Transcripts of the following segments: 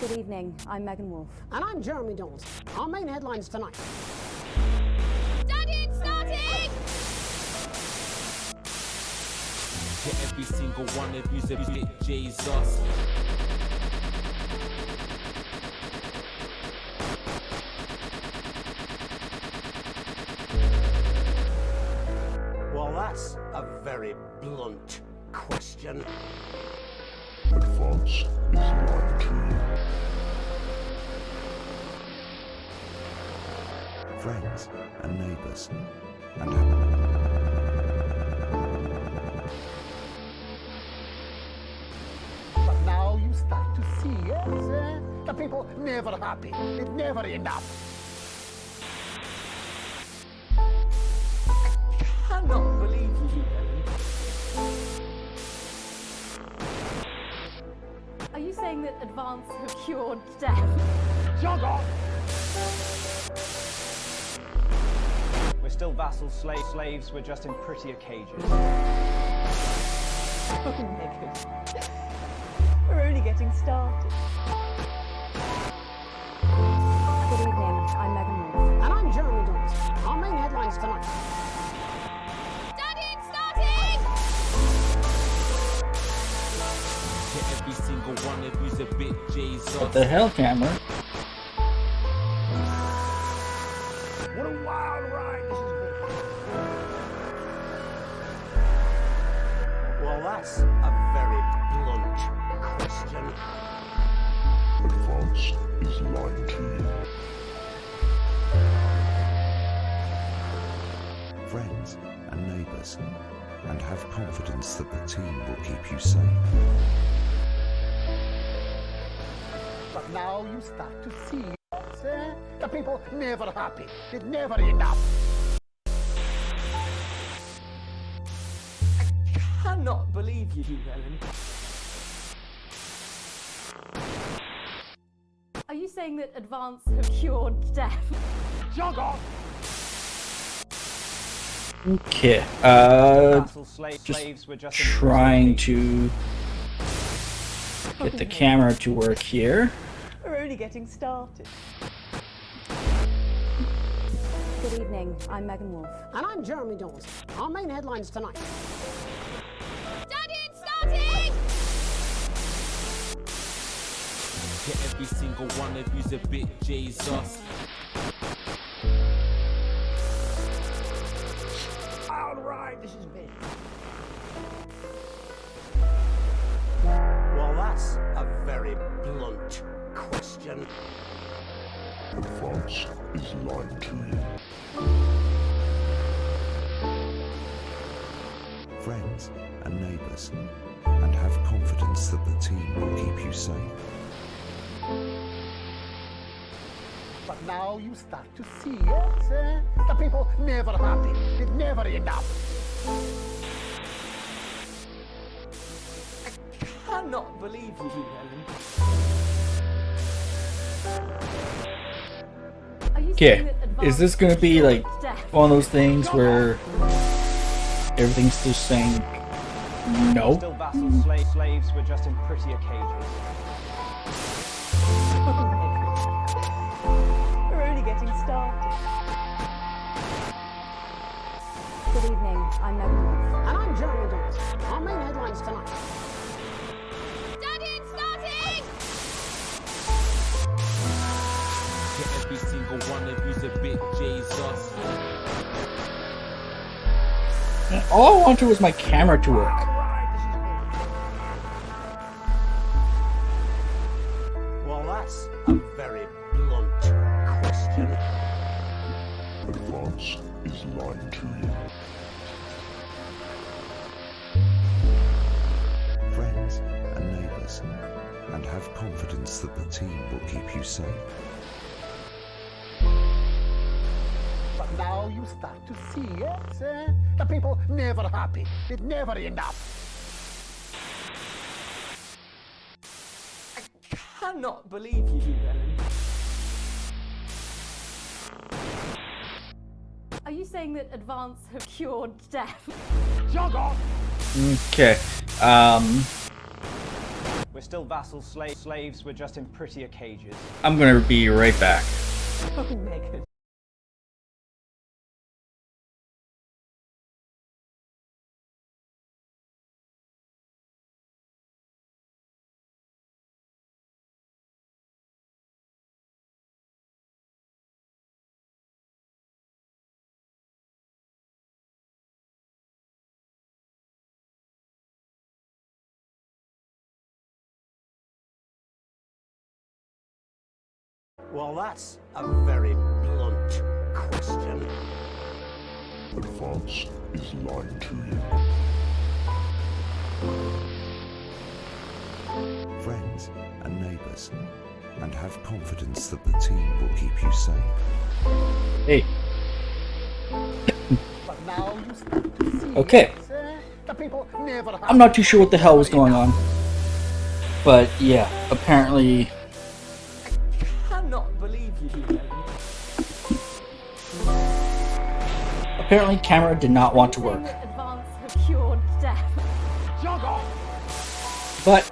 Good evening, I'm Megan Wolf. And I'm Jeremy Dawes. Our main headlines tonight. Studying, starting! To every single one of you's a bit Jesus. Well, that's a very blunt question. Advance is likely. Friends and neighbours and But now you start to see, yes, the people never happy. It's never enough. I cannot believe you, Ellen. Are you saying that advance have cured death? Jog off! We're still vassals, slaves, we're just in prettier cages. Oh, Megan. We're only getting started. Good evening, I'm Megan Wolf. And I'm Jeremy Dawes. Our main headlines tonight. Studying, starting! To every single one of you's a bit Jesus. What the hell, camera? What a wild ride this has been. Well, that's a very blunt question. advance is likely. Friends and neighbours, and have confidence that the team will keep you safe. But now you start to see, yes, the people never happy. It's never enough. I cannot believe you, Ellen. Are you saying that advance have cured death? Jog off! Okay, Vassals, slaves, we're just in trying prettier to get the camera to work here. We're only getting started. Good evening, I'm Megan Wolf. And I'm Jeremy Dawes. Our main headlines tonight. every single one of you's a bit Jesus. Alright, this is me. Well, that's a very blunt question. France is lying to you. Friends and neighbours, and have confidence that the team will keep you safe. But now you start to see, yes, the people never happy. It's never enough. I cannot believe you, Ellen. Are you Okay, saying that advance is this gonna be like cured death? one of those things where everything's just saying no? Still vassal slaves, we're just in prettier cages. We're only getting started. Good evening, I'm Megan Wolf. And I'm Jeremy Dawes. Our main headlines tonight. Studying starting! To every single one of you's a bit Jesus. And all I wanted was my camera to work. Alright, this is me. Well, that's a very blunt question. France is lying to you. Friends and neighbours, and have confidence that the team will keep you safe. But now you start to see, yes, the people never happy. It's never enough. I cannot believe you, Ellen. Are you saying that advance have cured death? Jog off! Okay, We're still vassal slaves, we're just in prettier cages. I'm gonna be right back. Oh, Megan. Well, that's a very blunt question. France is lying to you. Friends and neighbours, and have confidence that the team will keep you safe. Hey, But now you start to see, Okay. yes, the people never happy. I'm not too sure what the hell was going on. But yeah, apparently I cannot believe you, Ellen. apparently camera did not want to Are you work. saying that advance have cured death? Jog off! But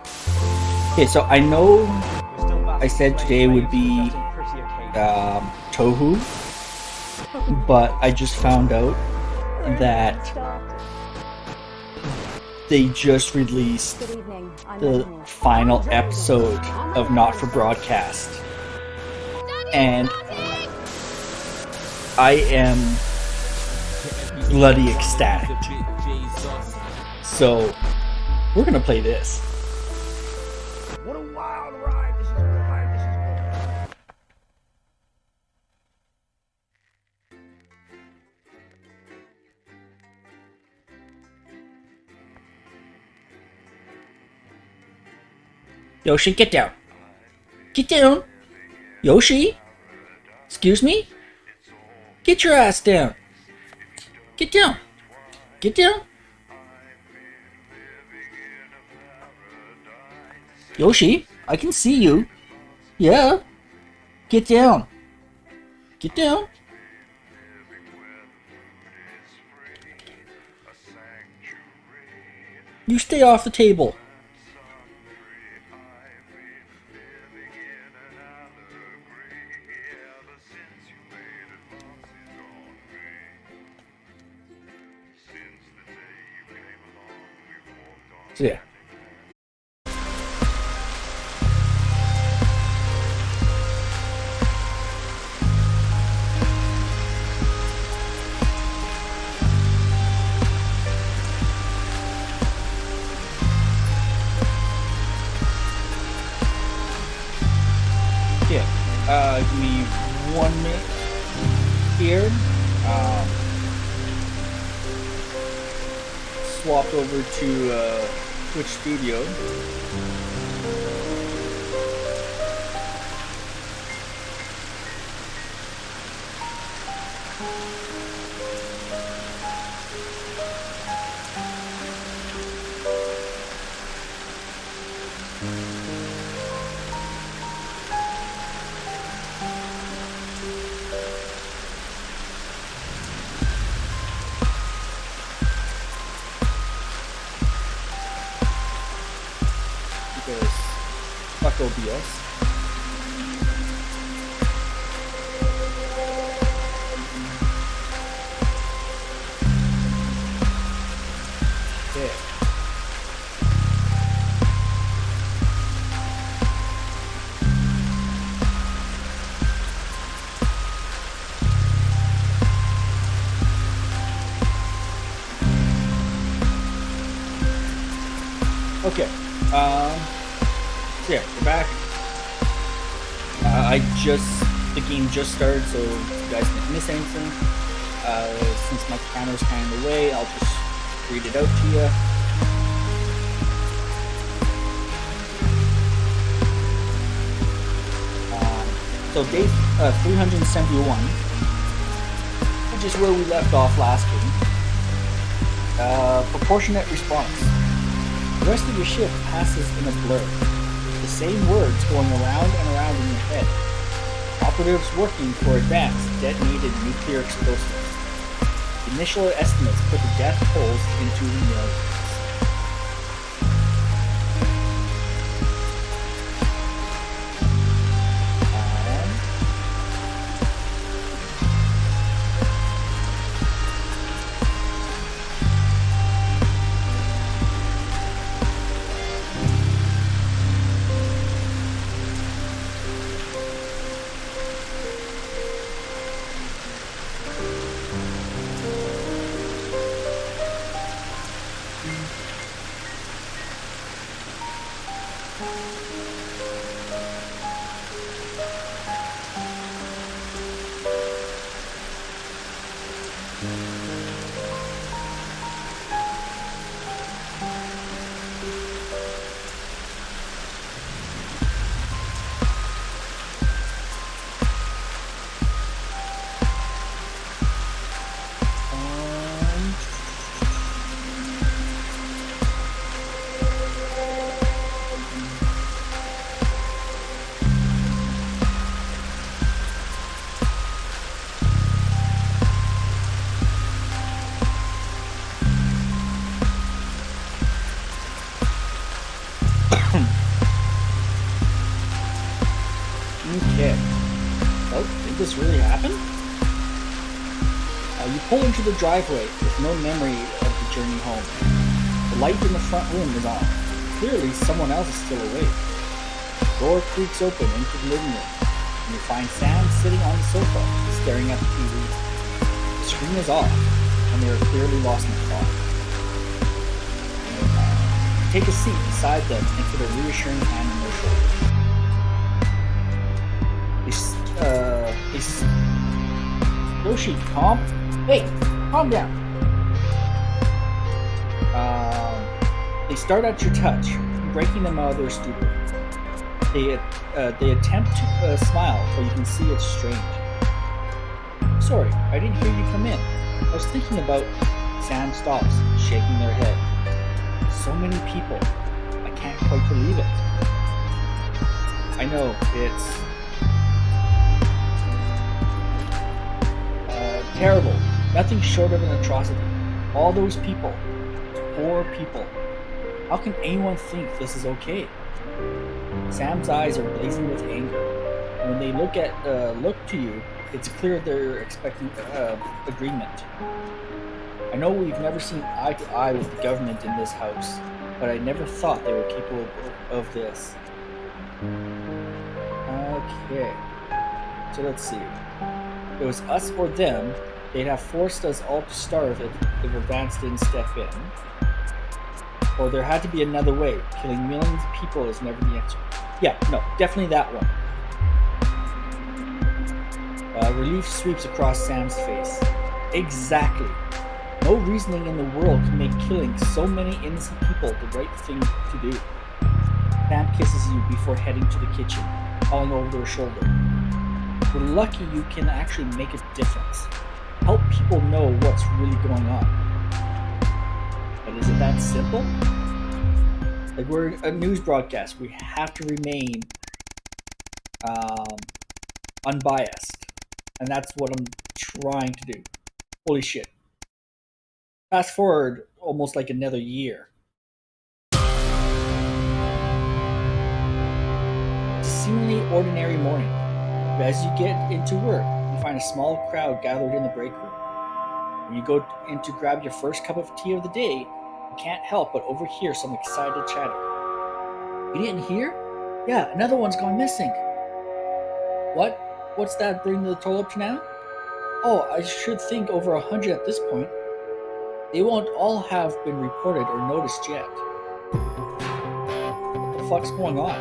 okay, so I know We're still vassal I said slaves, today would we're be just in prettier cages. Tohu, but I just found out that Started. they just released Good evening, I'm the Megan Wolf. final episode of Not For Broadcast, and I am bloody ecstatic. So we're gonna play this. What a wild ride this is going. This is going. Yoshi, get down. Get down. Yoshi? Excuse me? Get your ass down. Get down. Get down. Yoshi, I can see you. Yeah. Get down. Get down. You stay off the table. So yeah. Swapped over to Twitch Studio. Because fuck OBS. Okay. Okay. So yeah, we're back. The game just started, so you guys didn't miss anything. Since my camera's kind of away, I'll just read it out to you. So day 371, which is where we left off last game. Proportionate response. The rest of your shift passes in a blur. The same words going around and around in your head. Operatives working for advanced detonated nuclear explosives. Initial estimates put the death tolls into millions. Okay. Oh, did this really happen? You pull into the driveway with no memory of the journey home. The light in the front room is on. Clearly, someone else is still awake. The door creaks open into the living room, and you find Sam sitting on the sofa, staring at the TV. The screen is off, and they are clearly lost in thought. Take a seat beside them and put a reassuring hand on their shoulder. Yoshi, calm? Hey, calm down. They start at your touch, breaking them out of their stupor. They attempt to smile, but you can see it's strange. Sorry, I didn't hear you come in. I was thinking about... Sam stops, shaking their head. So many people. I can't quite believe it. I know, it's... terrible. Nothing short of an atrocity. All those people. Poor people. How can anyone think this is okay? Sam's eyes are blazing with anger. When they look to you, it's clear they're expecting agreement. I know we've never seen eye to eye with the government in this house, but I never thought they were capable of this. Okay. So let's see. If it was us or them, they'd have forced us all to starve if Advance didn't step in. Or there had to be another way. Killing millions of people is never the answer. Yeah, no, definitely that one. Relief sweeps across Sam's face. Exactly. No reasoning in the world can make killing so many innocent people the right thing to do. Sam kisses you before heading to the kitchen, calling over her shoulder. We're lucky you can actually make a difference. Help people know what's really going on. But is it that simple? Like, we're a news broadcast. We have to remain unbiased. And that's what I'm trying to do. Holy shit. Fast forward almost like another year. It's a seemingly ordinary morning. But as you get into work, you find a small crowd gathered in the break room. When you go in to grab your first cup of tea of the day, you can't help but overhear some excited chatter. You didn't hear? Yeah, another one's gone missing. What? What's that bring the total up to now? Oh, I should think over 100 at this point. They won't all have been reported or noticed yet. What the fuck's going on?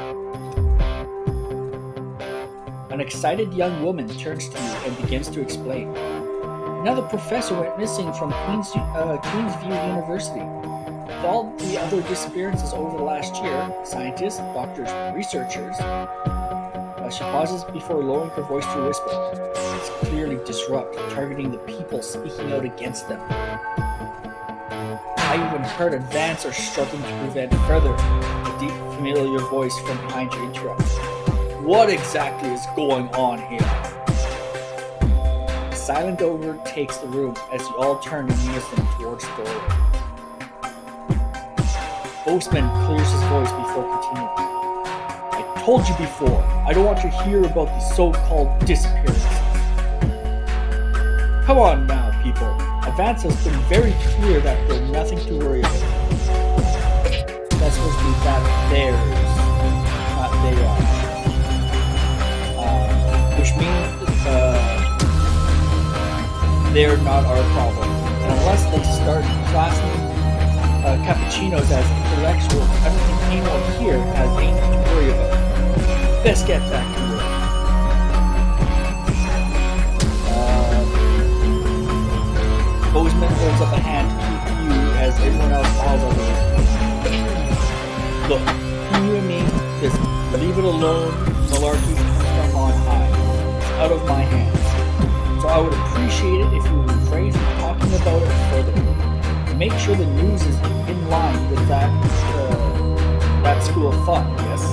An excited young woman turns to you and begins to explain. Another professor went missing from Queensview University. With all the other disappearances over the last year, scientists, doctors, researchers... she pauses before lowering her voice to a whisper. It's clearly disrupt, targeting the people speaking out against them. I even heard advance are struggling to prevent further. A deep, familiar voice from behind you interrupts. What exactly is going on here? Silent overtakes the room as you all turn in unison towards the doorway. Boastman clears his voice before continuing. I told you before, I don't want to hear about these so-called disappearances. Come on now, people. Advance has been very clear that there's nothing to worry about. That's supposed to be that theirs, not they are. Which means they're not our problem. And unless they start classing cappuccinos as intellectuals, I don't think anyone here has anything to worry about. Let's get back to work. Bozeman holds up a hand to keep you as everyone else falls over. Look, you and me, just leave it alone. Malarkey comes from on high. It's out of my hands. So I would appreciate it if you would refrain from talking about it further. Make sure the news is in line with that school of thought, yes?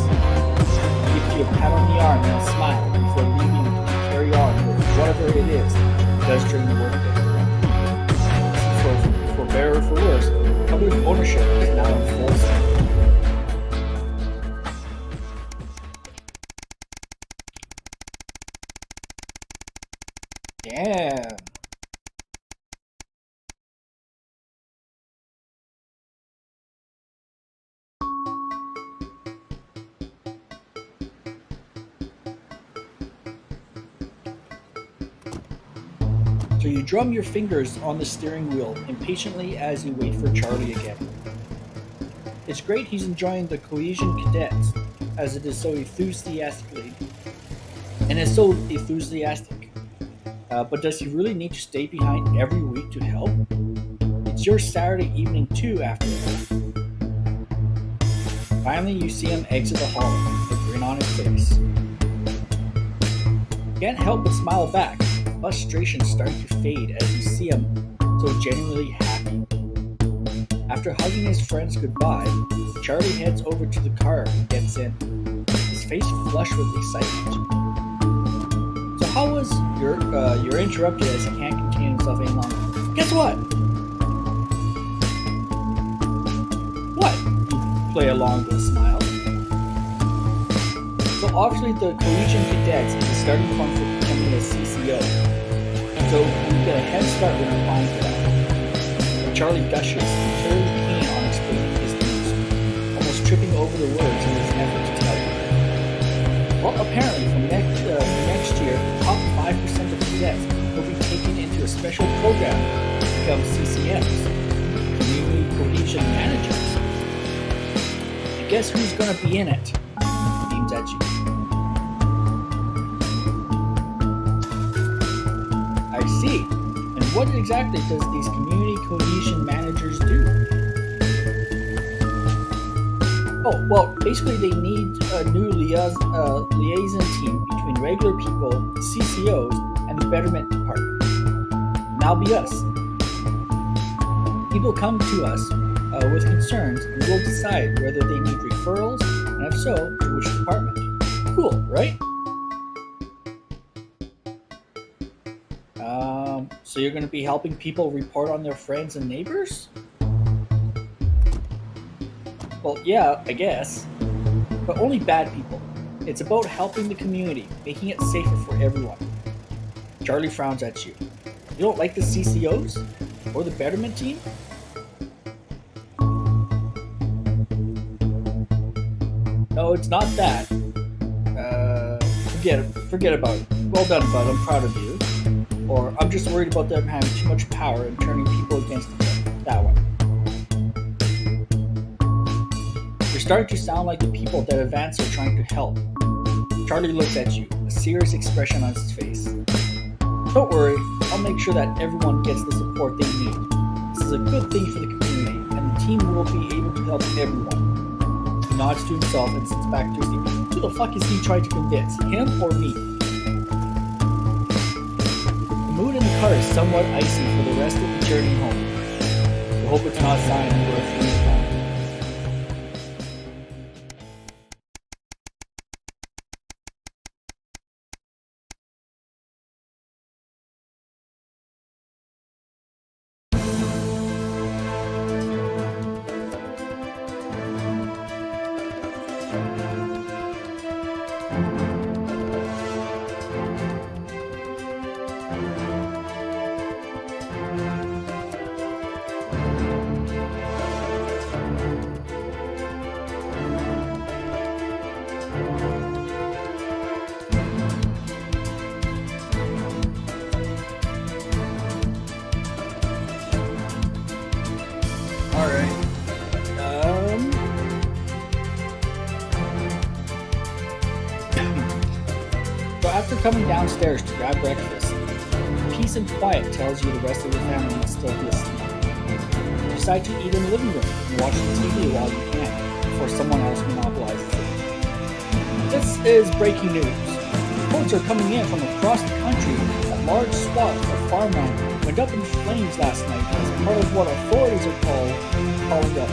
Give you a pat on the arm and a smile before leaving to carry on with whatever it is does during the workday. For better or for worse, public ownership is now in full swing. Damn. So you drum your fingers on the steering wheel impatiently as you wait for Charlie again. It's great he's enjoying the Cohesion Cadets, as it is so enthusiastic. But does he really need to stay behind every week to help? It's your Saturday evening too, after all. Finally, you see him exit the hall, a grin on his face. Can't help but smile back. Frustration starting to fade as you see him so genuinely happy. After hugging his friends goodbye, Charlie heads over to the car and gets in, his face flushed with excitement. So how was you're interrupted as he can't contain himself any longer. Guess what? What? You play along with a smile. So obviously the Cohesion Cadets is the starting point for becoming a CCO. So we get a head start when applying for that. And Charlie gushes, clearly keen on explaining his news, almost tripping over the words in his effort to tell you. Well, apparently from next year, the top 5% of cadets will be taken into a special program to become CCMs, Community Cohesion Managers. And guess who's going to be in it? Beams at you. I see. And what exactly does these community cohesion managers do? Oh, well, basically they need a new liaison team between regular people, CCOs, and the Betterment Department. And that'll be us. People come to us with concerns, and we'll decide whether they need referrals, and if so, to which department. Cool, right? So you're going to be helping people report on their friends and neighbors? Well, yeah, I guess. But only bad people. It's about helping the community, making it safer for everyone. Charlie frowns at you. You don't like the CCOs? Or the Betterment team? No, it's not that. Forget about it. Well done, bud. I'm proud of you. Or I'm just worried about them having too much power and turning people against them. That one. You're starting to sound like the people that Advance are trying to help. Charlie looks at you, a serious expression on his face. Don't worry, I'll make sure that everyone gets the support they need. This is a good thing for the community, and the team will be able to help everyone. He nods to himself and sits back to his seat. Who the fuck is he trying to convince, him or me? The mood in the car is somewhat icy for the rest of the journey home. I hope it's not a sign that we're a freeze bomb. After coming downstairs to grab breakfast, peace and quiet tells you the rest of your family is still asleep. You decide to eat in the living room and watch the TV while you can, before someone else monopolizes it. This is breaking news. Reports are coming in from across the country that large swaths of farmland went up in flames last night as part of what authorities are calling a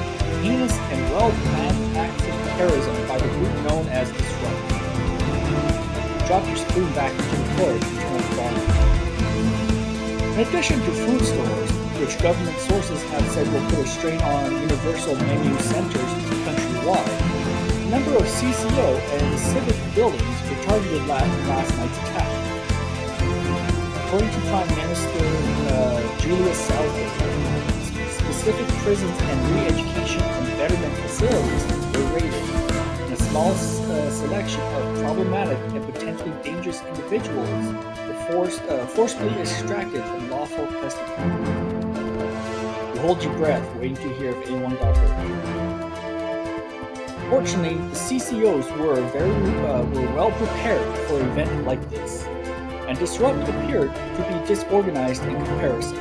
heinous and well-planned act of terrorism by the group known as Disrupt. Drop your spoon back into the porridge and turn off the volume. In addition to food stores, which government sources have said will put a strain on universal menu centers countrywide, a number of CCO and civic buildings were targeted last night's attack. According to Prime Minister Julius Salazar, specific prisons and re-education and betterment facilities were raided. A small selection of problematic and potentially dangerous individuals were forcibly extracted from lawful custody. You hold your breath, waiting to hear if anyone got hurt. Fortunately, the CCOs were well prepared for an event like this, and Disrupt appeared to be disorganized in comparison.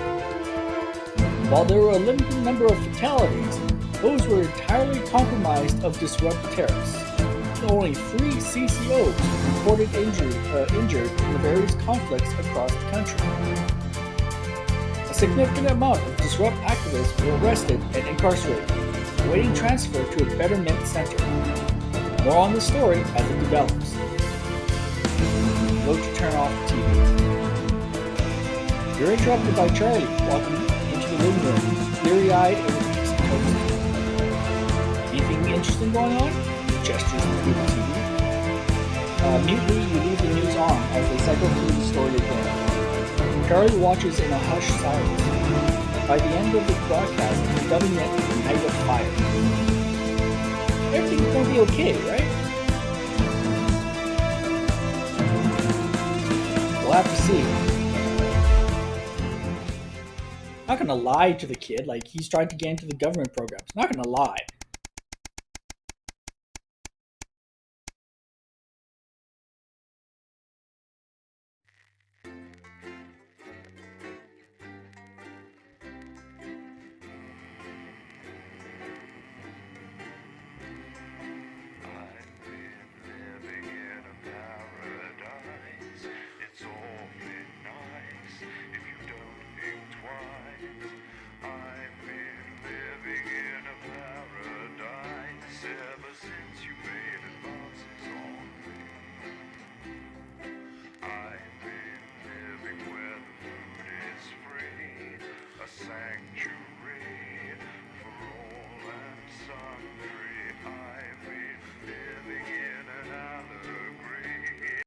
While there were a limited number of fatalities, those were entirely compromised of Disrupt terrorists. Only 3 CCOs reported injured in the various conflicts across the country. A significant amount of Disrupt activists were arrested and incarcerated, awaiting transfer to a Betterment center. More on the story as it develops. Note to turn off the TV. You're interrupted by Charlie walking into the living room, bleary-eyed and with piece of toast. Anything interesting going on? Gestures through the TV. Mutely, you leave the news on as they cycle through the story again. Charlie watches in a hushed silence. By the end of the broadcast, he's dubbing it the Night of Fire. Everything's gonna be okay, right? We'll have to see. I'm not gonna lie to the kid, like he's trying to get into the government programs. I'm not gonna lie. sanctuary for all and sundry. I've been living in an allegory.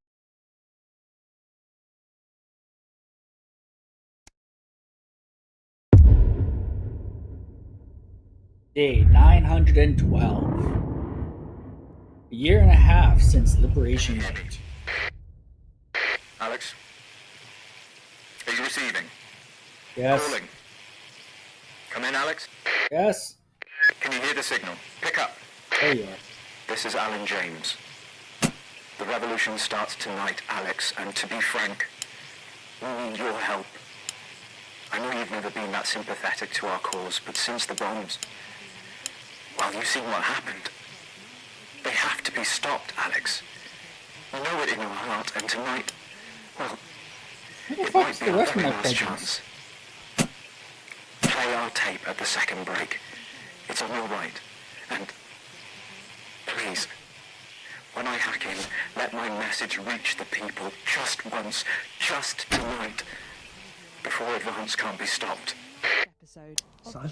Day 912. A year and a half since Liberation Night. Alex? Are you receiving? Yes. Calling. Come in, Alex. Yes. Can you hear the signal? Pick up. There you are. This is Alan James. The revolution starts tonight, Alex, and to be frank, we need your help. I know you've never been that sympathetic to our cause, but since the bombs, well, you've seen what happened. They have to be stopped, Alex. You know it in your heart, and tonight, well, Where the it fuck might is be the our rest of very my last presents? chance. Play our tape at the second break. It's on your right. And please, when I hack in, let my message reach the people just once, just tonight, before advance can't be stopped. Son?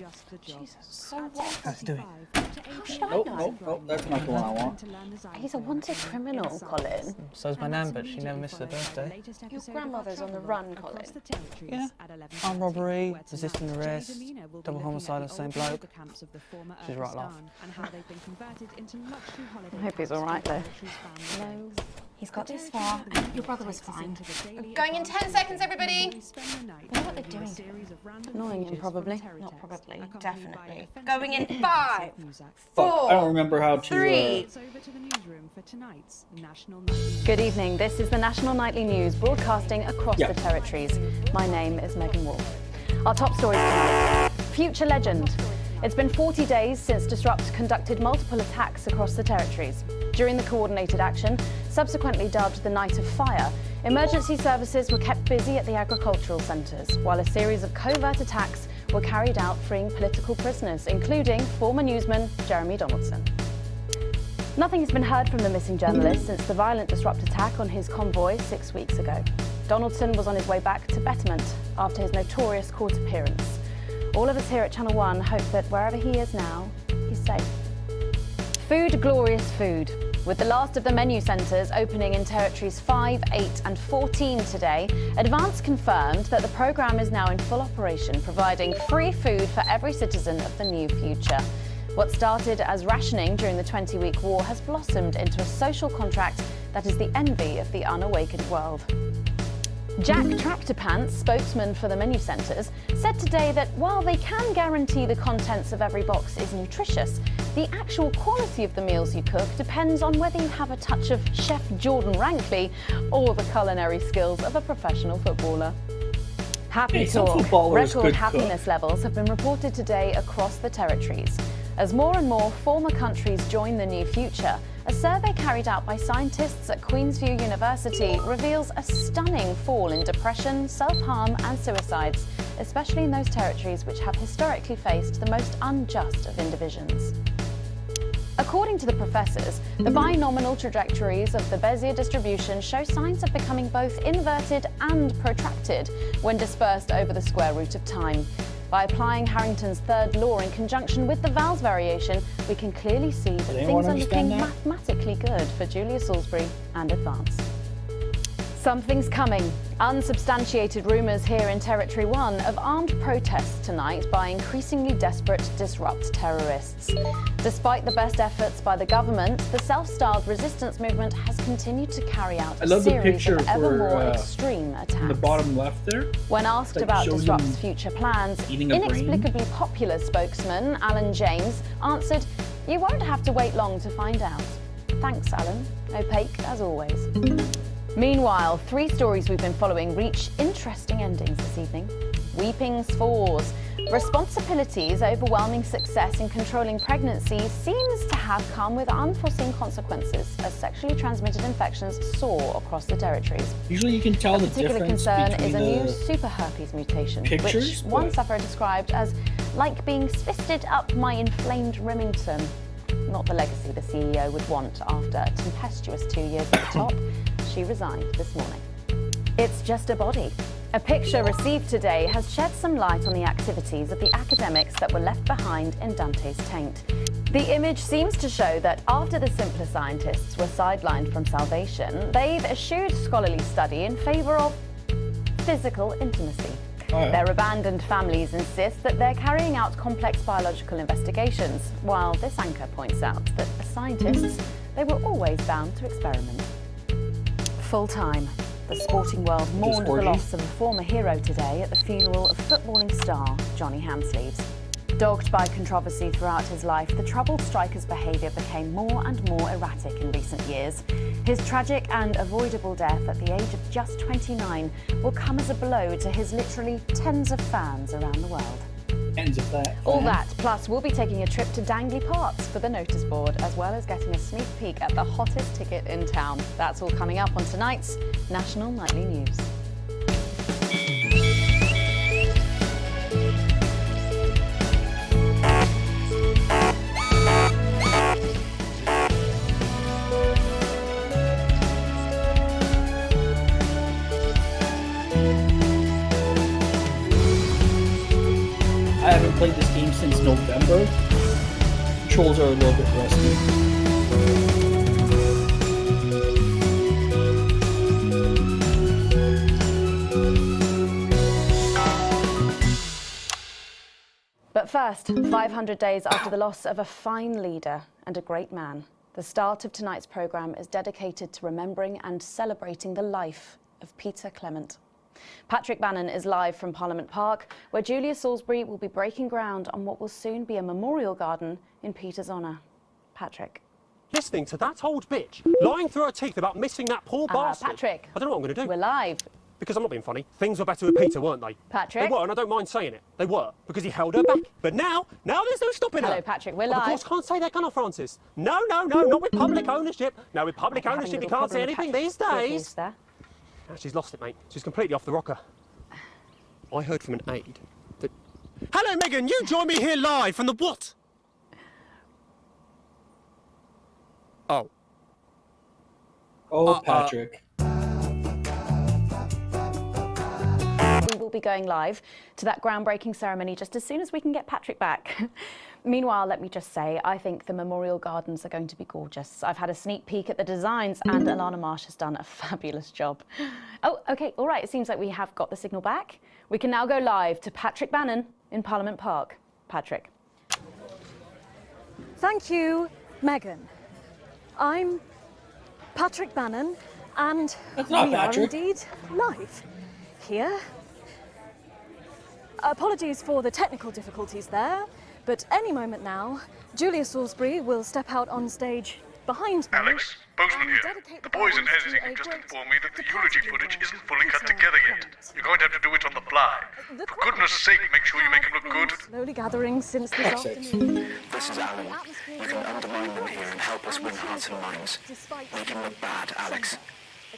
So what? How's it doing? How should I Nope, know? nope, nope, that's not the one I want. He's a wanted criminal, Colin. So's my nan, but she never misses her birthday. Your grandmother's on the run, Colin. Yeah. Armed robbery, resisting arrest, double homicide on the same bloke. She's right, laugh. I hope he's all right, though. No, he's got this far, and your brother was fine. Going in 10 seconds, everybody. I know what they're doing. Annoying him, probably. Not probably, definitely. Going in 5, Fuck, I don't remember how to. 3. Good evening. This is the National Nightly News broadcasting across Yep. the territories. My name is Megan Wolf. Our top stories tonight. Future legend. It's been 40 days since Disrupt conducted multiple attacks across the territories. During the coordinated action, subsequently dubbed the Night of Fire, emergency services were kept busy at the agricultural centres, while a series of covert attacks were carried out freeing political prisoners, including former newsman Jeremy Donaldson. Nothing has been heard from the missing journalist since the violent Disrupt attack on his convoy 6 weeks ago. Donaldson was on his way back to Betterment after his notorious court appearance. All of us here at Channel 1 hope that wherever he is now, he's safe. Food, glorious food. With the last of the menu centres opening in territories 5, 8 and 14 today, Advance confirmed that the programme is now in full operation, providing free food for every citizen of the new future. What started as rationing during the 20-week war has blossomed into a social contract that is the envy of the unawakened world. Jack Tractorpants, spokesman for the menu centres, said today that while they can guarantee the contents of every box is nutritious, the actual quality of the meals you cook depends on whether you have a touch of Chef Jordan Rankley or the culinary skills of a professional footballer. Happy Hey, some talk. footballers Record could happiness cook. levels have been reported today across the territories. As more and more former countries join the new future, a survey carried out by scientists at Queensview University reveals a stunning fall in depression, self-harm and suicides, especially in those territories which have historically faced the most unjust of indivisions. According to the professors, the binominal trajectories of the Bezier distribution show signs of becoming both inverted and protracted when dispersed over the square root of time. By applying Harrington's third law in conjunction with the Val's variation, we can clearly see that anyone things are looking understand that? mathematically good for Julia Salisbury and Advance. Something's coming. Unsubstantiated rumours here in Territory 1 of armed protests tonight by increasingly desperate Disrupt terrorists. Despite the best efforts by the government, the self-styled resistance movement has continued to carry out I a love the series picture of ever for, more extreme attacks. In the bottom left there. When asked Like about shows Disrupt's them future plans, eating a brain. inexplicably popular spokesman Alan James answered, "You won't have to wait long to find out." Thanks, Alan. Opaque as always. Meanwhile, 3 stories we've been following reach interesting endings this evening. Weeping Fours. Responsibility's overwhelming success in controlling pregnancy seems to have come with unforeseen consequences as sexually transmitted infections soar across the territories. Usually you can tell A the particular difference concern between is a new the super herpes mutation, pictures, which one but- sufferer described as like being fisted up my inflamed Remington. Not the legacy the CEO would want after a tempestuous 2 years at the top. She resigned this morning. It's just a body. A picture received today has shed some light on the activities of the academics that were left behind in Dante's taint. The image seems to show that after the simpler scientists were sidelined from salvation, they've eschewed scholarly study in favour of physical intimacy. Their abandoned families insist that they're carrying out complex biological investigations, while this anchor points out that as scientists, they were always bound to experiment. Full time. The sporting world mourned the loss of a former hero today at the funeral of footballing star Johnny Hamsleeves. Dogged by controversy throughout his life, the troubled striker's behaviour became more and more erratic in recent years. His tragic and avoidable death at the age of just 29 will come as a blow to his literally tens of fans around the world. Tens of that. All that, plus we'll be taking a trip to Dangley Parks for the notice board, as well as getting a sneak peek at the hottest ticket in town. That's all coming up on tonight's National Nightly News. I haven't played this game since November. Controls are a little bit rusty. But first, 500 days after the loss of a fine leader and a great man, the start of tonight's programme is dedicated to remembering and celebrating the life of Peter Clement. Patrick Bannon is live from Parliament Park, where Julia Salisbury will be breaking ground on what will soon be a memorial garden in Peter's honour. Patrick. Listening to that old bitch lying through her teeth about missing that poor bastard. Patrick. I don't know what I'm going to do. We're live. Because I'm not being funny. Things were better with Peter, weren't they? Patrick. They were, and I don't mind saying it. They were, because he held her back. But now there's no stopping her. Hello, Patrick, we're live. Of course, can't say that, can I, Francis? No, not with public ownership. No, with public ownership, you can't say anything these days. There. Now, she's lost it, mate. She's completely off the rocker. I heard from an aide that... Hello, Megan, you join me here live from the what? Oh. Oh, Patrick. We will be going live to that groundbreaking ceremony just as soon as we can get Patrick back. Meanwhile, let me just say, I think the memorial gardens are going to be gorgeous. I've had a sneak peek at the designs and Alana Marsh has done a fabulous job. Oh, OK, all right, it seems like we have got the signal back. We can now go live to Patrick Bannon in Parliament Park. Patrick. Thank you, Megan. I'm Patrick Bannon, and we are indeed live here. Apologies for the technical difficulties there, but any moment now, Julia Salisbury will step out on stage behind me. Alex, Bozeman here. The boys in editing have just informed me that the eulogy footage isn't fully cut together yet. You're going to have to do it on the fly. For goodness sake, make sure you make them look good. Slowly gathering since this afternoon. This is Alan. You can undermine them here and help us win hearts and minds. Make him look bad, Alex.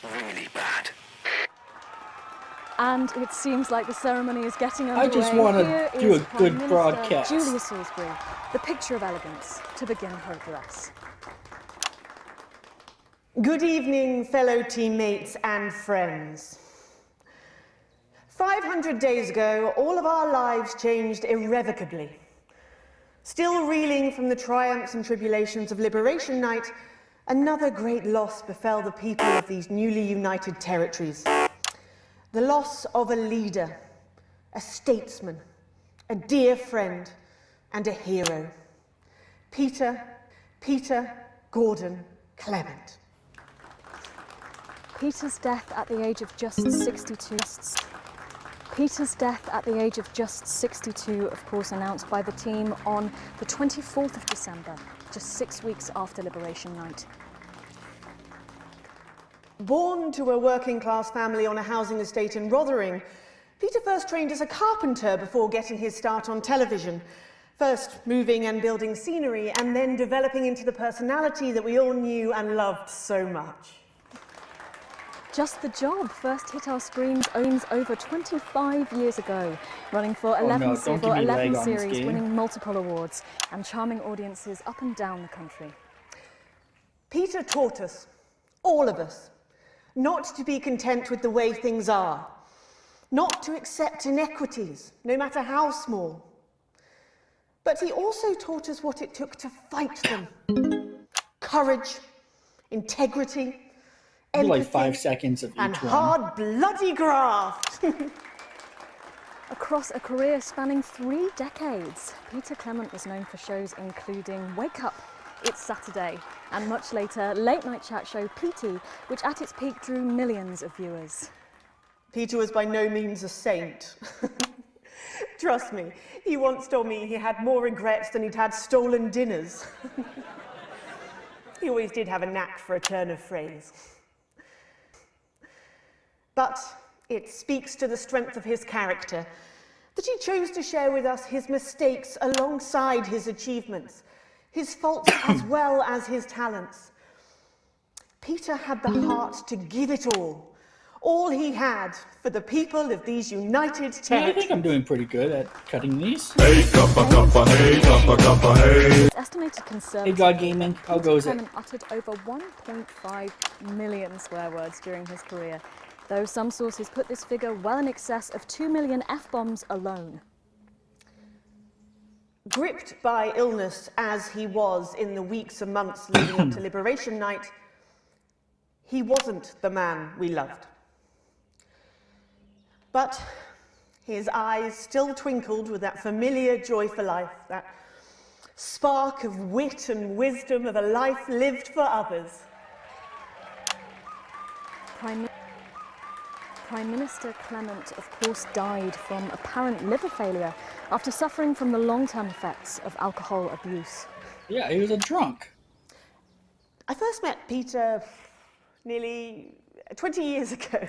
Really bad. And it seems like the ceremony is getting underway. I just want to do a good broadcast. Julia Salisbury, the picture of elegance, to begin her address. Good evening, fellow teammates and friends. 500 days ago, all of our lives changed irrevocably. Still reeling from the triumphs and tribulations of Liberation Night, another great loss befell the people of these newly united territories. The loss of a leader, a statesman, a dear friend, and a hero. Peter Gordon Clement. Peter's death at the age of just 62. Peter's death at the age of just 62, of course, announced by the team on the 24th of December, just 6 weeks after Liberation Night. Born to a working-class family on a housing estate in Rotherham, Peter first trained as a carpenter before getting his start on television. First moving and building scenery, and then developing into the personality that we all knew and loved so much. Just the Job first hit our screens over 25 years ago, running for 11 series, winning multiple awards, and charming audiences up and down the country. Peter taught us, all of us, not to be content with the way things are. not to accept inequities, no matter how small. But he also taught us what it took to fight them. Courage, integrity, empathy, like 5 seconds of each and one. hard, bloody graft. Across a career spanning 3 decades, Peter Clement was known for shows including Wake Up, It's Saturday, and much later, late-night chat show PT, which at its peak drew millions of viewers. Peter was by no means a saint. Trust me, he once told me he had more regrets than he'd had stolen dinners. He always did have a knack for a turn of phrase. But it speaks to the strength of his character that he chose to share with us his mistakes alongside his achievements, his faults as well as his talents. Peter had the heart to give it all he had for the people of these united territories. Yeah, I think I'm doing pretty good at cutting these. It's estimated conservative. Hey, God Gaming, how goes it? Clement uttered over 1.5 million swear words during his career, though some sources put this figure well in excess of 2 million F-bombs alone. Gripped by illness as he was in the weeks and months leading up to Liberation Night, he wasn't the man we loved. But his eyes still twinkled with that familiar joy for life, that spark of wit and wisdom of a life lived for others. Prime Minister Clement, of course, died from apparent liver failure after suffering from the long-term effects of alcohol abuse. Yeah, he was a drunk. I first met Peter nearly 20 years ago.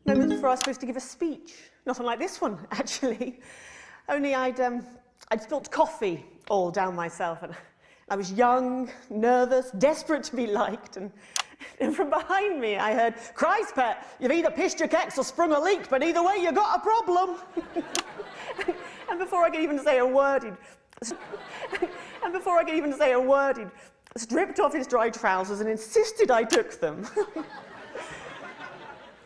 Moments before I was supposed to give a speech. Not unlike this one, actually. Only I'd spilt coffee all down myself, and I was young, nervous, desperate to be liked, and from behind me I heard, "Christ, pet, you've either pissed your kecks or sprung a leak, but either way you got a problem." And before I could even say a word, he'd stripped off his dry trousers and insisted I took them.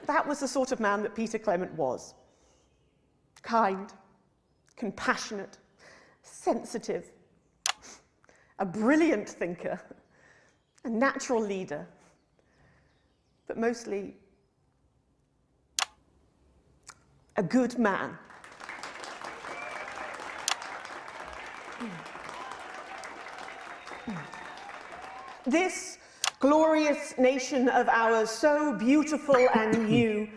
That was the sort of man that Peter Clement was. Kind, compassionate, sensitive, a brilliant thinker, a natural leader, but mostly a good man. This glorious nation of ours, so beautiful and new,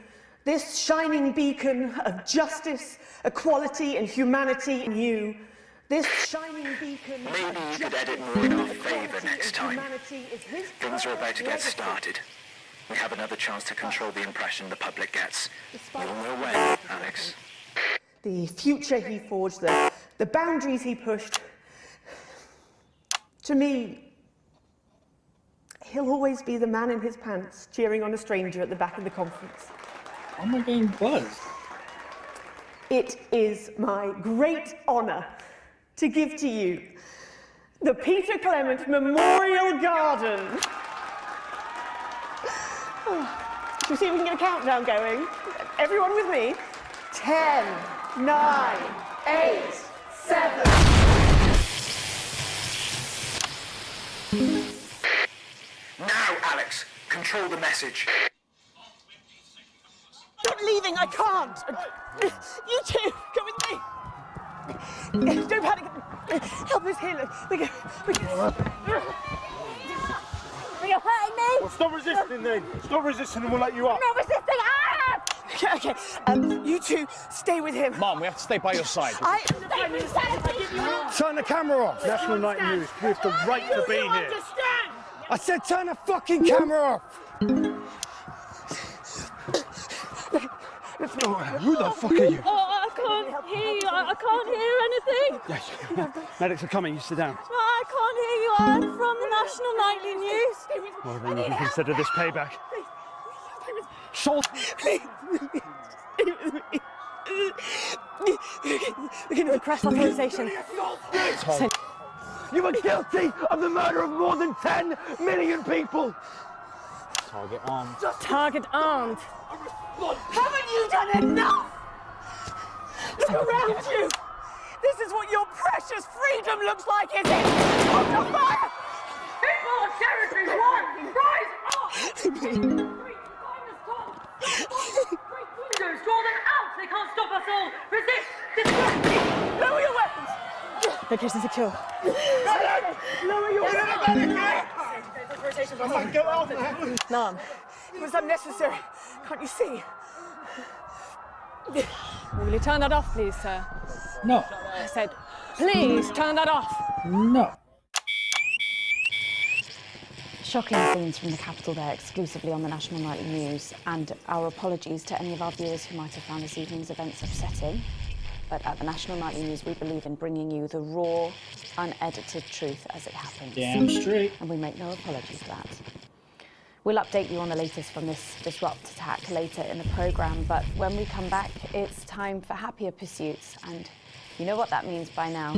this shining beacon of justice, equality and humanity in you, this shining beacon Maybe you could edit more in our favour next time. Things are about to get started. We have another chance to control the impression the public gets. You'll know when, Alex. The future he forged, the boundaries he pushed. To me, he'll always be the man in his pants cheering on a stranger at the back of the conference. I'm not getting buzzed. It is my great honour to give to you the Peter Clement Memorial Garden. Shall we see if we can get a countdown going? Everyone with me? 10, 9, 8, 7. Now, Alex, control the message. Not leaving, I can't. You two, come with me. Don't panic. Help us here. You're hurting me. Well, stop resisting then. Stop resisting and we'll let you up. I'm not resisting. Okay. You two, stay with him. Mum, we have to stay by your side. Turn the camera off. National Night News. We have the right to be here. I said turn the fucking camera off. Who the fuck are you? Oh, I can't hear you. I can't hear anything. Yes. Medics are coming. You sit down. No, I can't hear you. I'm from the National Nightly News. Well, then you can consider this payback. We're going to request authorization. You are guilty of the murder of more than 10 million people. Target armed. Target armed. Haven't you done enough? Look around you. This is what your precious freedom looks like, is it? Under fire! People of territory, one, rise up! Draw them out! They can't stop us all! Resist! Distract! Lower your weapons! Location secure. Lower your weapons! Go out now. Mom, it was unnecessary. Can't you see? Will you turn that off, please, sir? No. I said, please turn that off. No. Shocking scenes from the capital there, exclusively on the National Nightly News, and our apologies to any of our viewers who might have found this evening's events upsetting. But at the National Nightly News, we believe in bringing you the raw, unedited truth as it happens. Damn straight. And we make no apologies for that. We'll update you on the latest from this disrupt attack later in the programme, but when we come back, it's time for happier pursuits, and you know what that means by now.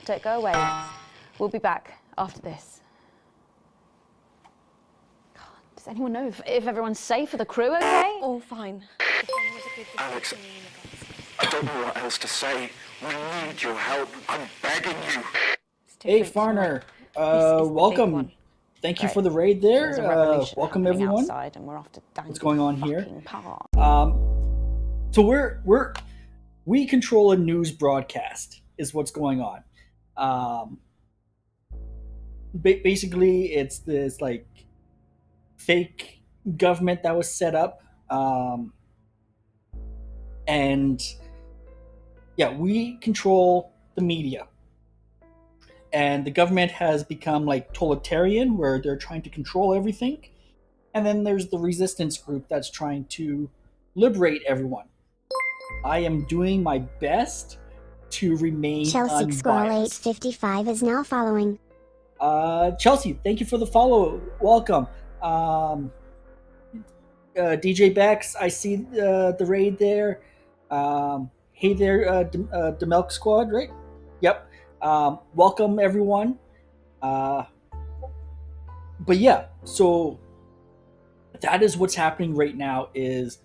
Don't go away. We'll be back after this. God, does anyone know if everyone's safe? Are the crew okay? All fine. Alex, I don't know what else to say. We need your help. I'm begging you. Hey, Farner. Welcome. Thank you for the raid there. Welcome everyone. Outside and we're off to what's going on here? Park. So we control a news broadcast is what's going on. Basically, it's this like fake government that was set up, and yeah, we control the media. And the government has become like totalitarian, where they're trying to control everything. And then there's the resistance group that's trying to liberate everyone. I am doing my best to remain Chelsea unbiased. Squirrel 855 is now following. Chelsea, thank you for the follow. Welcome. DJ Bex, I see the raid there. Hey there, the Milk Squad, right? Yep. Welcome everyone. But yeah, so that is what's happening right now. Is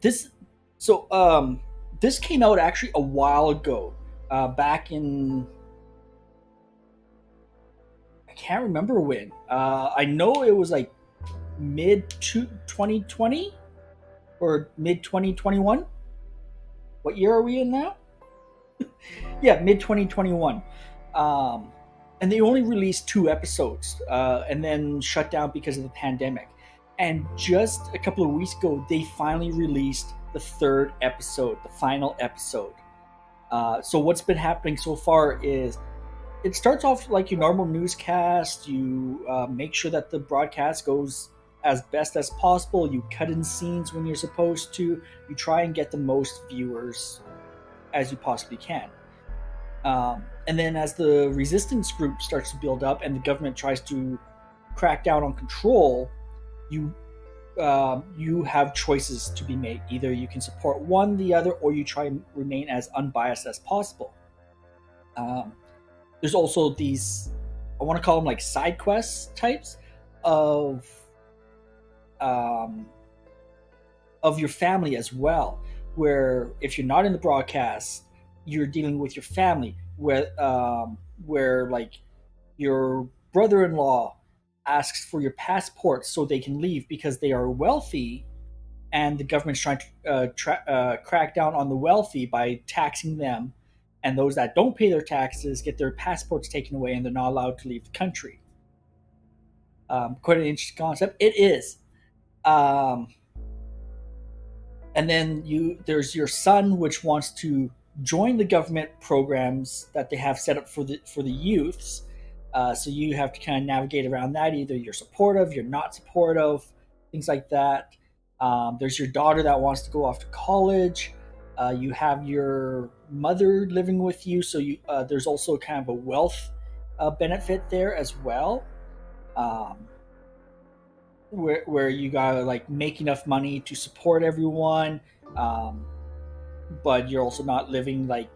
this came out actually a while ago, back in, I can't remember when. I know it was like mid 2020 or mid 2021. What year are we in now? Yeah, mid 2021. And they only released 2 episodes and then shut down because of the pandemic. And just a couple of weeks ago, they finally released the 3rd episode, the final episode. So what's been happening so far is it starts off like your normal newscast. You make sure that the broadcast goes as best as possible. You cut in scenes when you're supposed to. You try and get the most viewers as you possibly can. And then as the resistance group starts to build up and the government tries to crack down on control, you have choices to be made. Either you can support one, the other, or you try and remain as unbiased as possible. There's also these, I want to call them like side quests types of your family as well, where if you're not in the broadcast, you're dealing with your family, where like your brother-in-law asks for your passport so they can leave because they are wealthy, and the government's trying to crack down on the wealthy by taxing them, and those that don't pay their taxes get their passports taken away and they're not allowed to leave the country. Quite an interesting concept. It is. And then there's your son, which wants to join the government programs that they have set up for the youths. So you have to kind of navigate around that. Either you're supportive, you're not supportive, things like that. There's your daughter that wants to go off to college. You have your mother living with you, so there's also kind of a wealth benefit there as well. Where you gotta like make enough money to support everyone, but you're also not living like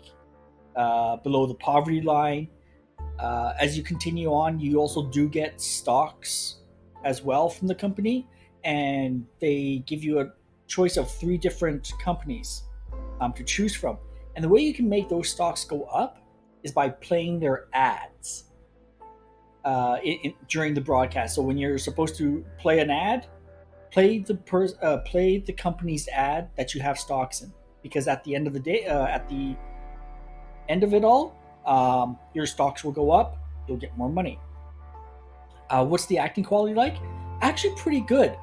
below the poverty line. As you continue on, you also do get stocks as well from the company, and they give you choice of 3 different companies to choose from. And the way you can make those stocks go up is by playing their ads during the broadcast. So when you're supposed to play an ad, play the company's ad that you have stocks in, because at the end of the day, at the end of it all, your stocks will go up. You'll get more money. What's the acting quality like? Actually, pretty good.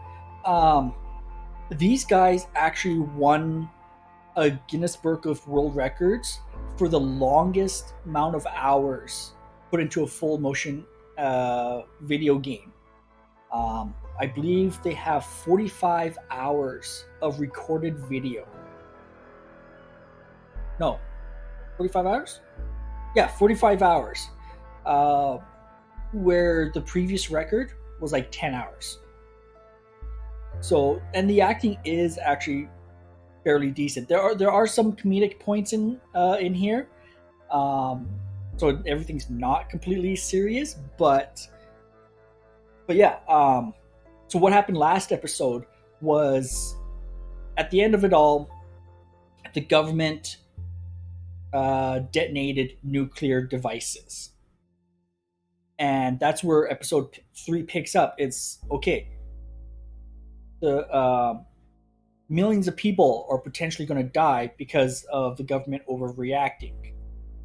These guys actually won a Guinness Book of World Records for the longest amount of hours put into a full motion video game. I believe they have 45 hours of recorded video. No, 45 hours? Yeah, 45 hours. Where the previous record was like 10 hours. So, and the acting is actually fairly decent. There are some comedic points in here. So everything's not completely serious, but yeah. So what happened last episode was, at the end of it all, the government detonated nuclear devices. And that's where episode 3 picks up. It's, okay, the millions of people are potentially going to die because of the government overreacting.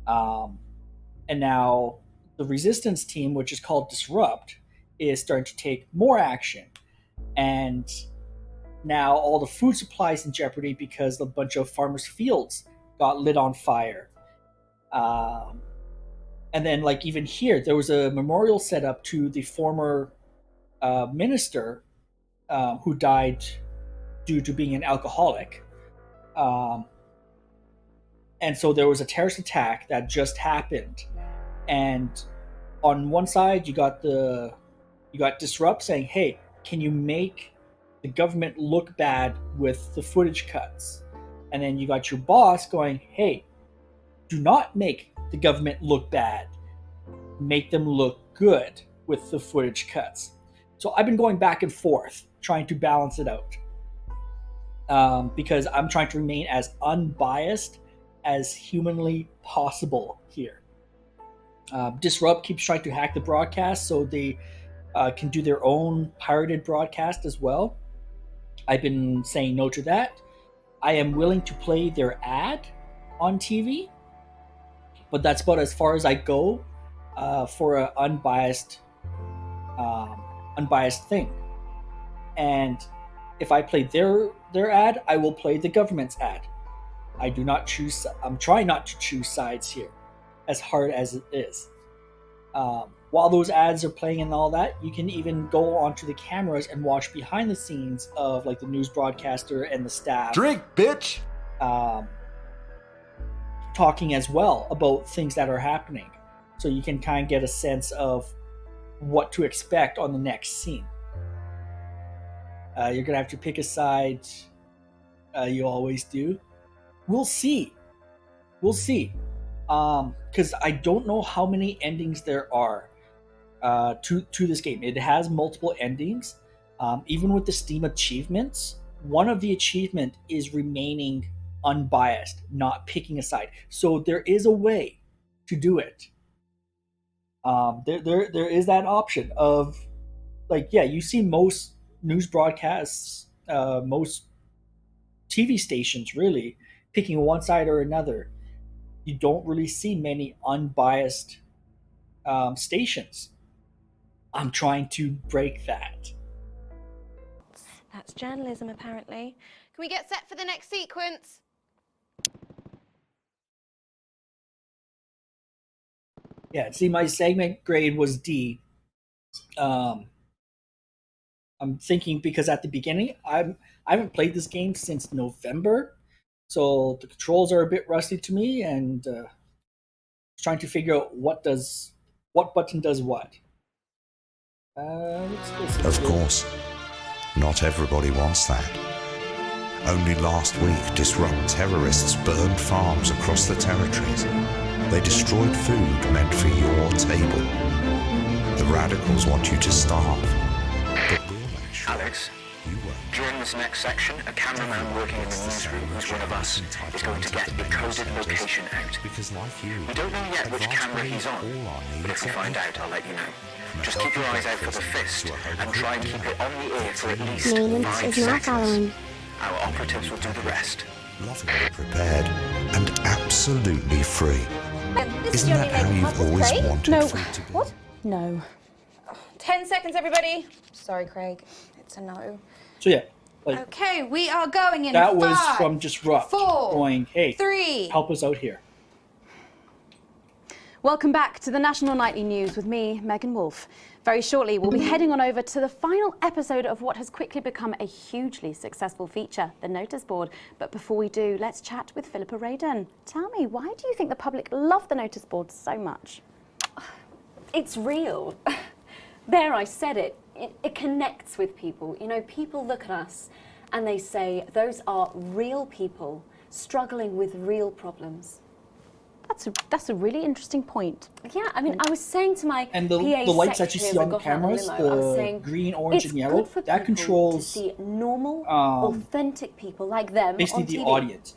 And now the resistance team, which is called Disrupt, is starting to take more action. And now all the food supplies in jeopardy because a bunch of farmers' fields got lit on fire. And then, like, even here, there was a memorial set up to the former minister who died due to being an alcoholic. And so there was a terrorist attack that just happened. And on one side, you got Disrupt saying, hey, can you make the government look bad with the footage cuts? And then you got your boss going, hey, do not make the government look bad. Make them look good with the footage cuts. So I've been going back and forth, trying to balance it out. Because I'm trying to remain as unbiased as humanly possible here. Disrupt keeps trying to hack the broadcast so they can do their own pirated broadcast as well. I've been saying no to that. I am willing to play their ad on TV, but that's about as far as I go for an unbiased thing. And if I play their ad, I will play the government's ad. I'm trying not to choose sides here, as hard as it is. While those ads are playing and all that, you can even go onto the cameras and watch behind the scenes of, like, the news broadcaster and the staff. Drink, bitch! Talking as well about things that are happening. So you can kind of get a sense of what to expect on the next scene. You're going to have to pick a side. You always do. We'll see. Because I don't know how many endings there are to this game. It has multiple endings. Even with the Steam achievements, one of the achievement is remaining unbiased, not picking a side. So there is a way to do it. There is that option of, like, yeah, you see most news broadcasts, most TV stations really picking one side or another. You don't really see many unbiased stations. I'm trying to break that. That's journalism, apparently. Can we get set for the next sequence? Yeah, see, my segment grade was D. I'm thinking because at the beginning, I haven't played this game since November, so the controls are a bit rusty to me, and trying to figure out what button does what. Of course, not everybody wants that. Only last week, Disrupt terrorists burned farms across the territories. They destroyed food meant for your table. The radicals want you to starve. But we'll make sure. Alex, During this next section, a cameraman working in the newsroom who's one of us is going to get a coded location out. We don't know yet which camera he's on, but if we find out, I'll let you know. Just keep your eyes out for the fist and try and keep it on the ear for at least 5 seconds. Our operatives will do the rest. Lovingly prepared and absolutely free. Isn't that how you've always wanted food to be? What? No. 10 seconds, everybody. Sorry, Craig. It's a no. So yeah, like Okay, we are going in that was 5, from Disrupt 4, going, hey, 3. help us out here. Welcome back to the National Nightly News with me, Megan Wolfe. Very shortly, we'll be heading on over to the final episode of what has quickly become a hugely successful feature, the notice board. But before we do, let's chat with Philippa Radon. Tell me, why do you think the public love the notice board so much? It's real. There, I said it. It connects with people. You know, people look at us and they say, those are real people struggling with real problems. That's a really interesting point. Yeah, I mean, I was saying to my And the lights that you see on the cameras, the green, orange, and yellow, that controls to see normal, authentic people like them basically on the TV. audience.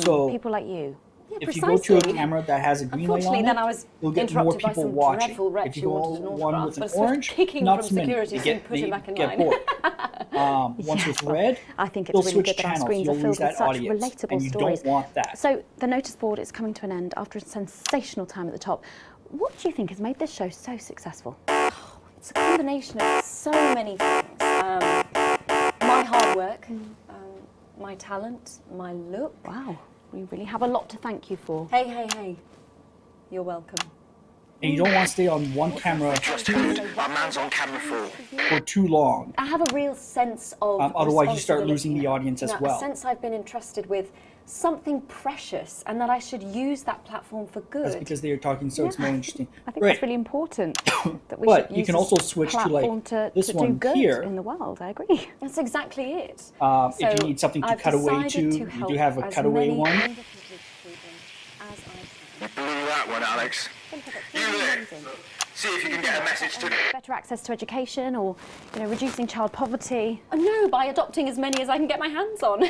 So people like you. Yeah, if you go to a camera that has a green light on then I was it, you'll get more interrupted by people some watching. dreadful wretch If you who go wanted an one autograph, with but an I was orange, kicking not from so many. security, They so you get, put him back in get line. bored. Once with red, I think it's they'll really switch good that our channels. screens You'll are filled lose with that such audience, relatable and you stories. don't want that. So the notice board is coming to an end after a sensational time at the top. What do you think has made this show so successful? It's a combination of so many things. My hard work, my talent, my look. Wow, we really have a lot to thank you for. Hey, hey, hey. You're welcome. And you don't want to stay on one camera Just heard. Our man's on camera 4. for too long. I have a real sense of Otherwise, you start losing the audience as well. A sense I've been entrusted with something precious and that I should use that platform for good. That's because they are talking, so it's more interesting. I think that's really important. That we But should you use can this also switch to platform like this to do one good here. in the world. I agree. That's exactly it. If you need something to cut away to, you do have a cutaway one. You blew that one, Alex. You there. See if you can get a message to... Better access to education, or reducing child poverty. No, by adopting as many as I can get my hands on.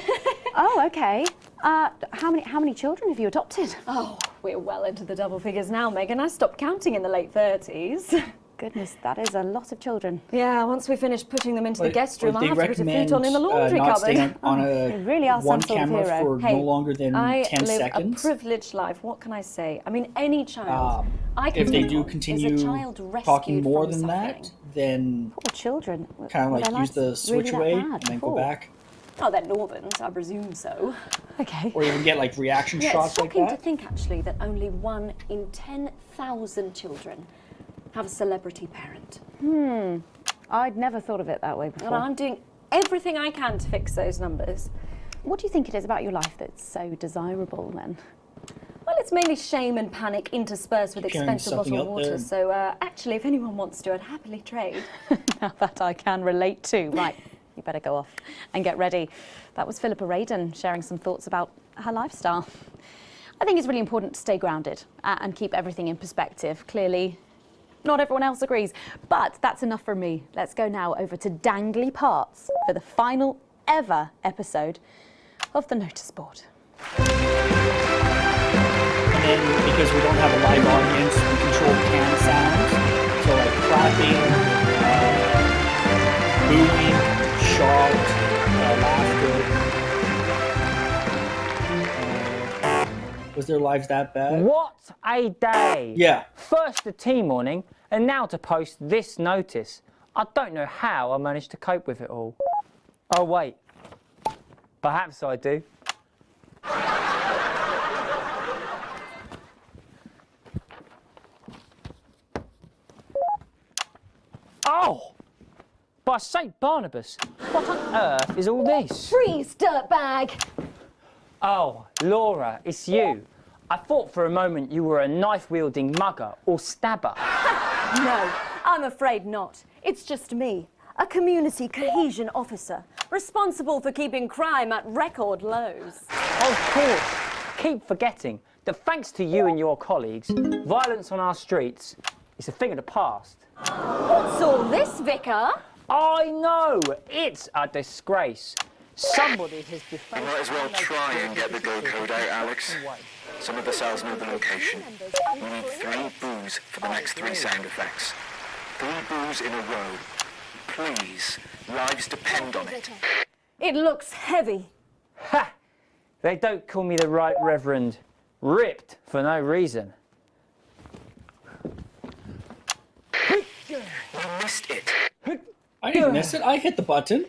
Oh, okay. How many children have you adopted? Oh, we're well into the double figures now, Megan. I stopped counting in the late 30s. Goodness, that is a lot of children. Yeah, once we finish putting them into the guest room, I'll they have to put a recommend futon in the laundry not cupboard. staying on You really are one some sort of camera hero. for no longer than 10 I live seconds. a privileged life. What can I say? I mean, any child I can If they think do of continue is a child talking rescued more from than suffering. that, then Poor children. kind of Were like their use the lives switch really away that and bad then go before? back. Oh, they're northerns, I presume so. Okay. Or even get like reaction Yeah, it's shots like shocking to that. think actually that only 1 in 10,000 children have a celebrity parent. I'd never thought of it that way before. And I'm doing everything I can to fix those numbers. What do you think it is about your life that's so desirable then? Well, it's mainly shame and panic interspersed with Keep carrying expensive something bottled out water. there. So actually, if anyone wants to, I'd happily trade. Now that I can relate to. Right, you better go off and get ready. That was Philippa Radon sharing some thoughts about her lifestyle. I think it's really important to stay grounded and keep everything in perspective. Clearly, not everyone else agrees, but that's enough for me. Let's go now over to Dangly Parts for the final ever episode of the notice board. And then because we don't have a live audience, we control cam sounds. So like clapping, booing, shout, laughter. Was their lives that bad? What a day! Yeah. First the tea morning, and now to post this notice. I don't know how I managed to cope with it all. Oh wait, perhaps I do. Oh! By St. Barnabas, what on earth is all this? Freeze, dirtbag! Oh, Laura, it's you. I thought for a moment you were a knife-wielding mugger or stabber. No, I'm afraid not. It's just me, a community cohesion officer, responsible for keeping crime at record lows. Of course. Keep forgetting that thanks to you and your colleagues, violence on our streets is a thing of the past. What's all this, Vicar? I know, it's a disgrace. Somebody has defaced... You might as well try and get the go code out, Alex. Some of the cells know the location. We need 3 boos for the next 3 sound effects. 3 boos in a row. Please. Lives depend on it. It looks heavy. Ha! They don't call me the Right Reverend. Ripped for no reason. You missed it. I didn't miss it. I hit the button.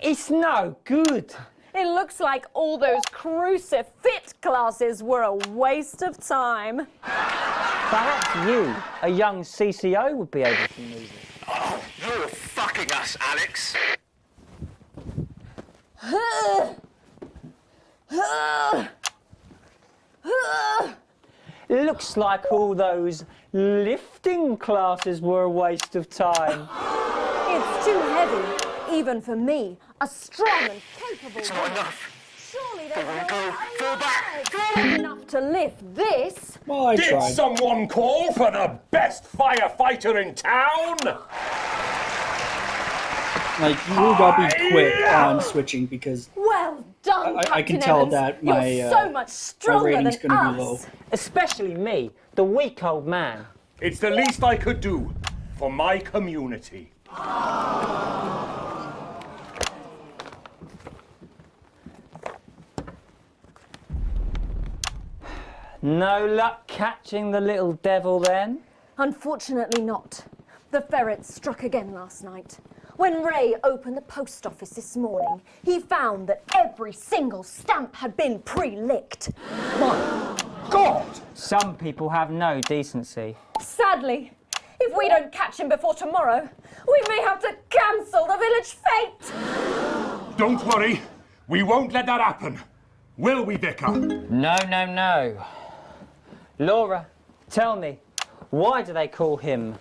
It's no good. It looks like all those crucifix classes were a waste of time. Perhaps you, a young CCO, would be able to move it. Oh, you're fucking us, Alex. Looks like all those lifting classes were a waste of time. It's too heavy, even for me, a strong and capable It's not enough. Surely They won't go. Fall back. enough to lift this. Well, I Did tried. someone call for the best firefighter in town? Like, you gotta be quick on switching because Well done, I can Captain tell Evans. that my, You're so much my stronger rating's than gonna us. be low. Especially me, the weak old man. It's the least I could do for my community. No luck catching the little devil then? Unfortunately not. The ferrets struck again last night. When Ray opened the post office this morning, he found that every single stamp had been pre-licked. My God! Some people have no decency. Sadly, if we don't catch him before tomorrow, we may have to cancel the village fete. Don't worry, we won't let that happen. Will we, Vicar? No, no, no. Laura, tell me, why do they call him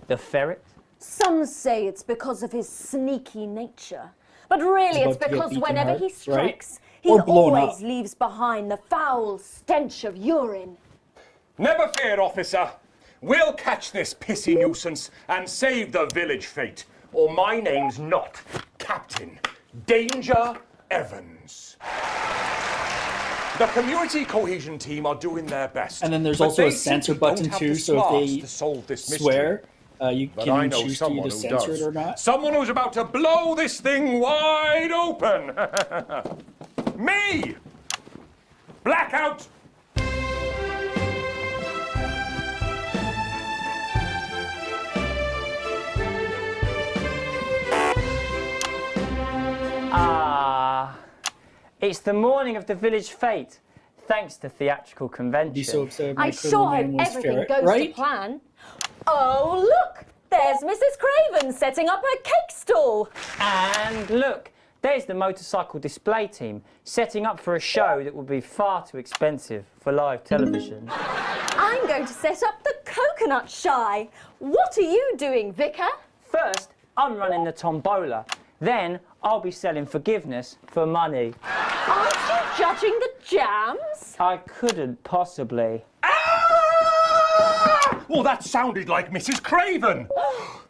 the ferret? Some say it's because of his sneaky nature. But really it's about to get because beaten whenever hard, he strikes, right? he Or blown always up. leaves behind the foul stench of urine. Never fear, officer. We'll catch this pissy nuisance and save the village fate. Or my name's not Captain Danger Evans. The community cohesion team are doing their best. And then there's but also a they censor simply don't button have too, the so smarts if to solve this they mystery. swear, you But can I know choose to someone either who censor does. it or not. Someone who's about to blow this thing wide open. Me! Blackout! Ah, it's the morning of the village fete, thanks to theatrical convention. Be so upset I sure hope everything goes to plan. Oh, look! There's Mrs. Craven setting up her cake stall. And look, there's the motorcycle display team setting up for a show that would be far too expensive for live television. I'm going to set up the coconut shy. What are you doing, Vicar? First, I'm running the tombola. Then, I'll be selling forgiveness for money. Aren't you judging the jams? I couldn't possibly. Well, that sounded like Mrs. Craven.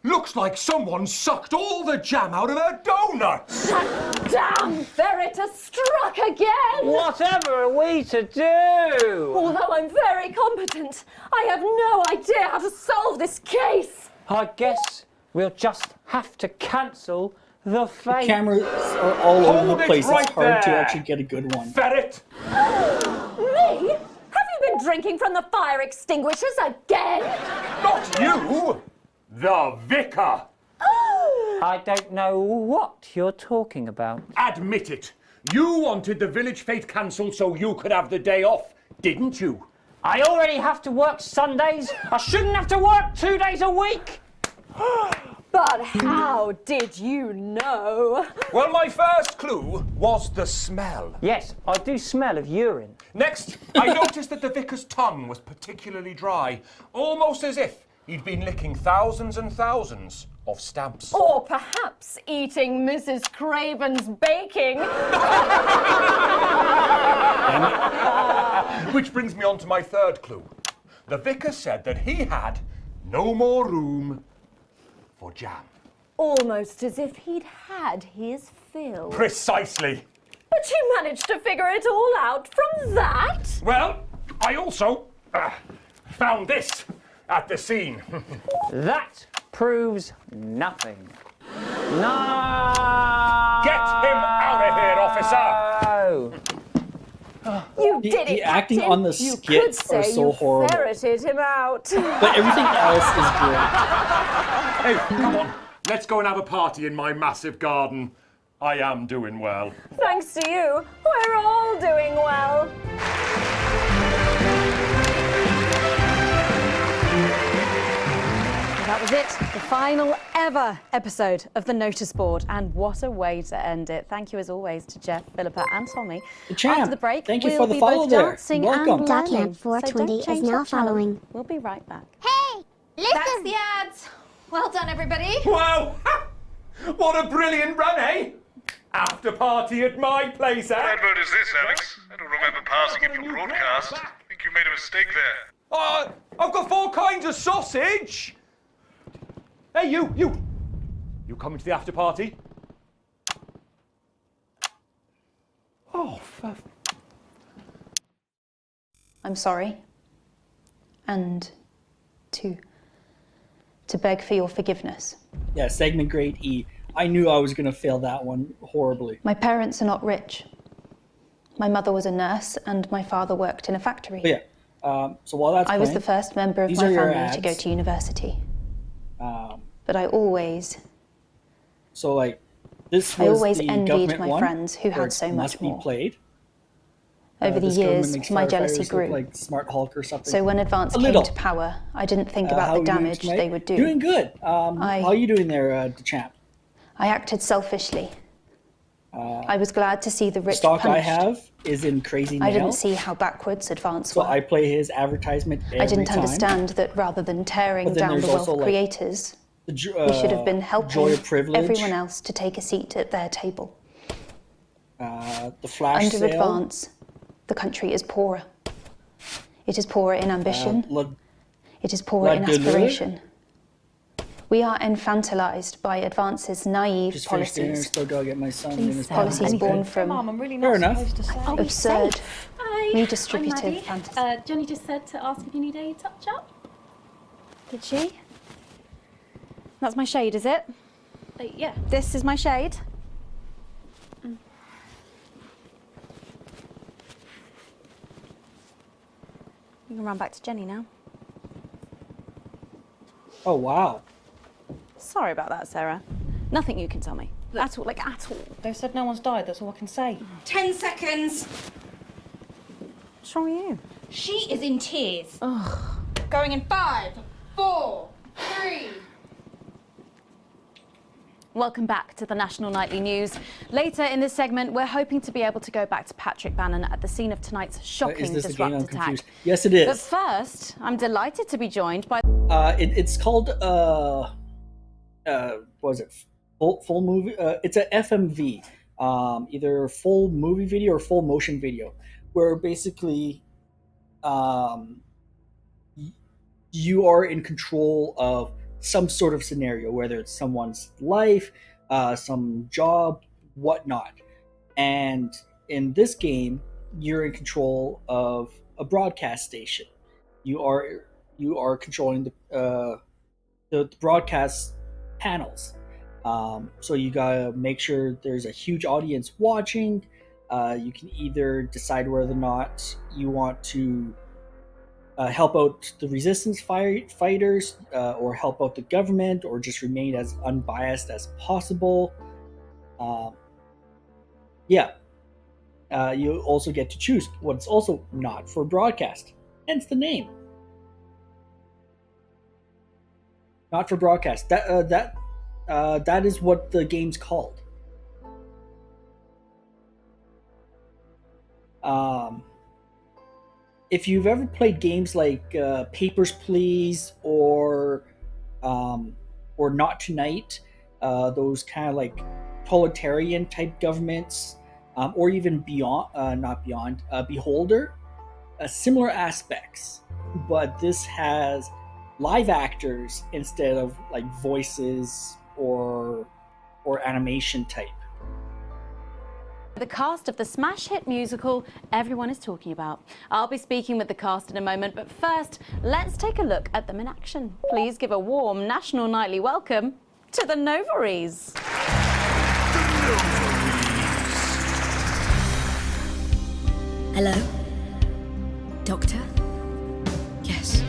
Looks like someone sucked all the jam out of her donuts. That damn ferret has struck again! Whatever are we to do? Although I'm very competent, I have no idea how to solve this case. I guess we'll just have to cancel the fate. The cameras are all over Hold the it place. right It's hard to there. actually get a good one. Ferret! Me? Have you been drinking from the fire extinguishers again? Not you! The Vicar! I don't know what you're talking about. Admit it. You wanted the village fete cancelled so you could have the day off, didn't you? I already have to work Sundays. I shouldn't have to work 2 days a week. But how did you know? Well, my first clue was the smell. Yes, I do smell of urine. Next, I noticed that the vicar's tongue was particularly dry, almost as if he'd been licking thousands and thousands of stamps. Or perhaps eating Mrs. Craven's baking. Which brings me on to my third clue. The vicar said that he had no more room for jam. Almost as if he'd had his fill. Precisely. But you managed to figure it all out from that? Well, I also found this at the scene. That proves nothing. No! Get him out of here, officer! You did it, acting Captain. on the You skits could say are so you horrible. ferreted him out. But everything else is great. Hey, come on. Let's go and have a party in my massive garden. I am doing well. Thanks to you, we're all doing well. That was it, the final ever episode of the Notice Board, and what a way to end it. Thank you as always to Jeff, Philippa and Tommy. The champ. After the break, Thank you we'll for the be follow both there. dancing Welcome. and Duck learning. Camp 420 so don't is change now that channel. following. We'll be right back. Hey, listen. That's the ads. Well done, everybody. Wow! What a brilliant run, eh? After party at my place, eh? What advert is this, Alex? I don't remember passing it for broadcast. I think you made a mistake there. I've got 4 kinds of sausage. Hey, you. You coming to the after party? Oh, I'm sorry. And to beg for your forgiveness. Yeah, segment grade E. I knew I was going to fail that one horribly. My parents are not rich. My mother was a nurse and my father worked in a factory. But yeah, so while that's I was playing, the first member of these my are your family to go ads. to university. But I always So like, this was always the envied government my one, friends who where had it so much must more. be played. Over the This government years, makes my firefighters jealousy look grew. like Smart Hulk or something. So when advance A came little. to power, I didn't think How about are the you doing damage tonight? they would do. Doing good. How are you doing there, DeChamp? I acted selfishly. I was glad to see the rich Stock punished. I have is in Crazy Nail. I didn't see how backwards advance So were. I play his advertisement every I didn't time. understand that rather than tearing But then down the there's wealth also, like, creators, the we should have been helping Joy of Privilege. everyone else to take a seat at their table. The Flash Under sale. advance, the country is poorer. It is poorer in ambition. It is poorer La in Delure. aspiration. We are infantilized by advance's naive Just finished dinner, policies. still gotta get my son Please dinner. say policies born from Mum, I'm really Fair not enough. supposed to say. absurd, Hi, redistributive I'm Maddie. fantasies. Johnny just said to ask if you need a touch-up. Did she? That's my shade, is it? Yeah. This is my shade? You can run back to Jenny now. Oh, wow. Sorry about that, Sarah. Nothing you can tell me. At all, like at all. They said no one's died, that's all I can say. 10 seconds. What's wrong with you? She is in tears. Ugh. Going in 5, 4, 3. Welcome back to the National Nightly News. Later in this segment, we're hoping to be able to go back to Patrick Bannon at the scene of tonight's shocking Is this the game? disrupt I'm attack. confused. Yes, it is. But first, I'm delighted to be joined by... It's called what was it? Full movie. It's a FMV, either full movie video or full motion video, where basically, you are in control of some sort of scenario, whether it's someone's life, some job, whatnot. And in this game, you're in control of a broadcast station. You are controlling the broadcast panels. So you gotta make sure there's a huge audience watching. You can either decide whether or not you want to help out the resistance fighters, or help out the government, or just remain as unbiased as possible. You also get to choose what's also not for broadcast, hence the name. Not for broadcast. That is what the game's called. If you've ever played games like Papers, Please, or Not Tonight, those kind of like totalitarian type governments, or even Beholder, similar aspects, but this has live actors instead of like voices or animation type. The cast of the smash hit musical everyone is talking about. I'll be speaking with the cast in a moment, but first, let's take a look at them in action. Please give a warm national nightly welcome to the Novaries. Hello? Doctor? Yes,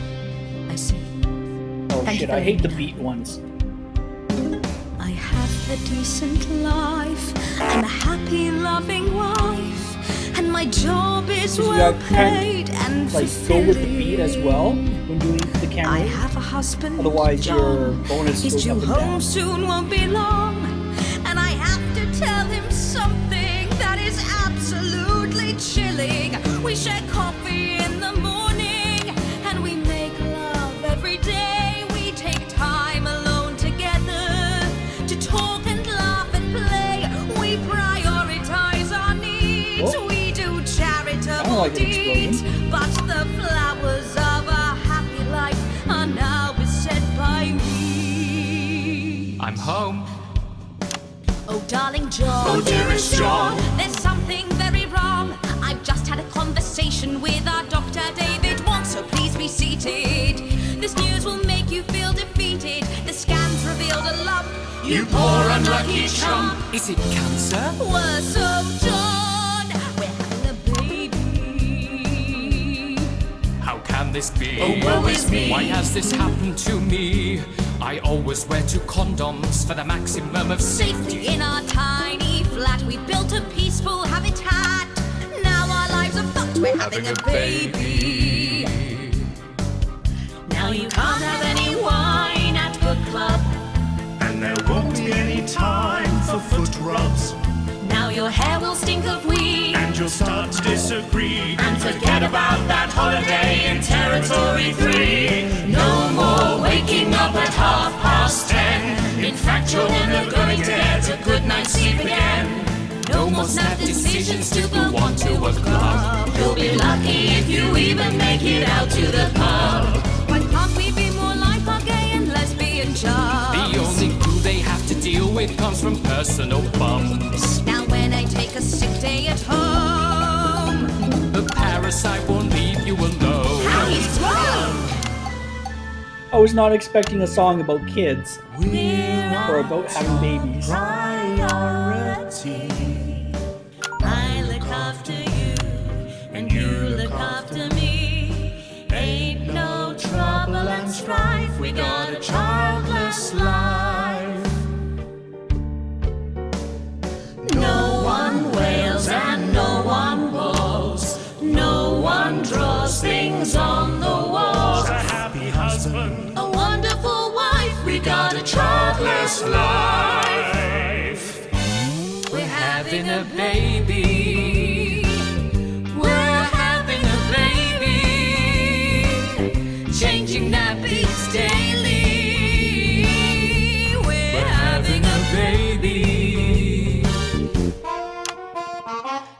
I see. Oh Thank shit, you I for hate the being beat ones. I have a decent life. I'm a happy, loving wife. And my job is So you well gotta kind paid of, and like go with the beat as well when doing the camera. I have a husband, Otherwise your John. bonus He's goes due up and home down. soon, won't be long. And I have to tell him something that is absolutely chilling. We share coffee in the morning and we make love every day. We take time alone together to talk and laugh and play. We prioritize our needs. Oh. We do charitable like an deeds. But the flowers of a happy life are now beset by weeds. I'm home. Oh, darling John. Oh, dearest John. There's something very wrong. I've just had a conversation with our doctor, David Wong, so please be seated. This news will make you feel defeated. The scans revealed a lump. You poor unlucky chump. Is it cancer? Worse, oh, John. We're having a baby. How can this be? Oh, woe is me. Why has this happened to me? I always wear 2 condoms for the maximum of Safety in our tiny flat. We built a peaceful habitat. Now our lives are fucked. We're having a baby. Now you can't have any wine at book club. And there won't be any time for foot rubs. Now your hair will stink of weed. And you'll start to disagree. And forget about that holiday in Territory 3. No more waking up at 10:30. In fact, you're never gonna get a good night's sleep again. No more snap decisions to go on to a club. You'll be lucky if you even make it out to the pub. Why can't we be more like our gay and lesbian jobs? The only glue they have to deal with comes from personal bums. Now when I take a sick day at home, The parasite won't leave you alone. how he's grown. I was not expecting a song about kids or about having babies. I look after you, and you look after me. Ain't no trouble and strife. We got a childless life. No one wails and no one bawls. No one draws things on the walls. A happy husband. A wonderful wife. We got a childless life. We're Having a baby. We're having a baby. Changing nappies daily. We're having a baby.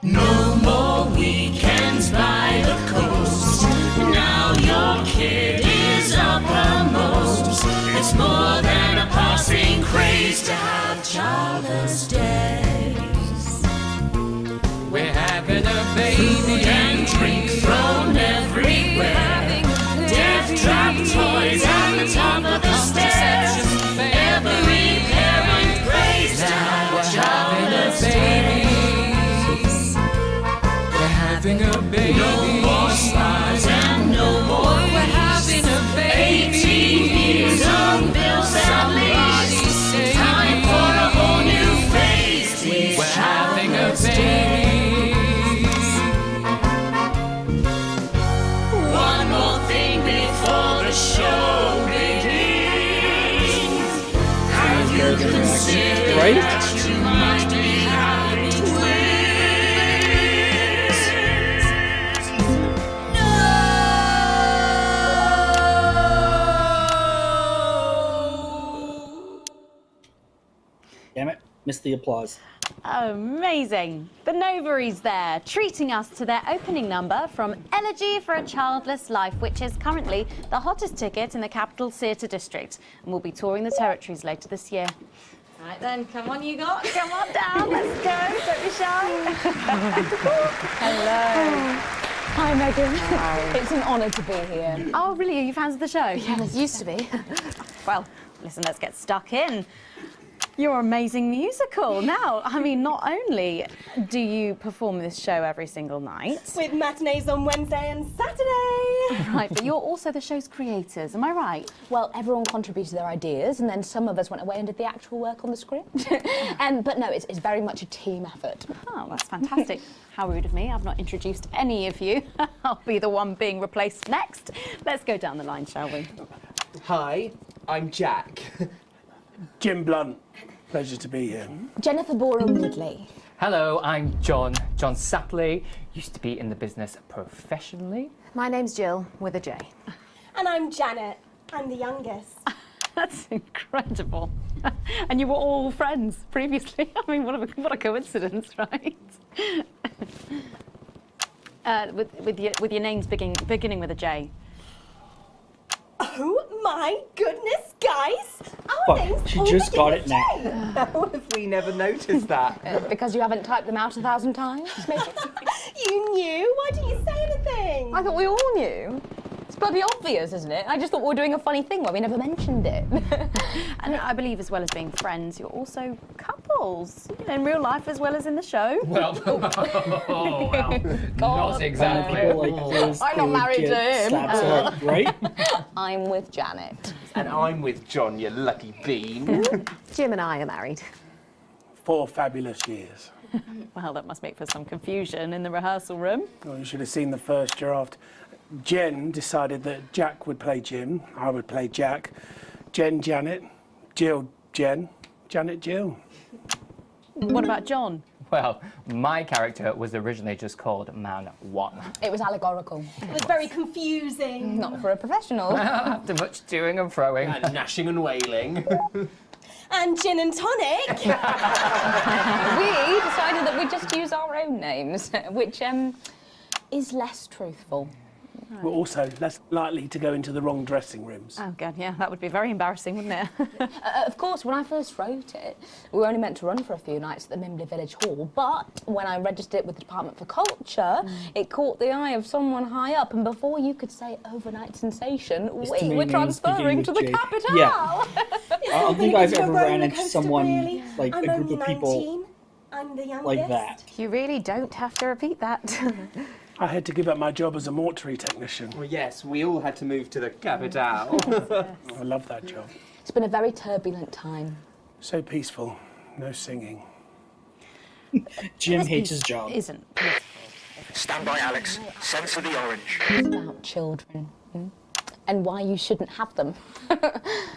No more weekends by the coast. Now your kid is uppermost. It's more than a passing craze to have childless days. We're having a baby. Food and drink thrown everywhere. Death trap toys at the top of the stairs. Every parent prays to have childless days. We're having a baby. No more smiles and no more We're having a baby. 18 years on bills and leaves. It's time for a whole new phase. We're having a baby. One more thing before the show begins. Have you considered Right? that you might be having twins? Damn it, missed the applause. Amazing. The Novaries there, treating us to their opening number from Elegy for a Childless Life, which is currently the hottest ticket in the Capital Theatre District, and will be touring the territories later this year. Right then, come on you lot, come on down, let's go, don't be shy. Hello. Hi, Megan. Hi. It's an honour to be here. Oh, really? Are you fans of the show? Yes. Used to be. Well, listen, let's get stuck in. Your amazing musical. Now, I mean, not only do you perform this show every single night... With matinees on Wednesday and Saturday. Right, but you're also the show's creators, am I right? Well, everyone contributed their ideas, and then some of us went away and did the actual work on the script. But no, it's very much a team effort. Oh, that's fantastic. How rude of me. I've not introduced any of you. I'll be the one being replaced next. Let's go down the line, shall we? Hi, I'm Jack. Jim Blunt. Pleasure to be here. Jennifer Boreham-Woodley. Hello, I'm John Sapley. Used to be in the business professionally. My name's Jill, with a J. And I'm Janet. I'm the youngest. That's incredible. And you were all friends previously. I mean, what a coincidence, right? With your names beginning with a J. Oh my goodness, guys! Our names She all just begin got with it now. J. How have we never noticed that? Because you haven't typed them out 1,000 times, maybe? You knew? Why didn't you say anything? I thought we all knew. It's bloody obvious, isn't it? I just thought we were doing a funny thing where we never mentioned it. And I believe as well as being friends, you're also couples, you know, in real life as well as in the show. Well, not exactly. I'm not married to him. Right? I'm with Janet. And I'm with John, you lucky bean. Jim and I are married. 4 fabulous years. Well, that must make for some confusion in the rehearsal room. Well, you should have seen the first draft. Jen decided that Jack would play Jim, I would play Jack, Jen Janet, Jill Jen, Janet Jill. What about John? Well, my character was originally just called Man 1. It was allegorical. It was very confusing. Not for a professional. After much toing and froing. And gnashing and wailing. And gin and tonic. We decided that we'd just use our own names, which is less truthful. We're also less likely to go into the wrong dressing rooms. Oh, God, yeah, that would be very embarrassing, wouldn't it? Of course, when I first wrote it, we were only meant to run for a few nights at the Mimbley Village Hall, but when I registered it with the Department for Culture, it caught the eye of someone high up, and before you could say overnight sensation, we were transferring to the capital. Yeah. I don't think I've ever ran into someone, like I'm a group only of people 19. I'm the youngest. like that. You really don't have to repeat that. I had to give up my job as a mortuary technician. Well, yes, we all had to move to the capital. I love that job. It's been a very turbulent time. So peaceful, no singing. Jim hates his job. Isn't. Stand by, Alex. Censor the orange. It's about children. And why you shouldn't have them.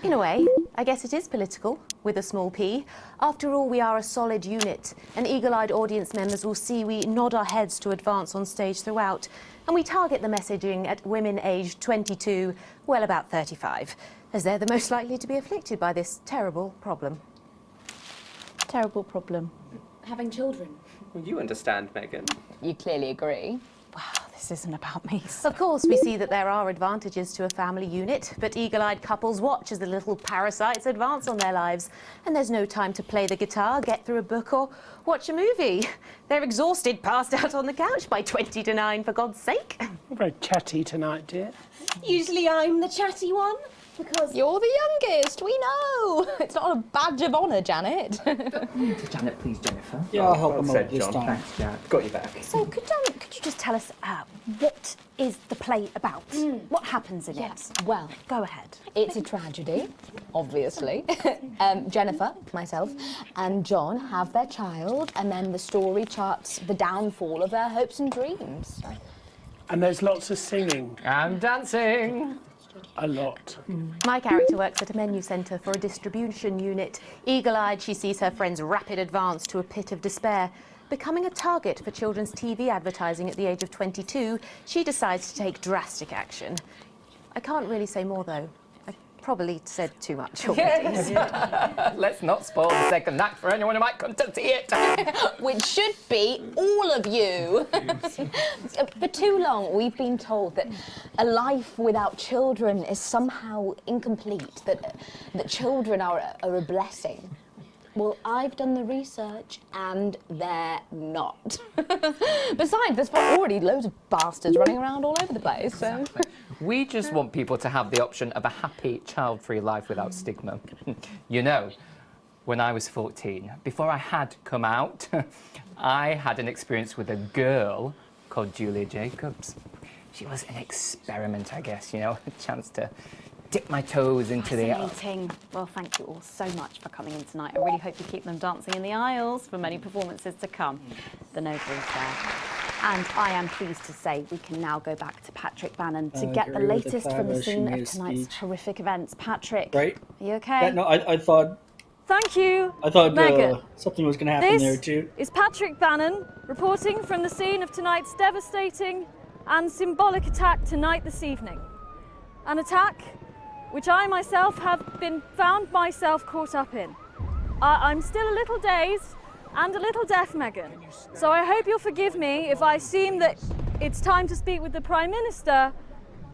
In a way, I guess it is political, with a small p. After all, we are a solid unit, and eagle-eyed audience members will see we nod our heads to advance on stage throughout, and we target the messaging at women aged 22, well, about 35, as they're the most likely to be afflicted by this terrible problem. Terrible problem. Having children. Well, you understand, Megan. You clearly agree. Wow, this isn't about me. Of course, we see that there are advantages to a family unit, but eagle-eyed couples watch as the little parasites advance on their lives. And there's no time to play the guitar, get through a book, or watch a movie. They're exhausted, passed out on the couch by 20 to 9, for God's sake. You're very chatty tonight, dear. Usually I'm the chatty one. Because you're the youngest, we know. It's not a badge of honour, Janet. Janet, please, Jennifer. Yeah, I'll help Well them said, out this John. time. Thanks, Janet. Got you back. So, could you just tell us what is the play about? What happens in it? Well, go ahead. It's a tragedy, obviously. Jennifer, myself, and John have their child, and then the story charts the downfall of their hopes and dreams. And there's lots of singing. And dancing. A lot. My character works at a menu centre for a distribution unit. Eagle-eyed, she sees her friend's rapid advance to a pit of despair. Becoming a target for children's TV advertising at the age of 22, she decides to take drastic action. I can't really say more, though. I probably said too much already. Let's not spoil the second act for anyone who might come to see it. Which should be all of you. For too long, we've been told that a life without children is somehow incomplete, that children are a blessing. Well, I've done the research, and they're not. Besides, there's already loads of bastards running around all over the place, so... We just want people to have the option of a happy, child-free life without stigma. You know, when I was 14, before I had come out, I had an experience with a girl called Julia Jacobs. She was an experiment, I guess, you know, a chance to dip my toes into the... Fascinating. Well, thank you all so much for coming in tonight. I really hope you keep them dancing in the aisles for many performances to come. The notary's there. And I am pleased to say we can now go back to Patrick Bannon to get the latest from the scene of tonight's horrific events. Patrick, right? Are you okay? Yeah, no, I thought... Thank you, I thought Megan. something was going to happen This there too. is Patrick Bannon reporting from the scene of tonight's devastating and symbolic attack this evening. An attack which I myself have been found myself caught up in. I'm still a little dazed and a little deaf, Megan. So I hope you'll forgive me if I seem that it's time to speak with the Prime Minister.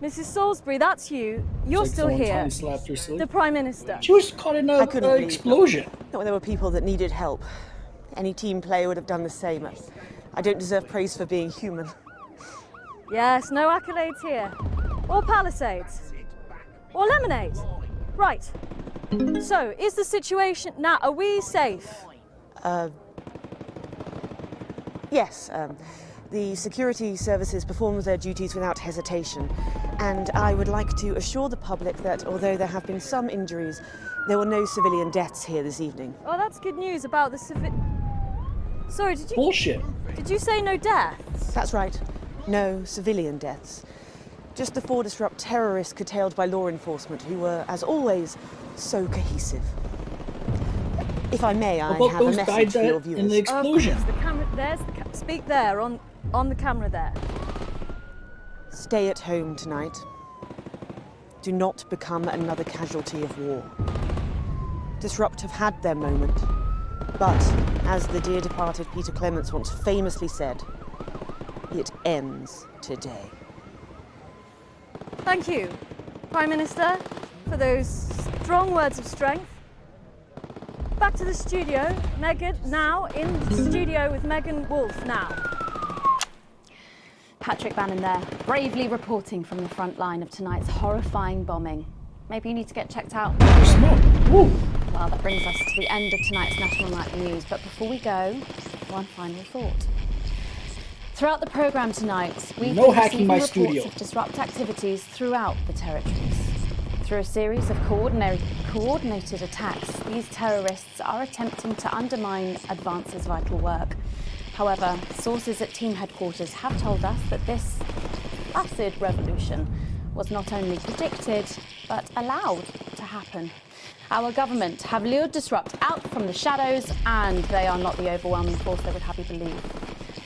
Mrs. Salisbury, that's you. You're It's still like someone here. tongue slapped her sleep. The Prime Minister. She was caught in I couldn't an believe explosion. Not when there were people that needed help. Any team player would have done the same. I don't deserve praise for being human. Yes, no accolades here. Or Palisades. Or lemonade. Right. So, is the situation now, are we safe? Yes, the security services performed their duties without hesitation, and I would like to assure the public that although there have been some injuries, there were no civilian deaths here this evening. Oh, that's good news about the Sorry, did you... Bullshit. Did you say no deaths? That's right. No civilian deaths. Just the 4 disrupt terrorists curtailed by law enforcement, who were, as always, so cohesive. If I may, I have a message for your viewers. in the explosion? The camera, speak there, on the camera there. Stay at home tonight. Do not become another casualty of war. Disrupt have had their moment, but, as the dear departed Peter Clements once famously said, it ends today. Thank you, Prime Minister, for those strong words of strength. Back to the studio. Megan, now in the studio with Megan Wolf now. Patrick Bannon there, bravely reporting from the front line of tonight's horrifying bombing. Maybe you need to get checked out. Well, that brings us to the end of tonight's National Night News. But before we go, one final thought. Throughout the programme tonight, we've been receiving reports of disrupt activities throughout the territories. Through a series of coordinated attacks, these terrorists are attempting to undermine Advance's vital work. However, sources at team headquarters have told us that this acid revolution was not only predicted, but allowed to happen. Our government have lured Disrupt out from the shadows, and they are not the overwhelming force they would have you believe.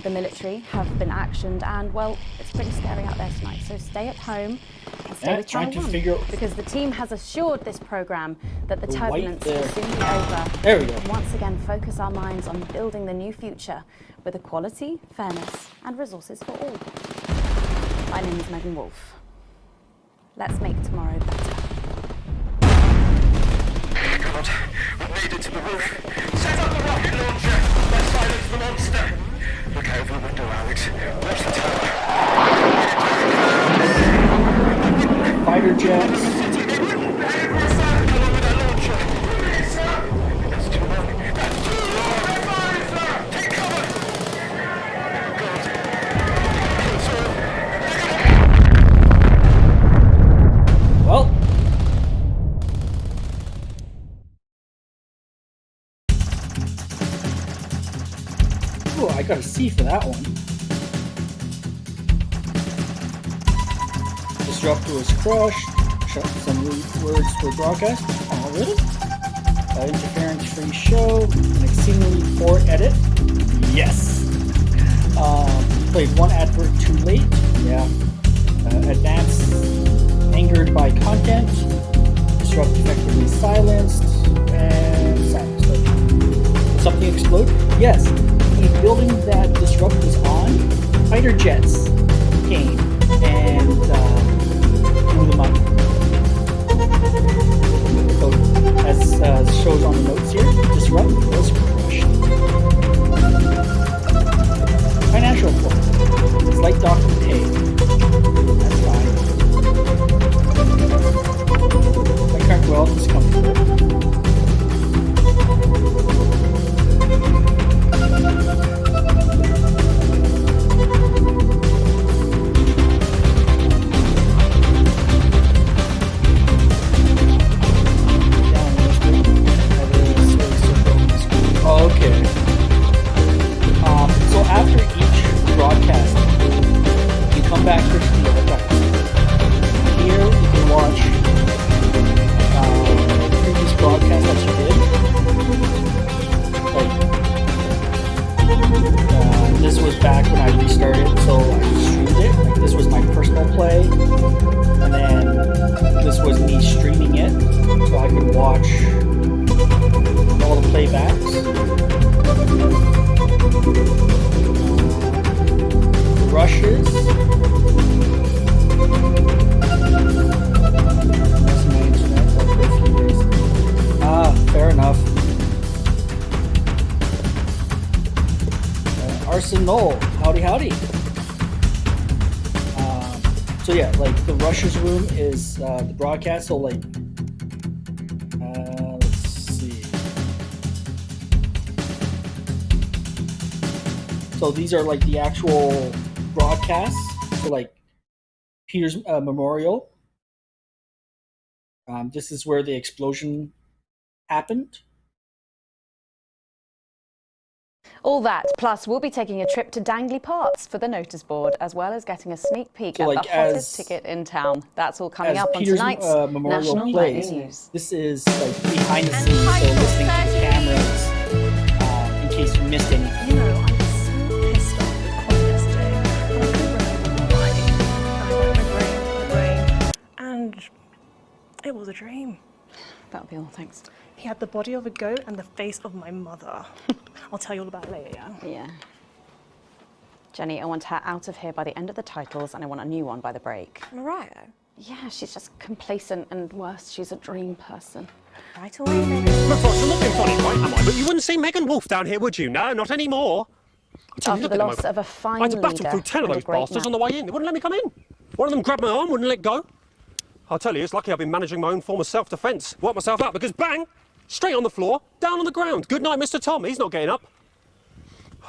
The military have been actioned, and, well, it's pretty scary out there tonight, so stay at home and stay with Channel 1, because the team has assured this programme that the turbulence will soon be over. There we go. And once again, focus our minds on building the new future with equality, fairness and resources for all. My name is Megan Wolf. Let's make tomorrow better. God, we've made it to the roof. Set up the rocket launcher. Let's silence the monster. Look out of the window, Alex. Watch the tower. Fighter jets. That's too long. That's too long. Take cover. Well. Oh, I got a C for that one. Disruptor was crushed. Some words were broadcast. Oh, really? Interference-free show. An exceedingly poor edit. Yes. Played one advert too late. Yeah. Advance angered by content. Disrupt effectively silenced and silenced. Okay. Did something explode? Yes. The building that Disrupt was on, fighter jets came and blew them up. So, as shows on the notes here, Disrupt was crushed. Financial report. Slight document pay. That's fine. My current wealth is comfortable. Okay. So after each broadcast, you come back to the archives. Here you can watch previous broadcasts that you did. Like, this was back when I restarted, so I streamed it. Like, this was my personal play, and then this was me streaming it, so I could watch all the playbacks. Rushes. Fair enough. Arsenal, howdy howdy. So yeah, like the Rushes room is the broadcast. So like, let's see. So these are like the actual broadcasts. So like Peter's memorial. This is where the explosion happened. All that, plus we'll be taking a trip to Dangley Parts for the notice board, as well as getting a sneak peek at the hottest ticket in town. That's all coming up on Peter's, tonight's memorial National plays. Nightly News. This is like behind the scenes, so listening to the cameras in case you missed anything. You know, I was so pissed off with Colin yesterday, and I couldn't remember why. My brain, and it was a dream. That'll be all, thanks. He had the body of a goat and the face of my mother. I'll tell you all about it later, yeah? Yeah. Jenny, I want her out of here by the end of the titles, and I want a new one by the break. Mariah? Yeah, she's just complacent, and worse, she's a dream person. Right away, Megan. Look, Ross, I'm not being funny, right, am I? But you wouldn't see Megan Wolf down here, would you? No, not anymore. After the loss of a fine I had to battle leader through 10 of and a those great bastards man. on the way in. They wouldn't let me come in. One of them grabbed my arm, wouldn't let go. I'll tell you, it's lucky I've been managing my own form of self-defence. Worked myself out because bang! Straight on the floor, down on the ground. Good night, Mr. Tom. He's not getting up.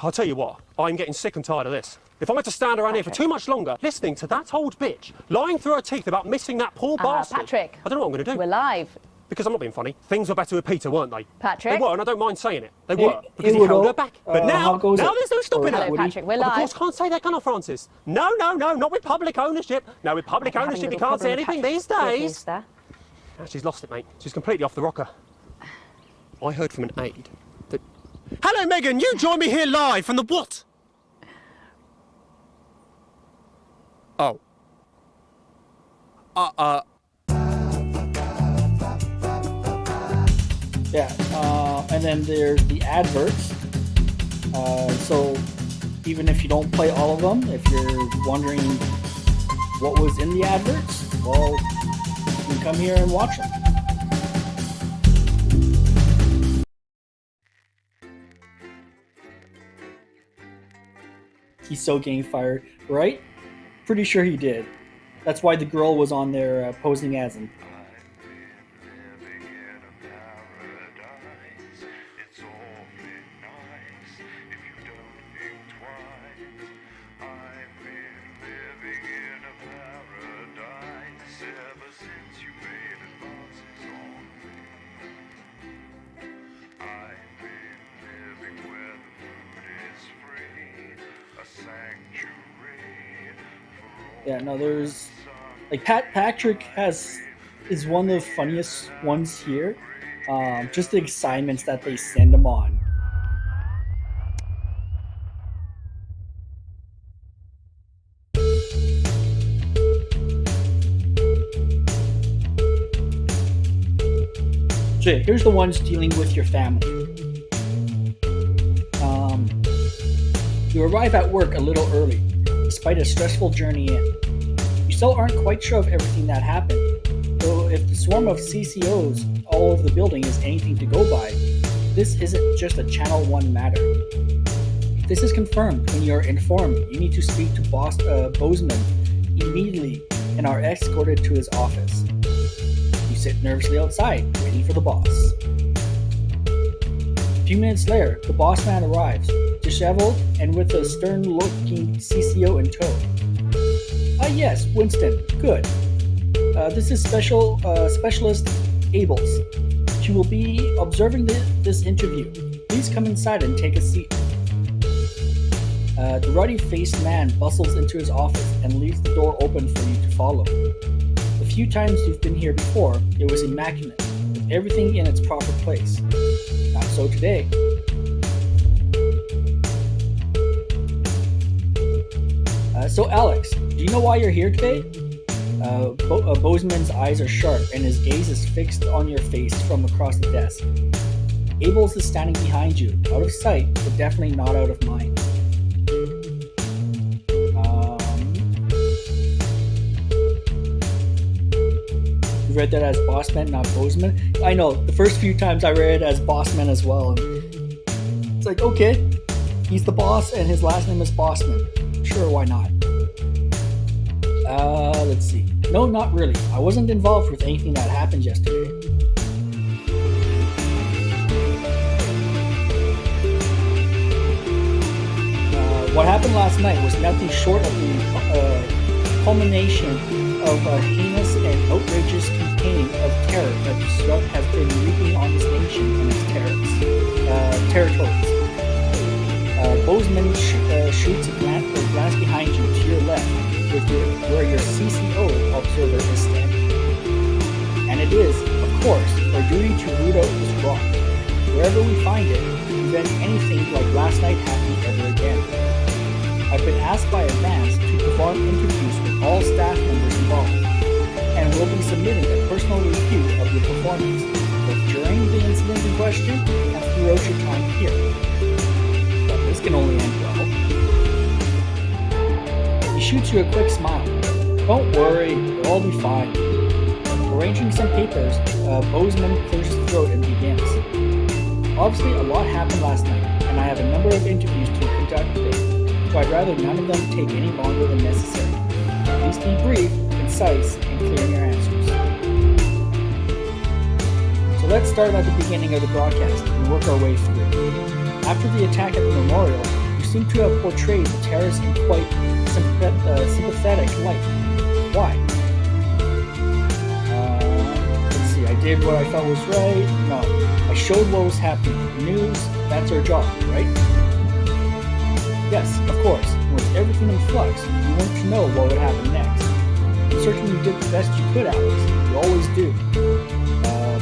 I'll tell you what, I'm getting sick and tired of this. If I had to stand around here for too much longer, listening to that old bitch lying through her teeth about missing that poor bastard. Patrick. I don't know what I'm going to do. We're live. Because I'm not being funny. Things were better with Peter, weren't they? Patrick. They were, and I don't mind saying it. They were, because he held her back. But now there's no stopping it. Hello, Patrick, we're Well, live. the boss can't say that, can I, Francis? No, not with public ownership. No, with public ownership, you can't say anything these days. There. Now, she's lost it, mate. She's completely off the rocker. I heard from an aide that... Hello, Megan, you joined me here live from the what? Oh. Yeah, and then there's the adverts. So even if you don't play all of them, if you're wondering what was in the adverts, well, you can come here and watch them. He's so getting fired, right? Pretty sure he did. That's why the girl was on there posing as him. Yeah, no, there's like Patrick is one of the funniest ones here. Just the assignments that they send him on. So yeah, here's the ones dealing with your family. You arrive at work a little early, despite a stressful journey in. You still aren't quite sure of everything that happened, though if the swarm of CCOs all over the building is anything to go by, this isn't just a Channel 1 matter. This is confirmed when you're informed you need to speak to Boss Bozeman immediately and are escorted to his office. You sit nervously outside, waiting for the boss. A few minutes later, the boss man arrives, disheveled and with a stern-looking CCO in tow. Yes, Winston, good. This is Specialist Ables. She will be observing this interview. Please come inside and take a seat. The ruddy-faced man bustles into his office and leaves the door open for you to follow. The few times you've been here before, it was immaculate, with everything in its proper place. Not so today. So Alex, do you know why you're here today? Bozeman's eyes are sharp and his gaze is fixed on your face from across the desk. Ables is standing behind you, out of sight, but definitely not out of mind. You read that as Bossman, not Bozeman? I know, the first few times I read it as Bossman as well. And it's like, okay, he's the boss and his last name is Bossman. Sure, why not? Let's see. No, not really. I wasn't involved with anything that happened yesterday. What happened last night was nothing short of the culmination of a heinous and outrageous campaign of terror that Disrupt has been wreaking on this nation and its territories. Bozeman shoots a glance behind you to your left, where your CCO observer is standing. And it is, of course, our duty to root out this wrong. Wherever we find it, prevent anything like last night happening ever again. I've been asked by Advance to perform interviews with all staff members involved, and will be submitting a personal review of your performance, both during the incident in question and throughout your time here. But this can only end well. He shoots you a quick smile. Don't worry, it'll all be fine. Arranging some papers, Bozeman clears his throat and begins. Obviously, a lot happened last night, and I have a number of interviews to conduct today, so I'd rather none of them take any longer than necessary. Please be brief, concise, and clear in your answers. So let's start at the beginning of the broadcast and work our way through. After the attack at the memorial, you seem to have portrayed the terrorists in quite sympathetic light. Why? Let's see, I did what I felt was right. No, I showed what was happening. News, that's our job, right? Yes, of course. With everything in flux, you want to know what would happen next. I'm certain you did the best you could, Alex. You always do.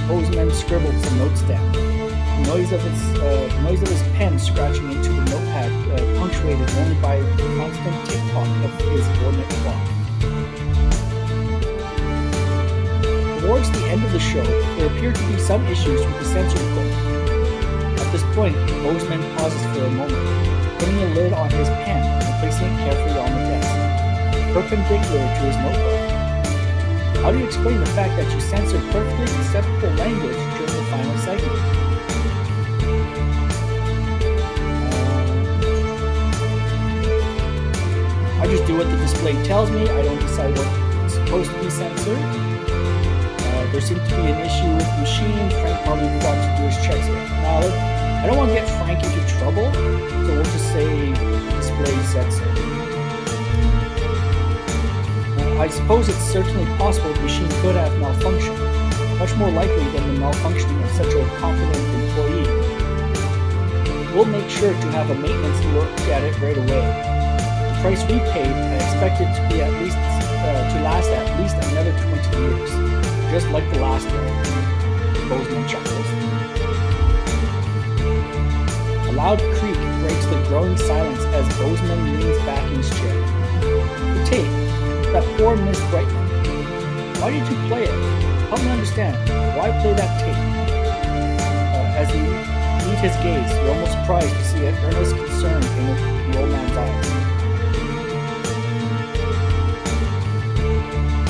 Bozeman scribbled some notes down. The noise of his pen scratching into the notepad punctuated only by the constant tick-tock of his ordinate clock. Towards the end of the show, there appeared to be some issues with the sensor equipment. At this point, Bozeman pauses for a moment, putting a lid on his pen and placing it carefully on the desk, perpendicular to his notebook. How do you explain the fact that you censored perfectly acceptable language during the final segment? I just do what the display tells me. I don't decide what's supposed to be censored. There seemed to be an issue with the machine. Frank probably forgot to do his checks here. Now, I don't want to get Frank into trouble, so we'll just say display said so. I suppose it's certainly possible the machine could have malfunctioned, much more likely than the malfunctioning of such a competent employee. We'll make sure to have a maintenance look at it right away. The price we paid, I expect it to be at least to last at least another 20 years, just like the last one. Bozeman chuckles. A loud creak breaks the growing silence as Bozeman leans back in his chair. The tape. That poor Miss Brightman. Why did you play it? Help me understand. Why play that tape? as you meet his gaze, you're almost surprised to see an earnest concern in the old man's eyes.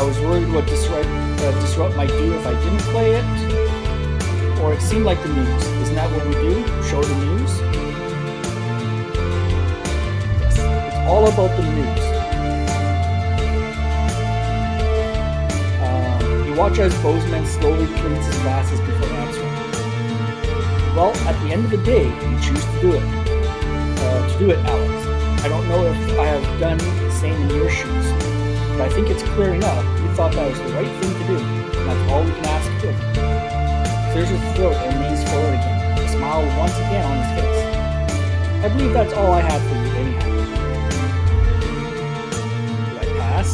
I was worried what Disrupt might do if I didn't play it, or it seemed like the news. Isn't that what we do? Show the news? Yes, it's all about the news. You watch as Bozeman slowly cleans his glasses before answering. Well, at the end of the day, you choose to do it. Alex. I don't know if I have done the same in your shoes, but I think it's clear enough you thought that was the right thing to do, and that's all we can ask of him. Clears his throat and leans forward again, a smile once again on his face. I believe that's all I had for you anyhow. Did I pass?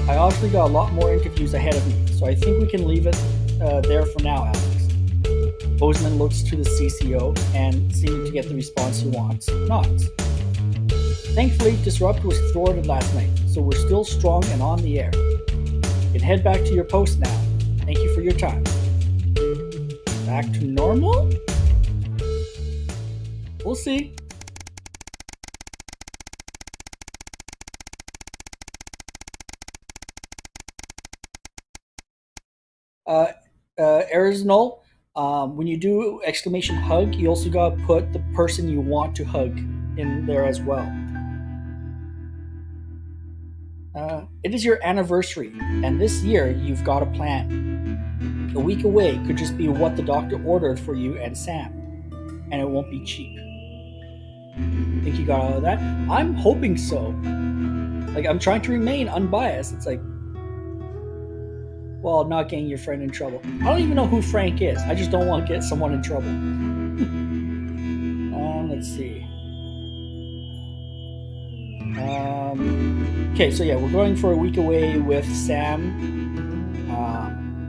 I obviously got a lot more interviews ahead of me, so I think we can leave it there for now, Alex. Bozeman looks to the CCO and, seeming to get the response he wants, nods. Thankfully, Disrupt was thwarted last night, so we're still strong and on the air. You can head back to your post now. Thank you for your time. Back to normal? We'll see. Arizonal, when you do exclamation hug, you also gotta put the person you want to hug in there as well. It is your anniversary, and this year you've got a plan. A week away could just be what the doctor ordered for you and Sam, and it won't be cheap. Think you got all of that? I'm hoping so. Like, I'm trying to remain unbiased. It's like, well, not getting your friend in trouble. I don't even know who Frank is. I just don't want to get someone in trouble. Let's see. Okay, so yeah, we're going for a week away with Sam.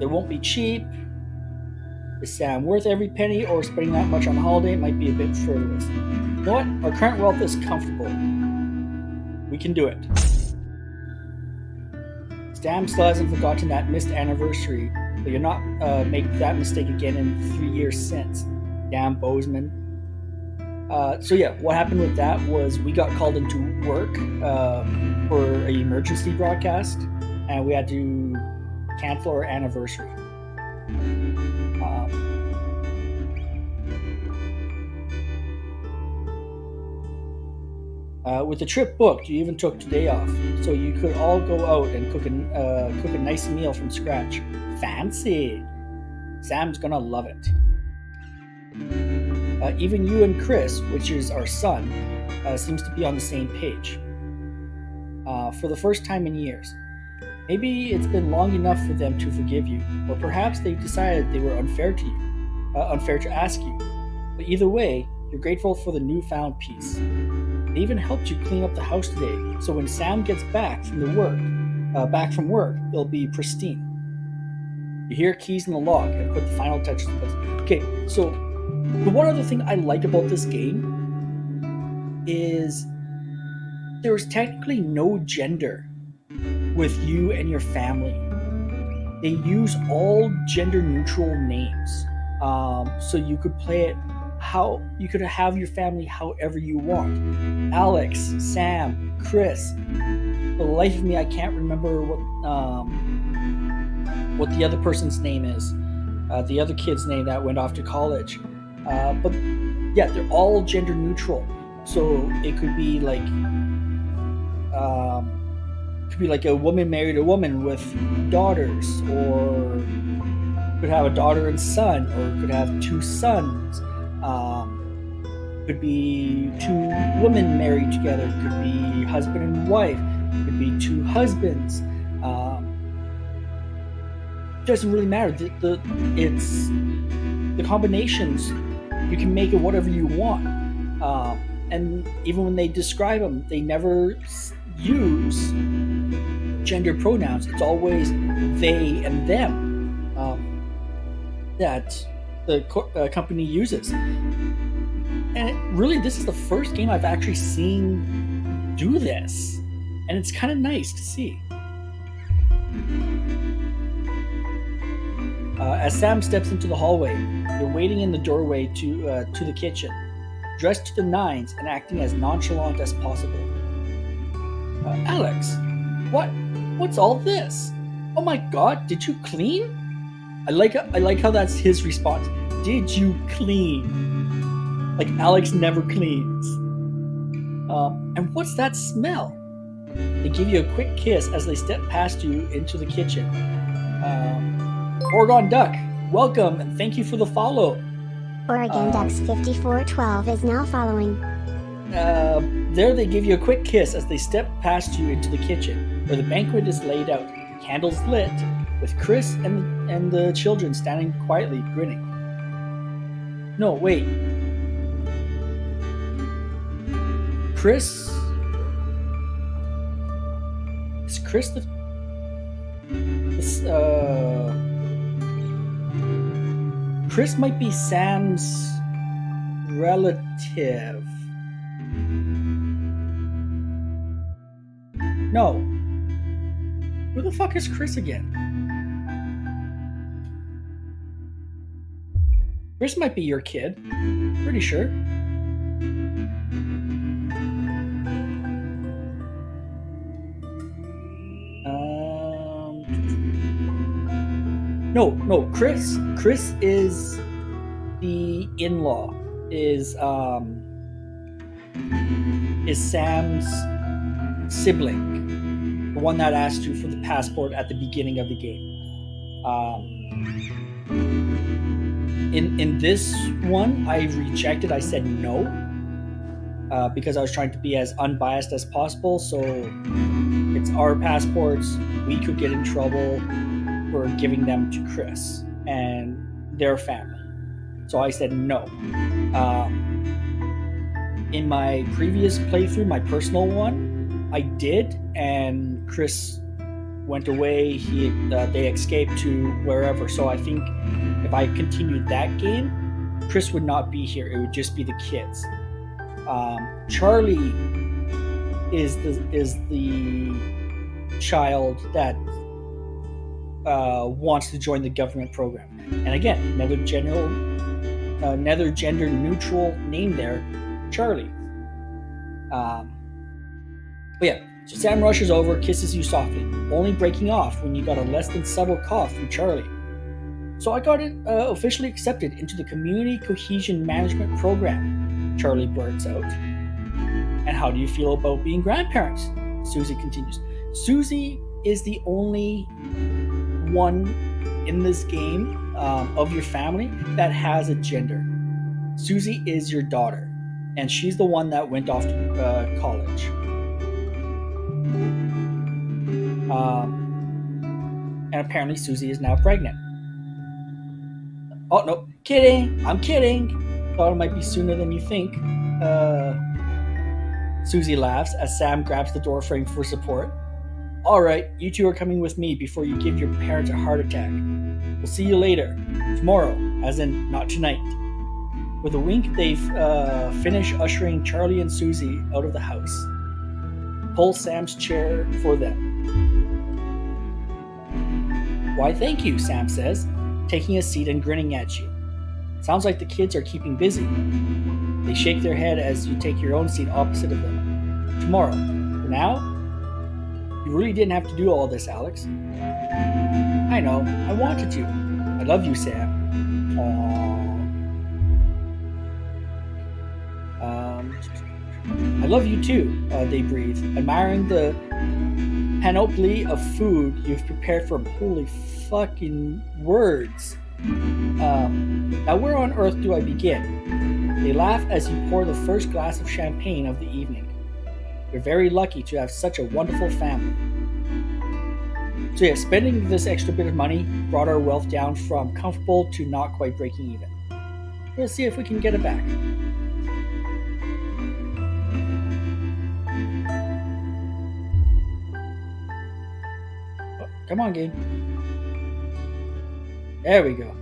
It won't be cheap. Is Sam worth every penny, or spending that much on a holiday might be a bit frivolous? You know what? Our current wealth is comfortable. We can do it. Sam still hasn't forgotten that missed anniversary, but you're not make that mistake again in 3 years since. Damn Bozeman. So yeah, what happened with that was we got called into work for an emergency broadcast, and we had to cancel our anniversary. With the trip booked, you even took today off, so you could all go out and cook a nice meal from scratch. Fancy! Sam's gonna love it. Even you and Chris, which is our son, seems to be on the same page. For the first time in years. Maybe it's been long enough for them to forgive you, or perhaps they decided they were unfair to you, unfair to ask you. But either way, you're grateful for the newfound peace. They even helped you clean up the house today, so when Sam gets back from work, it'll be pristine. You hear keys in the lock and put the final touches to this. Okay, so the one other thing I like about this game is there is technically no gender with you and your family. They use all gender neutral names, so you could play it how you could have your family however you want. Alex, Sam, Chris. For the life of me, I can't remember what the other person's name is. The other kid's name that went off to college. But yeah, they're all gender neutral. So it could be like a woman married a woman with daughters, or could have a daughter and son, or could have two sons. Could be two women married together. Could be husband and wife. Could be two husbands. Doesn't really matter. It's the combinations. You can make it whatever you want. And even when they describe them, they never use gender pronouns. It's always they and them that the company uses. And really, this is the first game I've actually seen do this. And it's kind of nice to see. As Sam steps into the hallway, they're waiting in the doorway to the kitchen, dressed to the nines and acting as nonchalant as possible. Alex, what's all this? Oh my God, did you clean? I like how that's his response. Did you clean? Like Alex never cleans. And what's that smell? They give you a quick kiss as they step past you into the kitchen. Oregon Duck, welcome and thank you for the follow. Oregon Ducks 5412 is now following. There they give you a quick kiss as they step past you into the kitchen, where the banquet is laid out, candles lit, with Chris and the children standing quietly grinning. No, wait. Chris? Is Chris the... Chris might be Sam's relative. No. Who the fuck is Chris again? Chris might be your kid. Pretty sure. No, Chris. Chris is the in-law. Is Sam's sibling, the one that asked you for the passport at the beginning of the game. In this one, I rejected. I said no because I was trying to be as unbiased as possible. So it's our passports. We could get in trouble for giving them to Chris and their family. So I said no. In my previous playthrough, my personal one, I did, and Chris went away. They escaped to wherever. So I think if I continued that game, Chris would not be here. It would just be the kids. Charlie is the child that wants to join the government program. And again, another gender neutral name there, Charlie. But yeah, so Sam rushes over, kisses you softly, only breaking off when you got a less than subtle cough from Charlie. So I got it officially accepted into the Community Cohesion Management Program, Charlie blurts out. And how do you feel about being grandparents? Susie continues. Susie is the only one in this game of your family that has a gender. Susie is your daughter, and she's the one that went off to college. And apparently Susie is now pregnant. Oh, no, kidding. I'm kidding. Thought it might be sooner than you think. Susie laughs as Sam grabs the doorframe for support. All right, you two are coming with me before you give your parents a heart attack. We'll see you later. Tomorrow, as in not tonight. With a wink, they finish ushering Charlie and Susie out of the house. Pull Sam's chair for them. Why, thank you, Sam says, taking a seat and grinning at you. Sounds like the kids are keeping busy. They shake their head as you take your own seat opposite of them. Tomorrow. For now, you really didn't have to do all this, Alex. I know. I wanted to. I love you, Sam. I love you too, they breathe, admiring the panoply of food you've prepared for them. Holy fucking words. Now where on earth do I begin? They laugh as you pour the first glass of champagne of the evening. You're very lucky to have such a wonderful family. So yeah, spending this extra bit of money brought our wealth down from comfortable to not quite breaking even. We'll see if we can get it back. Oh, come on, game. There we go.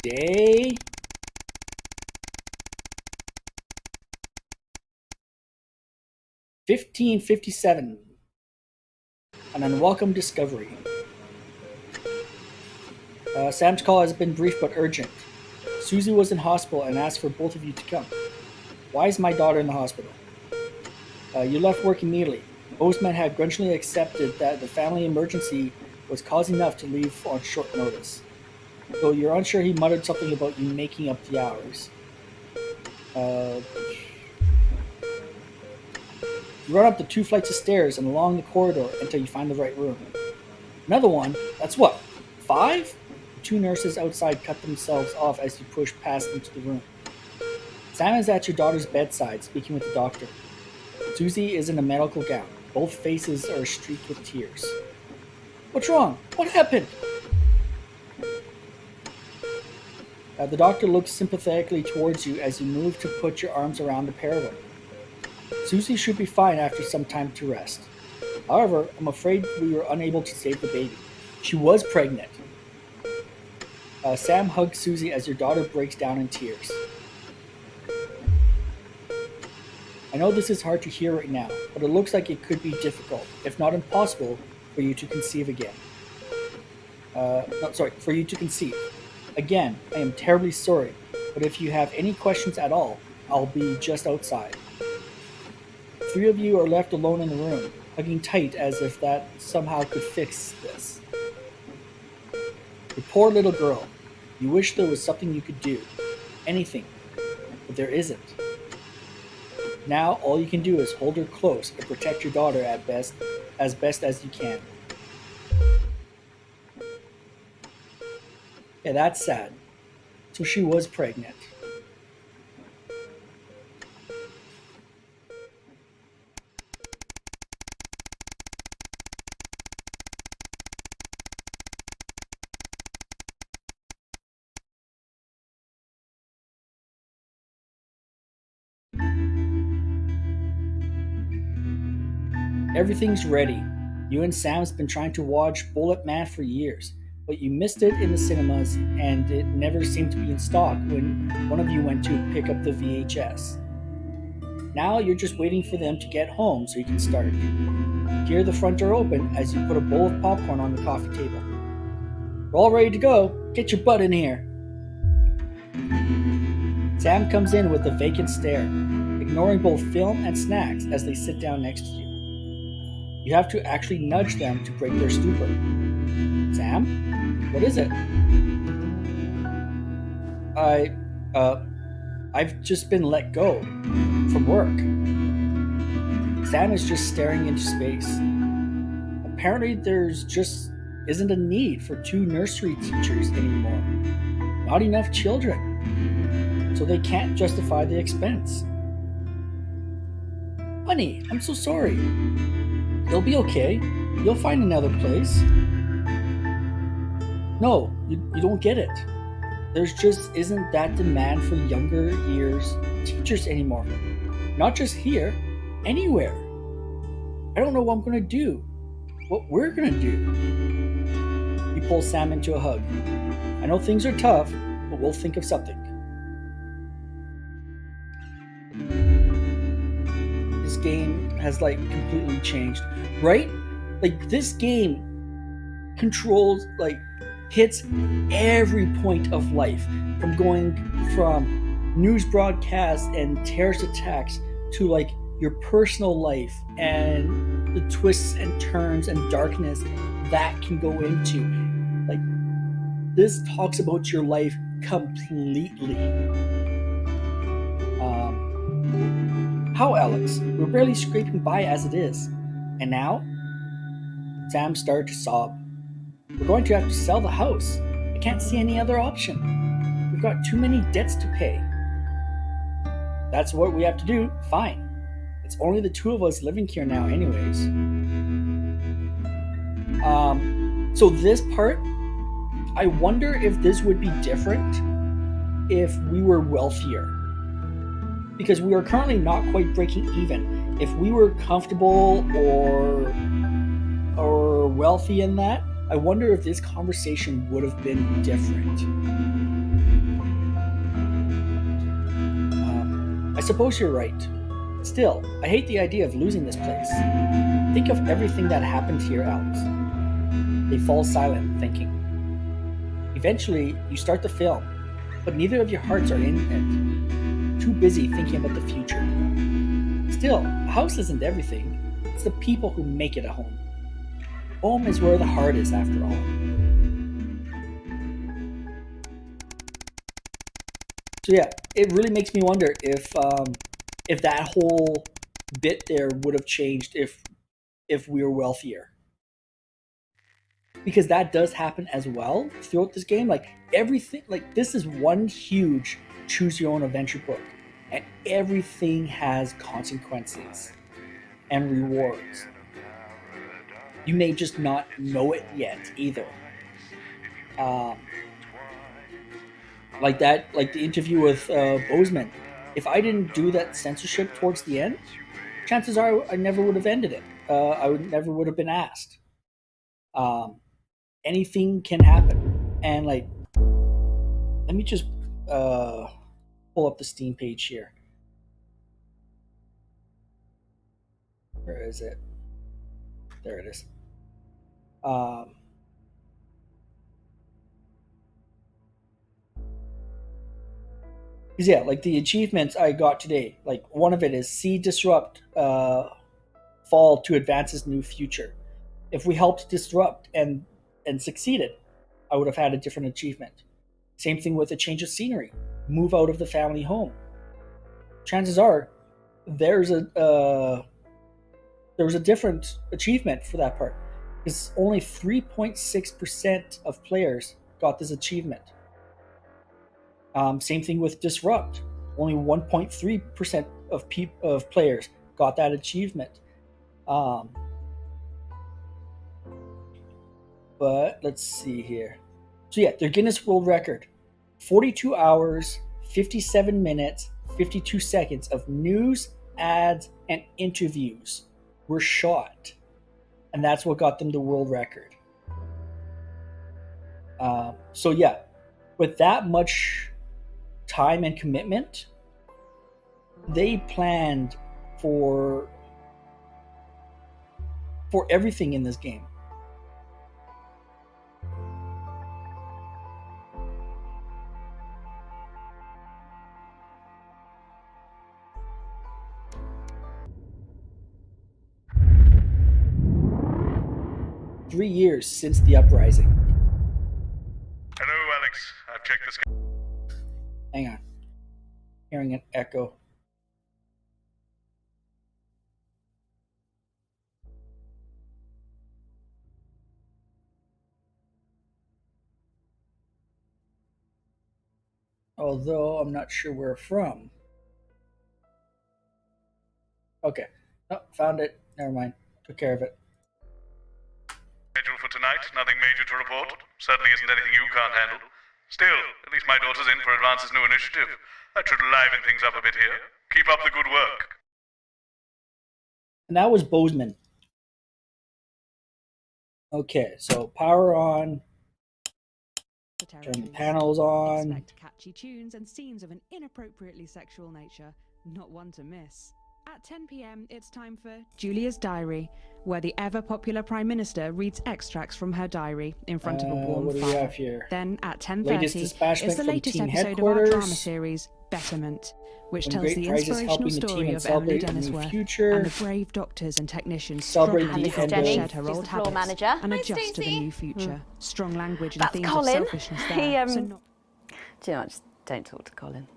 Day 1557. An unwelcome discovery. Sam's call has been brief but urgent. Susie was in hospital and asked for both of you to come. Why is my daughter in the hospital? You left work immediately. Postman had grudgingly accepted that the family emergency was cause enough to leave on short notice. Though you're unsure, he muttered something about you making up the hours. You run up the 2 flights of stairs and along the corridor until you find the right room. Another one? That's what? 5? The 2 nurses outside cut themselves off as you push past them to the room. Sam is at your daughter's bedside, speaking with the doctor. Susie is in a medical gown. Both faces are streaked with tears. What's wrong? What happened? The doctor looks sympathetically towards you as you move to put your arms around the pair of them. Susie should be fine after some time to rest. However, I'm afraid we were unable to save the baby. She was pregnant. Sam hugs Susie as your daughter breaks down in tears. I know this is hard to hear right now, but it looks like it could be difficult, if not impossible, for you to conceive again. For you to conceive. Again, I am terribly sorry, but if you have any questions at all, I'll be just outside. 3 of you are left alone in the room, hugging tight as if that somehow could fix this. Your poor little girl. You wish there was something you could do. Anything. But there isn't. Now all you can do is hold her close and protect your daughter as best as you can. Yeah, that's sad. So she was pregnant. Everything's ready. You and Sam's been trying to watch Bullet Man for years, but you missed it in the cinemas and it never seemed to be in stock when one of you went to pick up the VHS. Now you're just waiting for them to get home so you can start. You hear the front door open as you put a bowl of popcorn on the coffee table. We're all ready to go. Get your butt in here. Sam comes in with a vacant stare, ignoring both film and snacks as they sit down next to you. You have to actually nudge them to break their stupor. Sam? What is it? I've just been let go from work. Sam is just staring into space. Apparently there's just isn't a need for 2 nursery teachers anymore. Not enough children. So they can't justify the expense. Honey, I'm so sorry. It'll be okay. You'll find another place. No, you don't get it. There's just isn't that demand for younger years teachers anymore. Not just here, anywhere. I don't know what I'm gonna do. What we're gonna do. You pull Sam into a hug. I know things are tough, but we'll think of something. This game has completely changed, right? This game controls hits every point of life, from going from news broadcasts and terrorist attacks to your personal life and the twists and turns and darkness that can go into. This talks about your life completely. How, Alex? We're barely scraping by as it is. And now? Sam started to sob. We're going to have to sell the house. I can't see any other option. We've got too many debts to pay. That's what we have to do. Fine. It's only the 2 of us living here now anyways. So this part, I wonder if this would be different if we were wealthier. Because we are currently not quite breaking even. If we were comfortable or wealthy in that, I wonder if this conversation would have been different. I suppose you're right. Still, I hate the idea of losing this place. Think of everything that happened here, Alex. They fall silent, thinking. Eventually, you start the film, but neither of your hearts are in it. Too busy thinking about the future. Still, a house isn't everything. It's the people who make it a home. Home is where the heart is, after all. So yeah, it really makes me wonder if that whole bit there would have changed if we were wealthier. Because that does happen as well throughout this game. Like everything, like this is one huge choose your own adventure book, and everything has consequences and rewards. You may just not know it yet either. Like the interview with Bozeman. If I didn't do that censorship towards the end, chances are I never would have ended it. Never would have been asked. Anything can happen, and like, let me just pull up the Steam page here. Where is it? There it is. Because yeah, like the achievements I got today, like one of it is see disrupt fall to advance his new future. If we helped disrupt and succeeded, I would have had a different achievement. Same thing with a change of scenery, move out of the family home. Chances are there was a different achievement for that part, because only 3.6% of players got this achievement. Same thing with disrupt, only 1.3% of players got that achievement. But let's see here. So yeah, their Guinness World Record, 42 hours, 57 minutes, 52 seconds of news, ads, and interviews were shot. And that's what got them the world record. So yeah, with that much time and commitment, they planned for everything in this game. Three years since the uprising. Hello, Alex. I've checked this. Hang on. Hearing an echo. Although I'm not sure where from. Okay. Oh, found it. Never mind. Took care of it. Schedule for tonight, nothing major to report. Certainly isn't anything you can't handle. Still, at least my daughter's in for Advance's new initiative. That should liven things up a bit here. Keep up the good work. And that was Bozeman. Okay, so power on. Turn the panels on. Expect catchy tunes and scenes of an inappropriately sexual nature, not one to miss. At 10 p.m, it's time for Julia's Diary, where the ever-popular Prime Minister reads extracts from her diary in front of a warm what do we fire. have here? Then at 10:30, Latest dispatchment it's the from latest team episode of our headquarters. drama series, Betterment, which When tells great the prizes inspirational helping the team story and of Emily celebrate a new Dennisworth future. and the brave doctors and technicians Celebrate struggling the to end of- shed her She's old the floor habits manager. and Hi, adjust to the Stacey. new future. Strong language and That's themes Colin. of selfishness there. He, so not Do you know what? Just don't talk to Colin.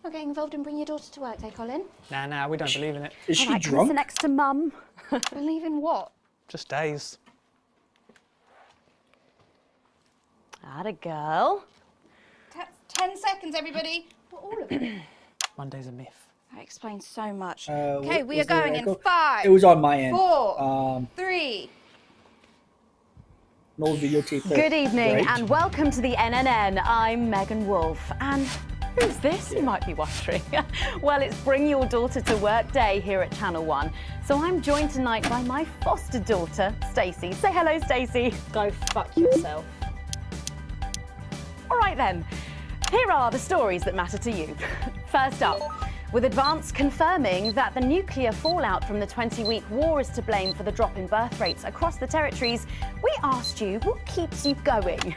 Not getting involved and bring your daughter to work, eh, Colin? Nah, we don't believe in it. Is All right, come sit next to Mum. Believe in what? Just days. Atta girl. 10 seconds, everybody. What, all of it? Monday's a myth. That explains so much. was Okay, we are there going an in echo? 5. It was on my end. 4. 3. An old videotape there. Good evening Right. and welcome to the NNN. I'm Megan Wolfe. And who's this, you might be wondering? Well, it's Bring Your Daughter to Work Day here at Channel 1. So I'm joined tonight by my foster daughter, Stacey. Say hello, Stacey. Go fuck yourself. All right then, here are the stories that matter to you. First up, With Advance confirming that the nuclear fallout from the 20-week war is to blame for the drop in birth rates across the territories, we asked you what keeps you going.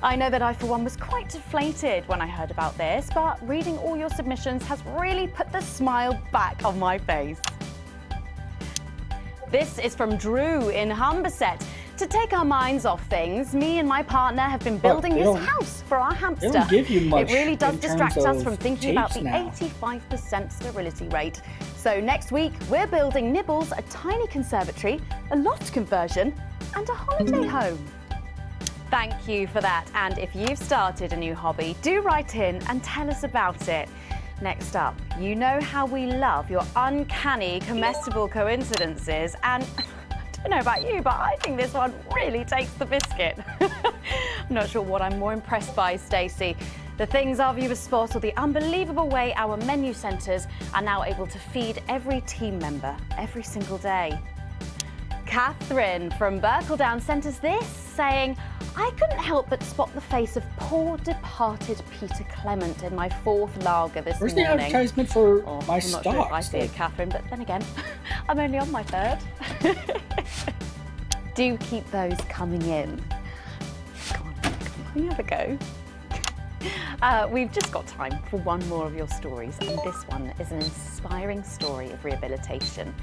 I know that I, for one, was quite deflated when I heard about this, but reading all your submissions has really put the smile back on my face. This is from Drew in Humberset. To take our minds off things, me and my partner have been building this house for our hamster. They don't give you much. It really does in distract terms us of from thinking about the tapes now. 85% sterility rate. So next week, we're building Nibbles a tiny conservatory, a loft conversion, and a holiday home. Thank you for that. And if you've started a new hobby, do write in and tell us about it. Next up, you know how we love your uncanny comestible coincidences, and I don't know about you, but I think this one really takes the biscuit. I'm not sure what I'm more impressed by, Stacey. The things our viewers spot, or the unbelievable way our menu centres are now able to feed every team member every single day. Catherine from Berkeldown sent us this, saying, I couldn't help but spot the face of poor departed Peter Clement in my 4th lager this Where's morning. the advertisement for my I'm stocks? not sure if I see it, Catherine, but then again, I'm only on my 3rd. Do keep those coming in. Come on, have a go. We've just got time for one more of your stories, and this one is an inspiring story of rehabilitation.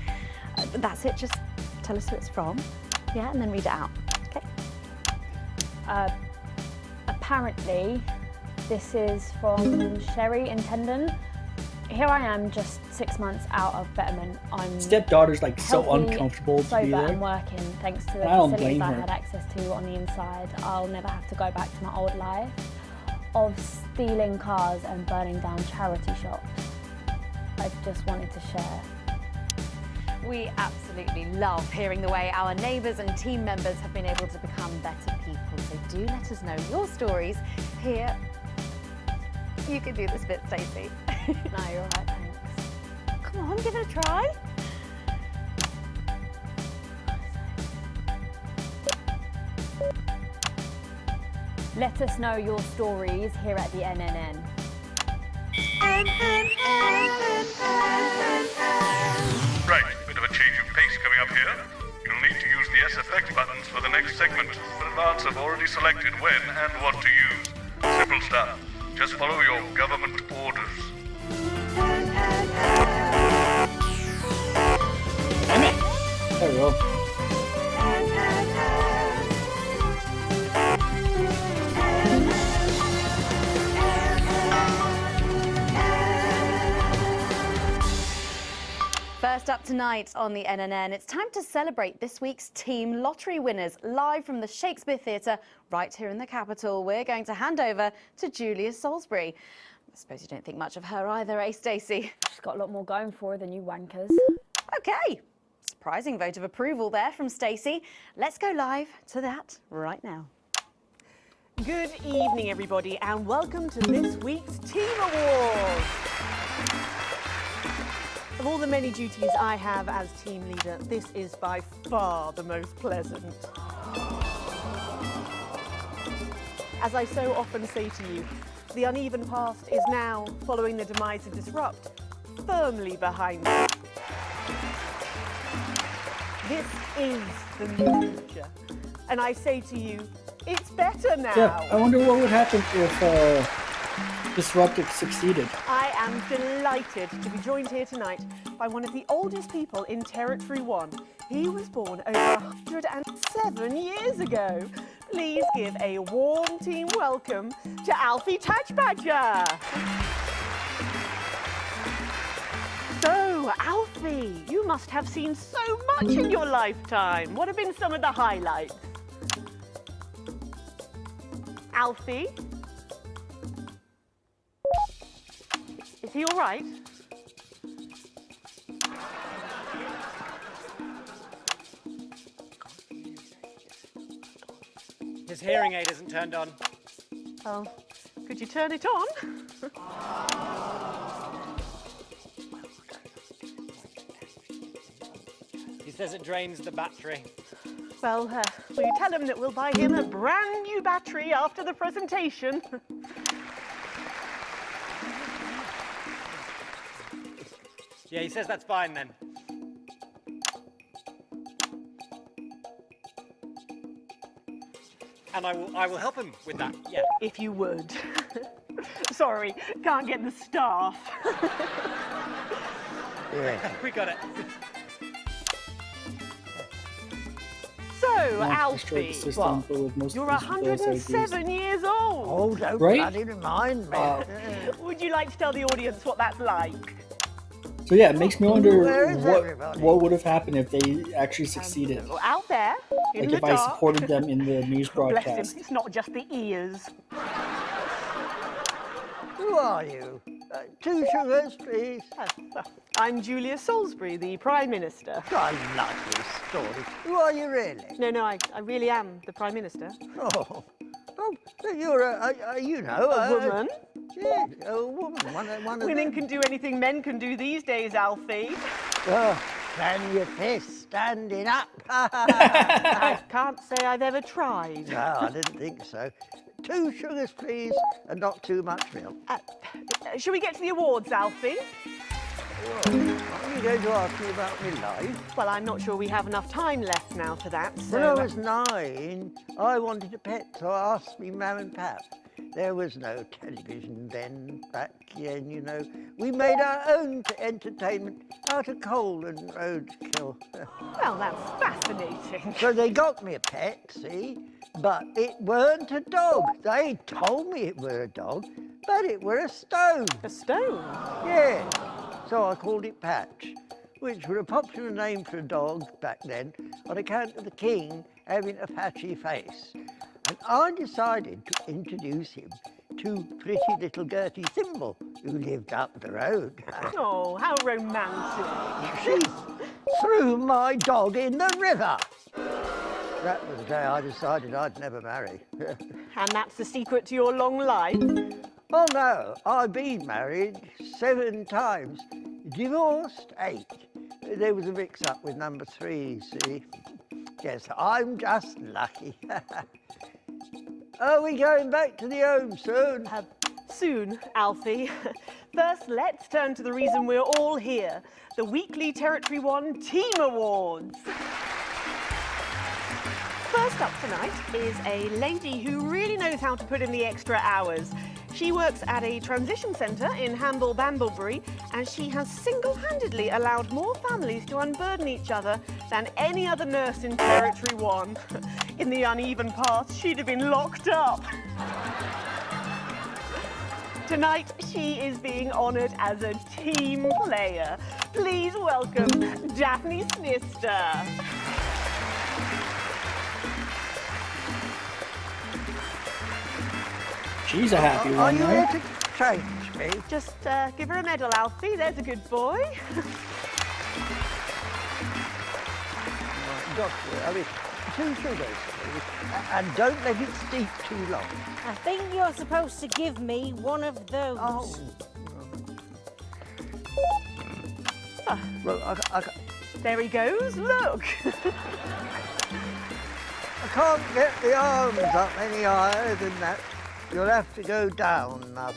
That's it, just tell us who it's from, yeah, and then read it out. Apparently, this is from Sherry in Tendon. Here I am, just 6 months out of betterment. I'm Stepdaughter's like so healthy, uncomfortable to be sober there. and working thanks to the I don't facilities blame I her. had access to on the inside. I'll never have to go back to my old life of stealing cars and burning down charity shops. I just wanted to share. We absolutely love hearing the way our neighbours and team members have been able to become better people. So do let us know your stories here. You can do this bit, Stacey. No, you're all right, thanks. Come on, give it a try. Let us know your stories here at the NNN. Right, bit of a change of pace coming up here. You'll need to use the S effect buttons for the next segment, but Advance have already selected when and what to use. Simple stuff. Just follow your government orders. There we go. First up tonight on the NNN, it's time to celebrate this week's team lottery winners live from the Shakespeare Theatre right here in the capital. We're going to hand over to Julia Salisbury. I suppose you don't think much of her either, eh, Stacey? She's got a lot more going for her than you wankers. OK, surprising vote of approval there from Stacey. Let's go live to that right now. Good evening, everybody, and welcome to this week's Team Awards. Of all the many duties I have as team leader, this is by far the most pleasant. As I so often say to you, the uneven past is now, following the demise of Disrupt, firmly behind us. This is the new future, and I say to you, it's better now. Yeah, I wonder what would happen if Disrupt succeeded. I am delighted to be joined here tonight by one of the oldest people in Territory 1. He was born over 107 years ago. Please give a warm team welcome to Alfie Touchbadger. So, Alfie, you must have seen so much in your lifetime. What have been some of the highlights? Alfie? Is he all right? His hearing aid isn't turned on. Oh, could you turn it on? He says it drains the battery. Well, will you tell him that we'll buy him a brand new battery after the presentation? Yeah, he says that's fine then. And I will help him with that, yeah. If you would. Sorry, can't get the staff. Yeah. We got it. So, Not destroyed the Alfie, system full of most you're physical 107 years old. Oh, don't Right? bloody remind me. Would you like to tell the audience what that's like? So yeah, it makes me wonder Where is everybody? what would have happened if they actually succeeded. Well, out there, in Like the if I dark. supported them in the news Bless broadcast. him, it's not just the ears. Who are you? 2 sugars, please. I'm Julia Salisbury, the Prime Minister. I like this story. Who are you really? No, I really am the Prime Minister. Oh, you're a you know, A woman? Yeah, a woman. One of Women them. can do anything men can do these days, Alfie. Oh, can your fist standing up? I can't say I've ever tried. No, I didn't think so. 2 sugars, please, and not too much milk. Shall we get to the awards, Alfie? Are you going to ask me about my life? Well, I'm not sure we have enough time left now for that, so... When I was 9, I wanted a pet, so I asked me mum and pap. There was no television then, back then, you know. We made our own entertainment out of coal and roadkill. Well, that's fascinating. So they got me a pet, see? But it weren't a dog. They told me it were a dog, but it were a stone. A stone? Yeah. So I called it Patch, which were a popular name for a dog back then on account of the king having a patchy face. And I decided to introduce him to pretty little Gertie Thimble, who lived up the road. Oh, how romantic. She threw my dog in the river. That was the day I decided I'd never marry. And that's the secret to your long life? Oh no, I've been married 7 times, divorced 8. There was a mix-up with number 3, see? Yes, I'm just lucky. Are we going back to the home soon? Soon, Alfie. First, let's turn to the reason we're all here, the weekly Territory 1 Team Awards. First up tonight is a lady who really knows how to put in the extra hours. She works at a transition centre in Hamble-Bamblebury, and she has single-handedly allowed more families to unburden each other than any other nurse in Territory 1. In the uneven path, she'd have been locked up. Tonight, she is being honoured as a team player. Please welcome Daphne Snister. She's a happy Are one, you right? here to change me? Just give her a medal, Alfie. There's a good boy. Doctor, I mean, 2 sugars, please. And don't let it steep too long. I think you're supposed to give me one of those. Oh. Well, There he goes, look. I can't get the arms up any higher than that. You'll have to go down now.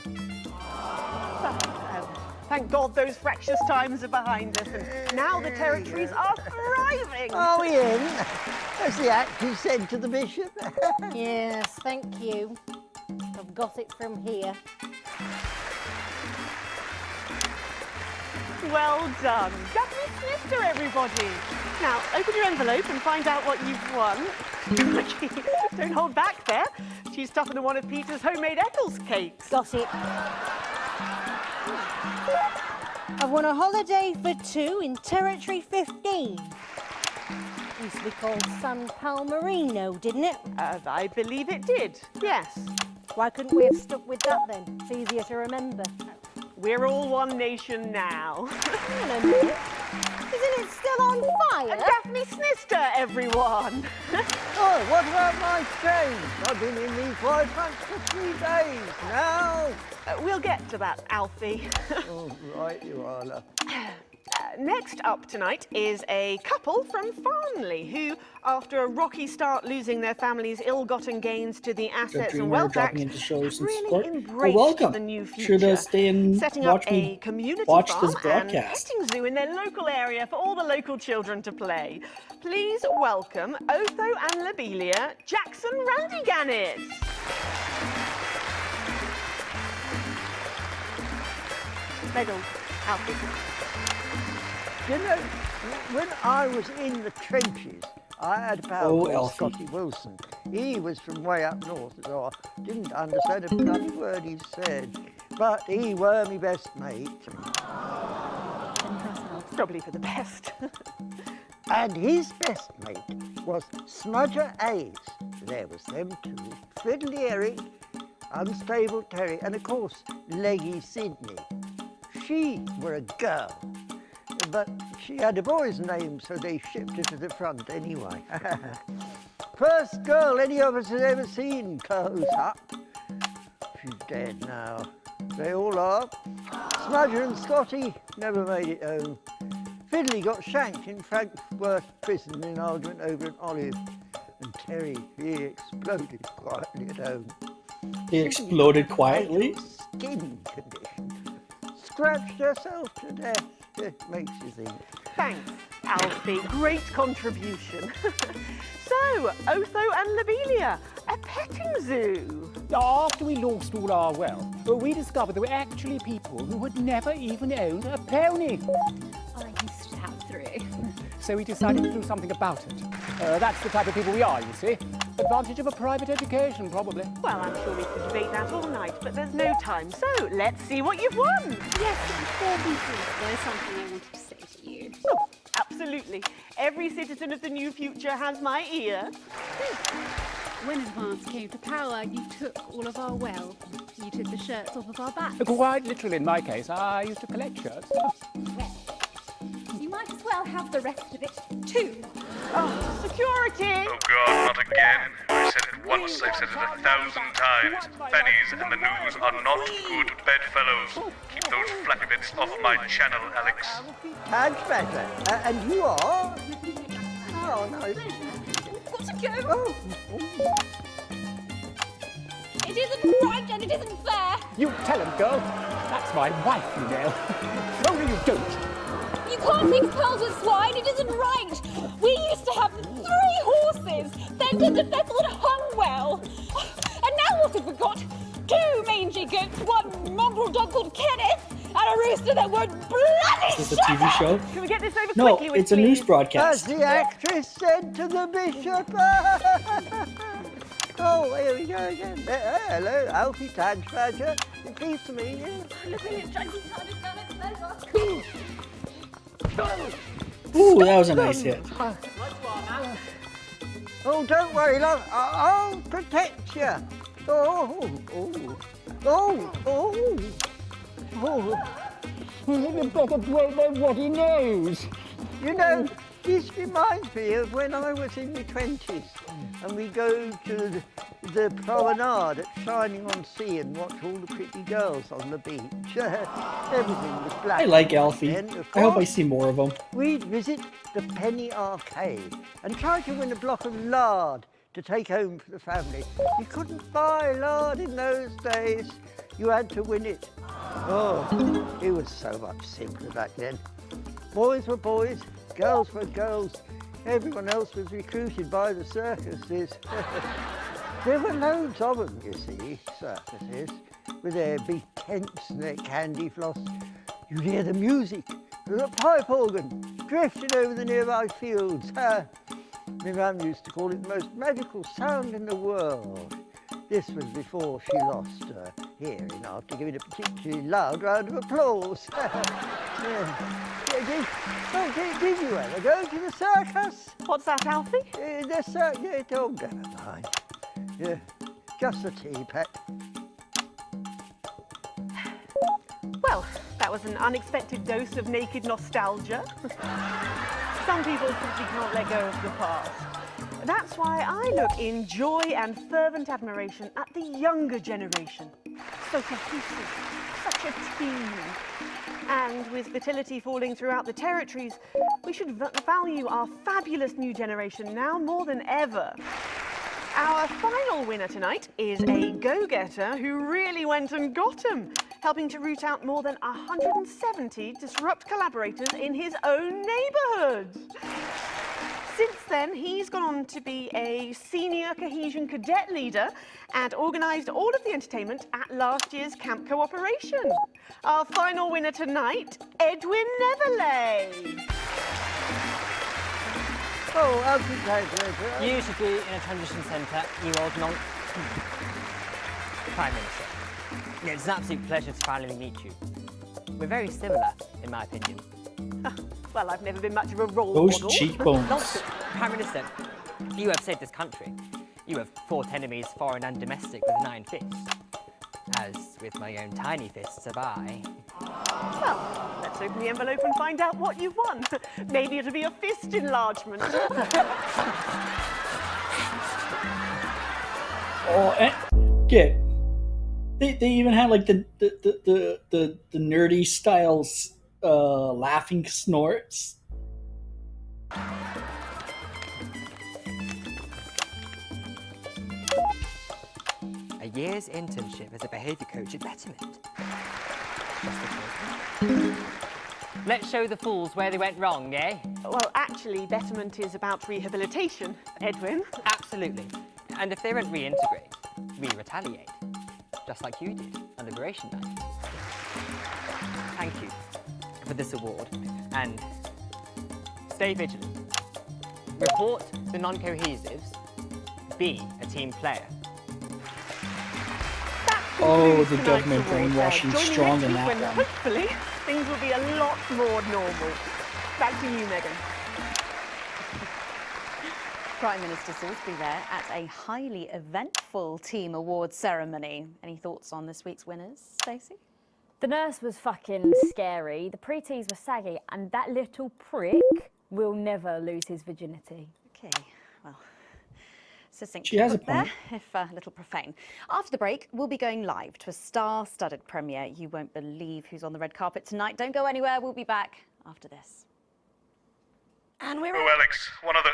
Thank God those fractious times are behind us, and now the territories are thriving. Are we in? As the actor said to the bishop. Yes, thank you. I've got it from here. Well done. Daphne Snister, everybody. Now, open your envelope and find out what you've won. Don't hold back there. She's stuffed into one of Peter's homemade Eccles cakes. Got it. I've won a holiday for 2 in Territory 15. Used to be called San Palmerino, didn't it? I believe it did, yes. Why couldn't we have stuck with that then? It's easier to remember. We're all one nation now. Hang on a minute. Isn't it still on fire? Daphne Snister, everyone. Oh, what about my change? I've been in these white pants for 3 days now. We'll get to that, Alfie. Oh, right you are, love. Next up tonight is a couple from Farnley who, after a rocky start losing their family's ill-gotten gains to the Assets and Wealth Act, really embraced the new future, Sure to stay and setting watch up me a community watch farm this and broadcast. petting zoo in their local area for all the local children to play. Please welcome Otho and Lobelia Jackson Randy-Gannett. Medal, Alfie. You know, when I was in the trenches, I had a pal called Scotty Wilson. He was from way up north, so I didn't understand a bloody word he said. But he were my best mate. Probably for the best. And his best mate was Smudger Ace. There was them two, Fiddly Eric, Unstable Terry, and of course, Leggy Sydney. She were a girl, but she had a boy's name, so they shipped her to the front anyway. First girl any of us has ever seen close up. She's dead now. They all are. Smudger and Scotty never made it home. Fiddly got shanked in Frankfurt prison in an argument over an olive. And Terry, he exploded quietly at home. He exploded quietly? Skin condition. Scratched herself to death. It makes you think. Thanks, Alfie. Great contribution. So, Otho and Lobelia, a petting zoo. After we lost all our wealth, we discovered there were actually people who had never even owned a pony. I used to have 3. So we decided to do something about it. That's the type of people we are, you see. Advantage of a private education, probably. Well, I'm sure we could debate that all night, but there's no time. So, let's see what you've won. Yes, but before we do, there's something I wanted to say to you. Oh, absolutely. Every citizen of the new future has my ear. When advance came to power, you took all of our wealth. You took the shirts off of our backs. Quite literally, in my case, I used to collect shirts. Well, you might as well have the rest of it, too. Oh, security! Oh God, not again. I said it once, I've said it 1,000 times. Pennies and the news are not good bedfellows. Keep those flappy bits off my channel, Alex. Tag better. And you are? Oh, nice. Got to go. Oh. It isn't right and it isn't fair. You tell him, girl. That's my wife, you know. Only you don't. You can't mix pearls with swine. It isn't right. We used to have 3 horses, fended and fettled and hung well. And now what have we got? 2 mangy goats, 1 mongrel dog called Kenneth, and a rooster that would bloody Is this a TV show? Can we get this over No, quickly with it's a news As broadcast. the actress said to the bishop. Oh, here we go again. Hello, Alfie Tag Badger. Pleased to meet you. Ooh, that was a nice hit. Oh, don't worry, love. I'll protect you. Oh. You better blow what he knows. You know, this reminds me of when I was in my 20s and we go to the promenade at Shining on Sea and watch all the pretty girls on the beach. Everything was black. I like Alfie. Then, of I hope I course, see more of him. we'd visit the Penny Arcade and try to win a block of lard to take home for the family. You couldn't buy lard in those days. You had to win it. Oh, it was so much simpler back then. Boys were boys, girls were girls. Everyone else was recruited by the circuses. There were loads of them, you see, circuses, with their big tents and their candy floss. You'd hear the music, the pipe organ, drifting over the nearby fields. My mum used to call it the most magical sound in the world. This was before she lost her hearing after giving a particularly loud round of applause. Did you ever go to the circus? What's that, Alfie? The circus. Oh, never mind. Yeah, just a tea, pet. Well, that was an unexpected dose of naked nostalgia. Some people simply can't let go of the past. That's why I look in joy and fervent admiration at the younger generation. So cohesive, such a team. And with fertility falling throughout the territories, we should value our fabulous new generation now more than ever. Our final winner tonight is a go-getter who really went and got 'em, helping to root out more than 170 Disrupt collaborators in his own neighbourhood. Since then, he's gone on to be a senior cohesion cadet leader and organised all of the entertainment at last year's Camp Cooperation. Our final winner tonight, Edwin Neverley. Oh, congratulations. You should be in a transition centre, you old non... Prime Minister. Yeah, it's an absolute pleasure to finally meet you. We're very similar, in my opinion. Well, I've never been much of a role Those model. cheekbones. Nonsense. Prime Minister, you have saved this country. You have fought enemies, foreign and domestic, with an iron fist. As with my own tiny fists have I. Well, let's open the envelope and find out what you've won. Maybe it'll be a fist enlargement. Oh, and yeah, they even had like the nerdy styles laughing snorts. A year's internship as a behaviour coach at Betterment. Let's show the fools where they went wrong, eh? Well, actually, Betterment is about rehabilitation, Edwin. Absolutely. And if they don't reintegrate, we retaliate. Just like you did on Liberation Night. Thank you for this award, and stay vigilant. Report the non-cohesives. Be a team player. Oh, the government brainwashing strong in that when one. hopefully things will be a lot more normal. Back to you, Megan. Prime Minister Salisbury there at a highly eventful team awards ceremony. Any thoughts on this week's winners, Stacey? The nurse was fucking scary, the pretties were saggy, and that little prick will never lose his virginity. Okay, well, succinct She has a put there, point. if a little profane. After the break, we'll be going live to a star-studded premiere. You won't believe who's on the red carpet tonight. Don't go anywhere, we'll be back after this. And we're Oh, Alex, one other...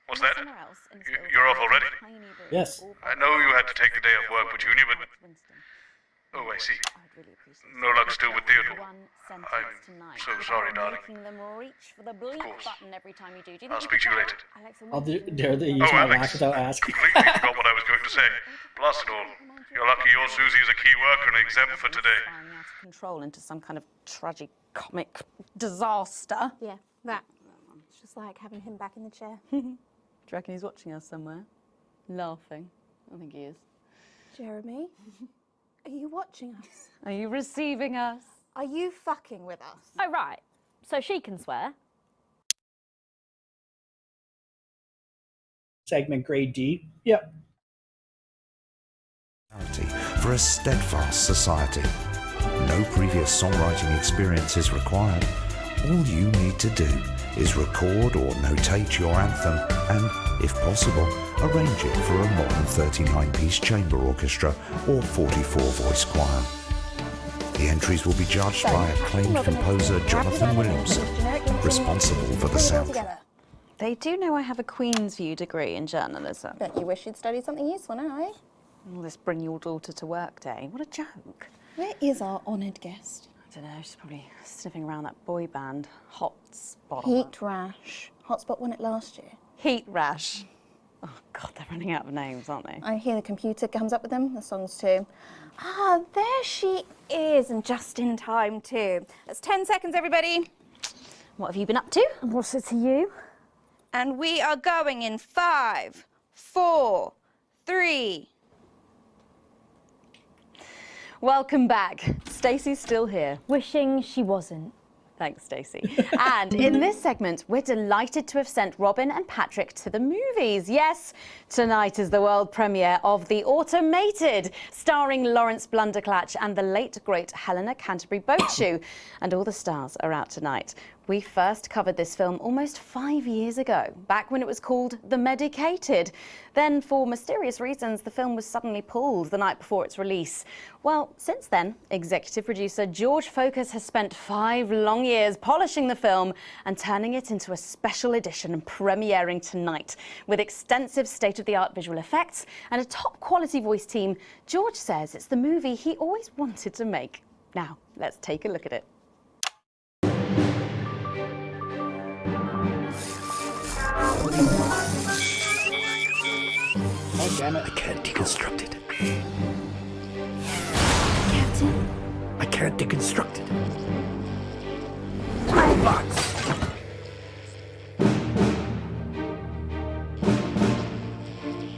What's that? somewhere else in this You're off already? tiny room. Yes. I know you had to take the day off work, Petunia, but... Oh, I see. No luck still with Theodore. One sentence I'm tonight. so sorry, darling. Making them reach for the bleep button every time you do. Do you I'll think speak to you could later. try? Alex, I Oh, want dare they use Oh, my Alex. laugh without asking? Completely forgot what I was going to say. Blast it all. You're lucky your Susie is a key worker and exempt for today. spiraling out of control into some kind of tragic comic disaster. Yeah, that. It's just like having him back in the chair. Do you reckon he's watching us somewhere? Laughing. I think he is. Jeremy, are you watching us? Are you receiving us? Are you fucking with us? Oh, right. So she can swear. Segment grade D. Yep. For a steadfast society. No previous songwriting experience is required. All you need to do is record or notate your anthem and, if possible, arrange it for a modern 39-piece chamber orchestra or 44-voice choir. The entries will be judged by acclaimed composer Jonathan Williamson, responsible for the soundtrack. They do know I have a Queen's View degree in journalism. Bet you wish you'd studied something useful now, eh? All this bring your daughter to work day. What a joke. Where is our honoured guest? I don't know, she's probably sniffing around that boy band hotspot. Heat Rash. Hotspot won it last year. Heat Rash. Oh God, they're running out of names, aren't they? I hear the computer comes up with them, the songs too. Ah, there she is, and just in time too. That's 10 seconds, everybody. What have you been up to? What's it to you? And we are going in 5, 4, 3. Welcome back. Stacey's still here. Wishing she wasn't. Thanks, Stacey. And in this segment, we're delighted to have sent Robin and Patrick to the movies. Yes, tonight is the world premiere of The Automated, starring Lawrence Blunderclatch and the late, great Helena Canterbury Boatshoe. And all the stars are out tonight. We first covered this film almost 5 years ago, back when it was called The Medicated. Then, for mysterious reasons, the film was suddenly pulled the night before its release. Well, since then, executive producer George Focus has spent 5 long years polishing the film and turning it into a special edition premiering tonight. With extensive state-of-the-art visual effects and a top-quality voice team, George says it's the movie he always wanted to make. Now, let's take a look at it. Oh, damn it. I can't deconstruct it. Captain? I can't deconstruct it. Robots!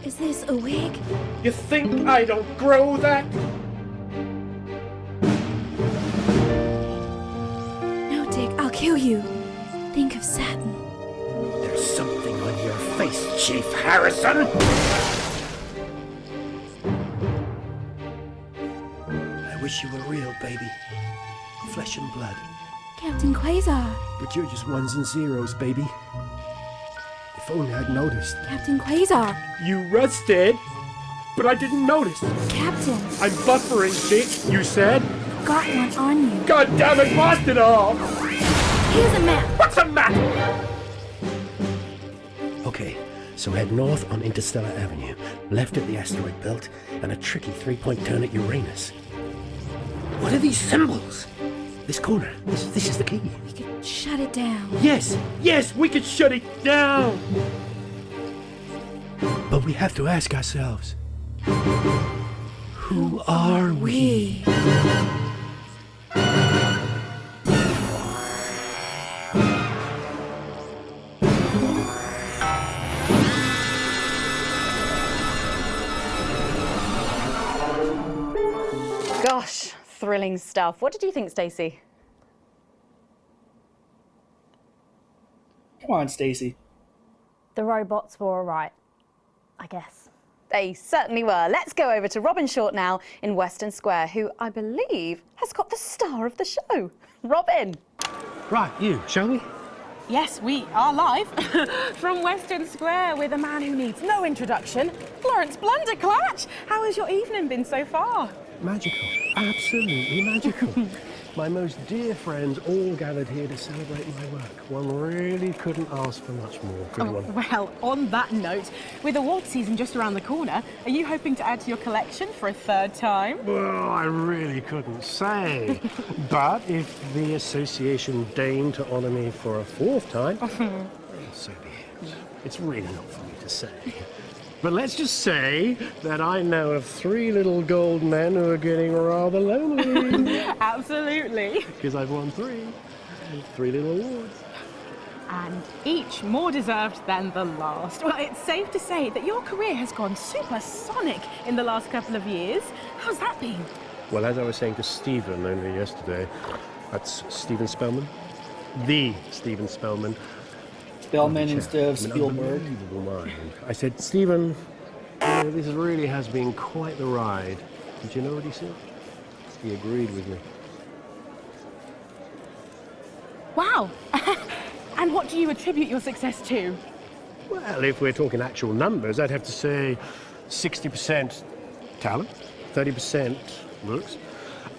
Is this a wig? You think I don't grow that? No, Dick, I'll kill you. Think of Saturn. There's something on your face, Chief Harrison! I wish you were real, baby. Flesh and blood. Captain Quasar. But you're just ones and zeros, baby. If only I'd noticed. Captain Quasar. You rusted, but I didn't notice. Captain. I'm buffering, Dick, you said? Got one on you. God damn it, blast it off! Here's a map. What's a map? Okay, so head north on Interstellar Avenue, left at the asteroid belt, and a tricky 3-point turn at Uranus. What are these symbols? This corner. This is the key. We could shut it down. Yes, we could shut it down. But we have to ask ourselves, who are we? Gosh, thrilling stuff. What did you think, Stacey? Come on, Stacey. The robots were all right, I guess. They certainly were. Let's go over to Robin Short now in Western Square, who I believe has got the star of the show. Robin. Right, you, shall we? Yes, we are live from Western Square with a man who needs no introduction, Florence Blunderclatch. How has your evening been so far? Magical. Absolutely magical. My most dear friends all gathered here to celebrate my work. One really couldn't ask for much more. Good one. Well, on that note, with award season just around the corner, are you hoping to add to your collection for a 3rd time? Well, I really couldn't say. But if the association deigned to honour me for a 4th time, well, so be it. It's really not for me to say. But let's just say that I know of 3 little gold men who are getting rather lonely. Absolutely. Because I've won 3 little awards. And each more deserved than the last. Well, it's safe to say that your career has gone supersonic in the last couple of years. How's that been? Well, as I was saying to Stephen only yesterday, that's Stephen Spellman. The Stephen Spellman. Spellman instead of Spielberg. Unbelievable mind. I said, Stephen, this really has been quite the ride. Did you know what he said? He agreed with me. Wow. And what do you attribute your success to? Well, if we're talking actual numbers, I'd have to say 60% talent, 30% looks,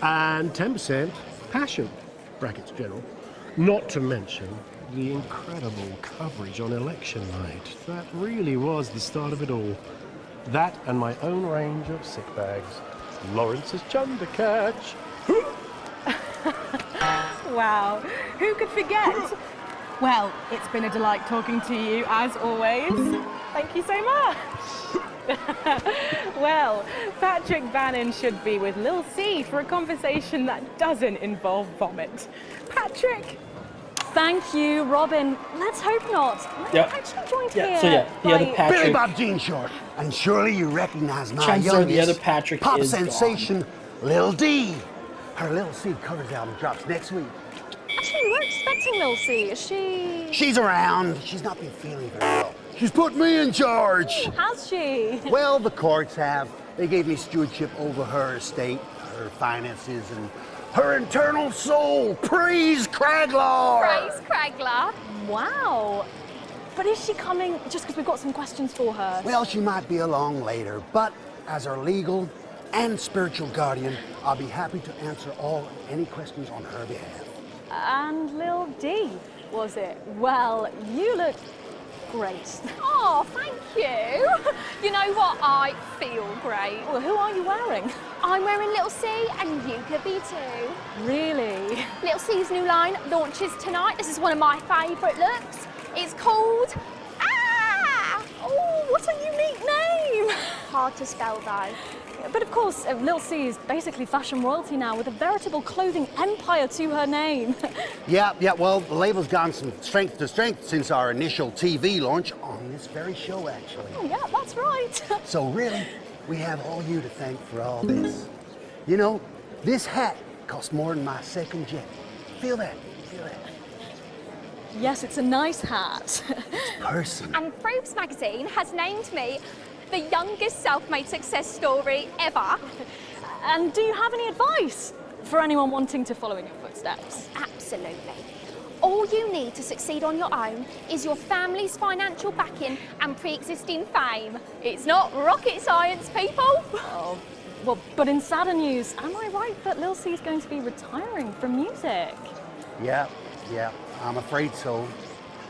and 10% passion, brackets general. Not to mention the incredible coverage on election night. That really was the start of it all. That and my own range of sick bags. Lawrence's Chundercatch. Wow, who could forget? Well, it's been a delight talking to you, as always. Thank you so much. Well, Patrick Bannon should be with Lil C for a conversation that doesn't involve vomit. Patrick! Thank you, Robin. Let's hope not. Yep. I'm actually joined Yeah, here so yeah, the other by- Patrick. Billy Bob Jean Short, and surely you recognize my Chances are the youngest other Patrick pop is sensation, Lil D. Her Lil C covers album drops next week. Actually, we weren't expecting Lil C. Is she... She's around. She's not been feeling very well. She's put me in charge. Has she? Well, the courts have. They gave me stewardship over her estate, her finances, and her eternal soul. Praise Craglar! Praise Craglar. Wow. But is she coming just because we've got some questions for her? Well, she might be along later, but as her legal and spiritual guardian, I'll be happy to answer any questions on her behalf. And Lil D, was it? Well, you look great. Oh, thank you. You know what? I feel great. Well, who are you wearing? I'm wearing Little C, and you could be too. Really? Little C's new line launches tonight. This is one of my favourite looks. It's called... Ah! Oh, what a unique name! Hard to spell, though. But of course, Lil C is basically fashion royalty now, with a veritable clothing empire to her name. Yeah, well, the label's gone from strength to strength since our initial TV launch on this very show, actually. Oh, yeah, that's right. So really, we have all you to thank for all this. You know, this hat cost more than my second jet. Feel that? Feel that? Yes, it's a nice hat. Person. And Forbes magazine has named me the youngest self-made success story ever. And do you have any advice for anyone wanting to follow in your footsteps? Absolutely. All you need to succeed on your own is your family's financial backing and pre-existing fame. It's not rocket science, people. Oh, well, but in sadder news, am I right that Lil C is going to be retiring from music? Yeah, I'm afraid so.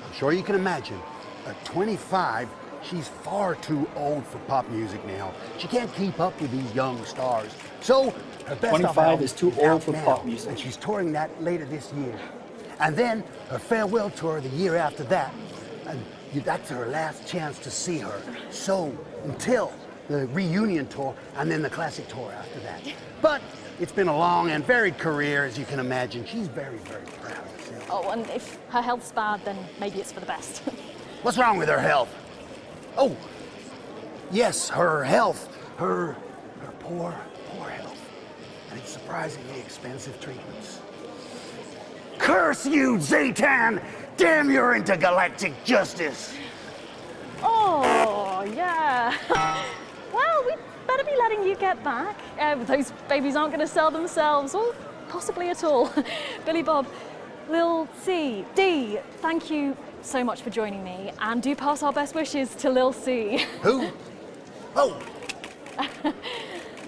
I'm sure you can imagine. At 25, she's far too old for pop music now. She can't keep up with these young stars. So her best 25 is too old for pop music. And she's touring that later this year. And then her farewell tour the year after that. And that's her last chance to see her. So until the reunion tour and then the classic tour after that. But it's been a long and varied career, as you can imagine. She's very, very proud of herself. Oh, and if her health's bad, then maybe it's for the best. What's wrong with her health? Oh, yes, her health. Her poor health. And it's surprisingly expensive treatments. Curse you, Zaytan! Damn your intergalactic justice! Oh, yeah. Well, we better be letting you get back. Those babies aren't going to sell themselves, or possibly at all. Billy Bob, Lil C, D, thank you so much for joining me, and do pass our best wishes to Lil C. Who? Oh!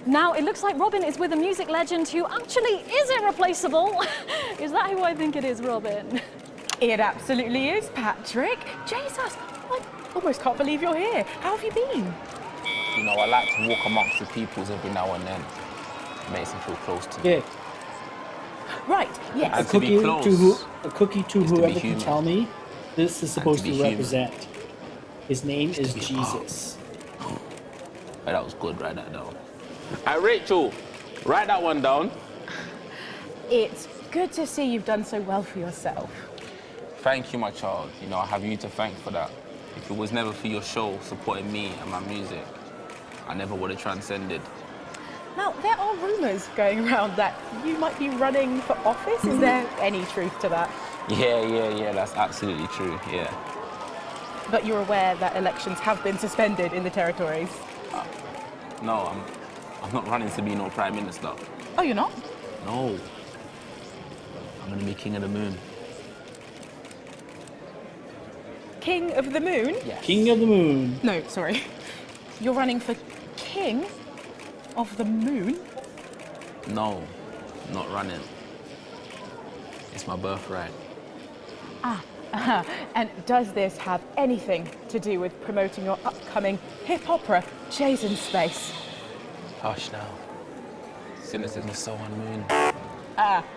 Now, it looks like Robin is with a music legend who actually is irreplaceable. Is that who I think it is, Robin? It absolutely is, Patrick. Jesus, I almost can't believe you're here. How have you been? You know, I like to walk amongst the peoples every now and then. It makes them feel close to me. Yeah. Right, yes. And to be close A cookie to is to be whoever can human. tell me this is supposed to to be human. represent. His name is be Jesus. Oh, that was good. Write that down. Rachel, write that one down. It's good to see you've done so well for yourself. Thank you, my child. You know, I have you to thank for that. If it was never for your show supporting me and my music, I never would have transcended. Now, there are rumours going around that you might be running for office. Is there any truth to that? Yeah, that's absolutely true, yeah. But you're aware that elections have been suspended in the territories? No, I'm not running to be no Prime Minister. Oh, you're not? No. I'm gonna be King of the Moon. King of the Moon? Yes. King of the Moon. No, sorry. You're running for King of the Moon? No, not running. It's my birthright. And does this have anything to do with promoting your upcoming hip opera, Jason Space? Hush now. Cynicism is so unmoon.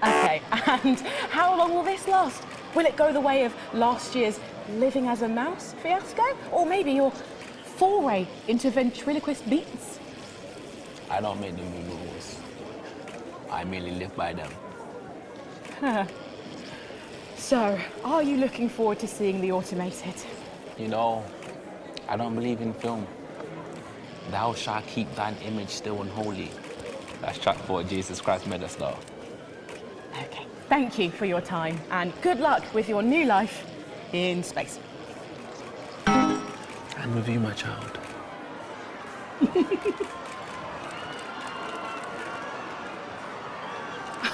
Okay. And how long will this last? Will it go the way of last year's Living as a Mouse fiasco? Or maybe your foray into ventriloquist beats? I don't make the new rules. I merely live by them. So, are you looking forward to seeing The Automated? You know, I don't believe in film. Thou shalt keep thine image still and holy. That's track 4, Jesus Christ Megastar. Okay. Thank you for your time, and good luck with your new life in space. And with you, my child.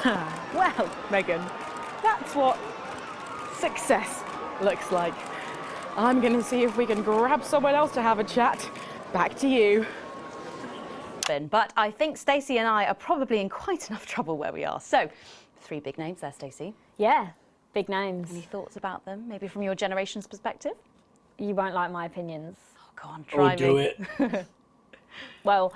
Well, Megan, that's what success looks like. I'm going to see if we can grab someone else to have a chat. Back to you. But I think Stacey and I are probably in quite enough trouble where we are. So, 3 big names there, Stacey. Yeah, big names. Any thoughts about them, maybe from your generation's perspective? You won't like my opinions. Oh, go on, try me. do it. Well,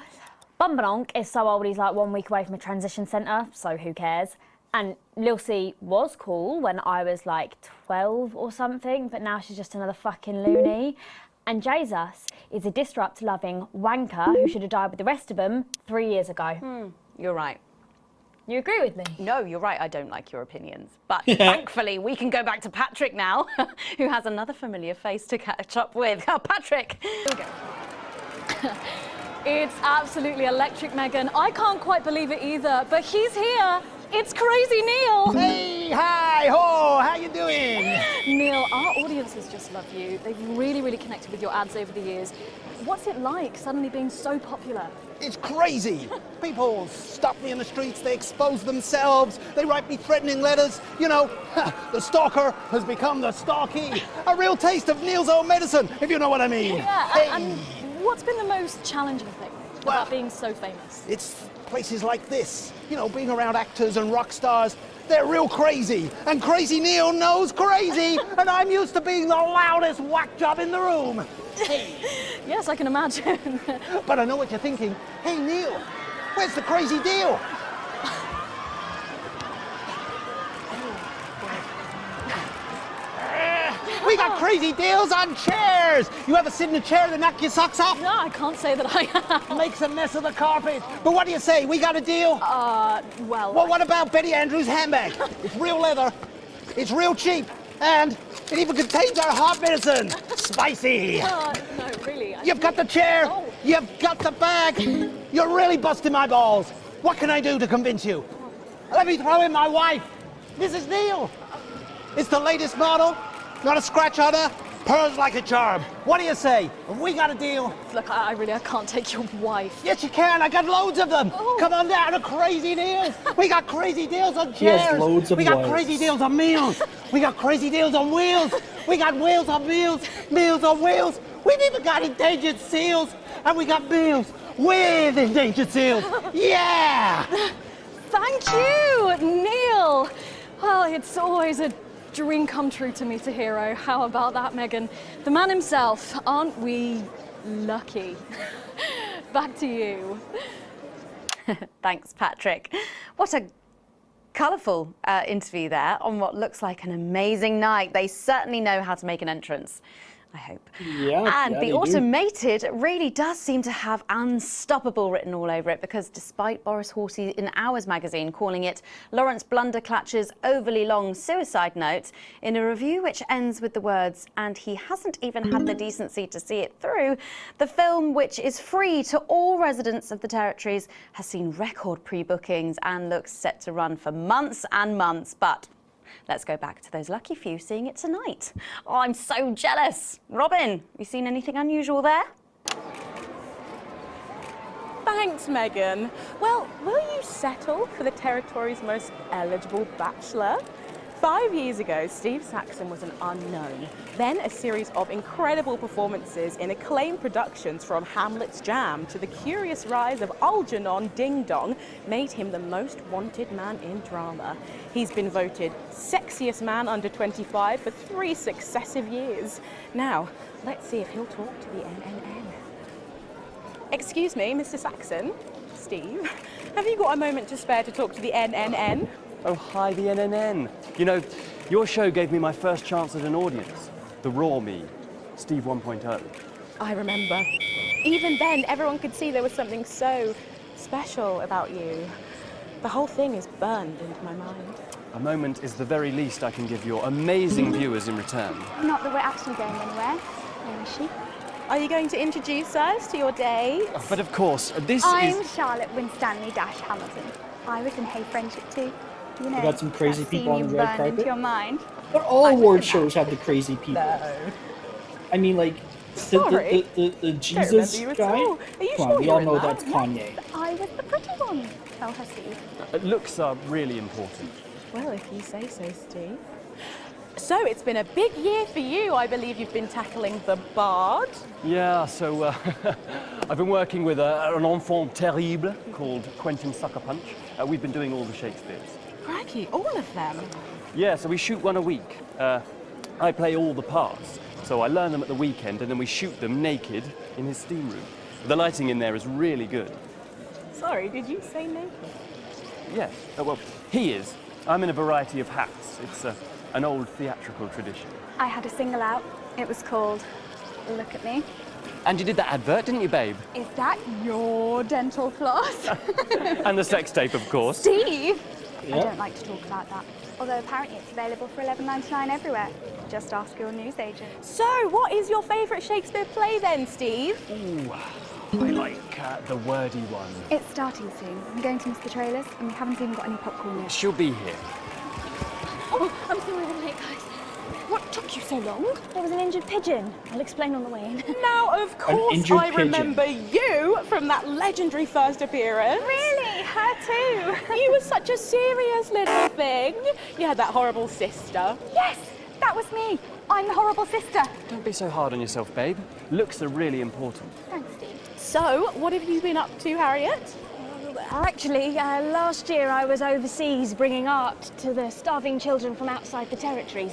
Bumbanonk is so old he's like 1 week away from a transition centre, so who cares? And Lil C was cool when I was like 12 or something, but now she's just another fucking loony. And Jesus is a disrupt-loving wanker who should have died with the rest of them 3 years ago. You're right. You agree with me? No, you're right, I don't like your opinions. But thankfully, we can go back to Patrick now, who has another familiar face to catch up with. Oh, Patrick! Here we go. It's absolutely electric, Megan. I can't quite believe it either, but he's here. It's Crazy Neil. Hey, hi, ho, how you doing? Neil, our audiences just love you. They've really connected with your ads over the years. What's it like suddenly being so popular? It's crazy. People stop me in the streets, they expose themselves, they write me threatening letters. You know, the stalker has become the stalkee. A real taste of Neil's own medicine, if you know what I mean. Yeah, Hey. and what's been the most challenging thing about being so famous? It's places like this, you know, being around actors and rock stars. They're real crazy, and Crazy Neil knows crazy, and I'm used to being the loudest whack job in the room. Hey. Yes, I can imagine. But I know what you're thinking. Hey, Neil, where's the crazy deal? We got crazy deals on chairs. You ever sit in a chair that knock your socks off? No, I can't say that I have. Makes a mess of the carpet. But what do you say? We got a deal? Well, what about Betty Andrews' handbag? It's real leather. It's real cheap. And it even contains our heart medicine. Spicy. No, really. You've got the chair. Oh. You've got the bag. You're really busting my balls. What can I do to convince you? Let me throw in my wife, Mrs. Neil. It's the latest model. Not a scratch on her. Pearls like a charm. What do you say? Have we got a deal? Look, I can't take your wife. Yes, you can. I got loads of them. Oh. Come on down to Crazy Deals. We got crazy deals on He has chairs. loads of We got wives. crazy deals on meals. We got crazy deals on wheels. We got wheels on meals, meals on wheels. We've even got endangered seals. And we got meals with endangered seals. Yeah! Thank you, Neil. Well, it's always a dream come true to meet a hero. How about that, Megan? The man himself. Aren't we lucky? Back to you. Thanks, Patrick. What a colourful interview there on what looks like an amazing night. They certainly know how to make an entrance, I hope. And the automated really does seem to have unstoppable written all over it, because despite Boris Horsey in Hours magazine calling it Lawrence Blunderclatch's overly long suicide note, in a review which ends with the words, and he hasn't even had the decency to see it through, the film, which is free to all residents of the territories, has seen record pre-bookings and looks set to run for months and months. But let's go back to those lucky few seeing it tonight. Oh, I'm so jealous. Robin, you seen anything unusual there? Thanks, Megan. Well, will you settle for the territory's most eligible bachelor? 5 years ago, Steve Saxon was an unknown. Then a series of incredible performances in acclaimed productions, from Hamlet's Jam to the curious rise of Algernon Ding Dong, made him the most wanted man in drama. He's been voted sexiest man under 25 for 3 successive years. Now, let's see if he'll talk to the NNN. Excuse me, Mr. Saxon. Steve, have you got a moment to spare to talk to the NNN? Oh, hi, the NNN. You know, your show gave me my first chance at an audience. The raw me, Steve 1.0. I remember. Even then, everyone could see there was something so special about you. The whole thing is burned into my mind. A moment is the very least I can give your amazing viewers in return. Not that we're actually going anywhere. Where is she? Are you going to introduce us to your date? But of course, this I'm is... Charlotte Winstanley Hamilton. I was in Hey Friendship too. You know, We got some crazy that people scene on the you red burned carpet. into your mind. But all award shows have the crazy people. No. I mean, like, Sorry. the Jesus remember you at guy. all. Are you Come sure on, we you're all in know that? that's Kanye. I Stay with the pretty one. Tell her, Steve. Looks are really important. Well, if you say so, Steve. So, it's been a big year for you. I believe you've been tackling the Bard. Yeah, so I've been working with an enfant terrible called Quentin Sucker Punch. We've been doing all the Shakespeares. Crikey, all of them? Yeah, so we shoot one a week. I play all the parts, so I learn them at the weekend and then we shoot them naked in his steam room. The lighting in there is really good. Sorry, did you say naked? Yes, well, he is. I'm in a variety of hats. It's an old theatrical tradition. I had a single out. It was called Look at Me. And you did that advert, didn't you, babe? Is that your dental floss? And the sex tape, of course. Steve! Yeah. I don't like to talk about that. Although apparently it's available for $11.99 everywhere. Just ask your newsagent. So, what is your favourite Shakespeare play then, Steve? Ooh, I like the wordy one. It's starting soon. I'm going to miss the trailers and we haven't even got any popcorn yet. She'll be here. Oh, I'm sorry we're late, guys. What took you so long? There was an injured pigeon. I'll explain on the way in. Now, of course, I remember you from that legendary first appearance. Really? Her too? You were such a serious little thing. You had that horrible sister. Yes, that was me. I'm the horrible sister. Don't be so hard on yourself, babe. Looks are really important. Thanks, Steve. So, what have you been up to, Harriet? Actually, last year I was overseas bringing art to the starving children from outside the territories.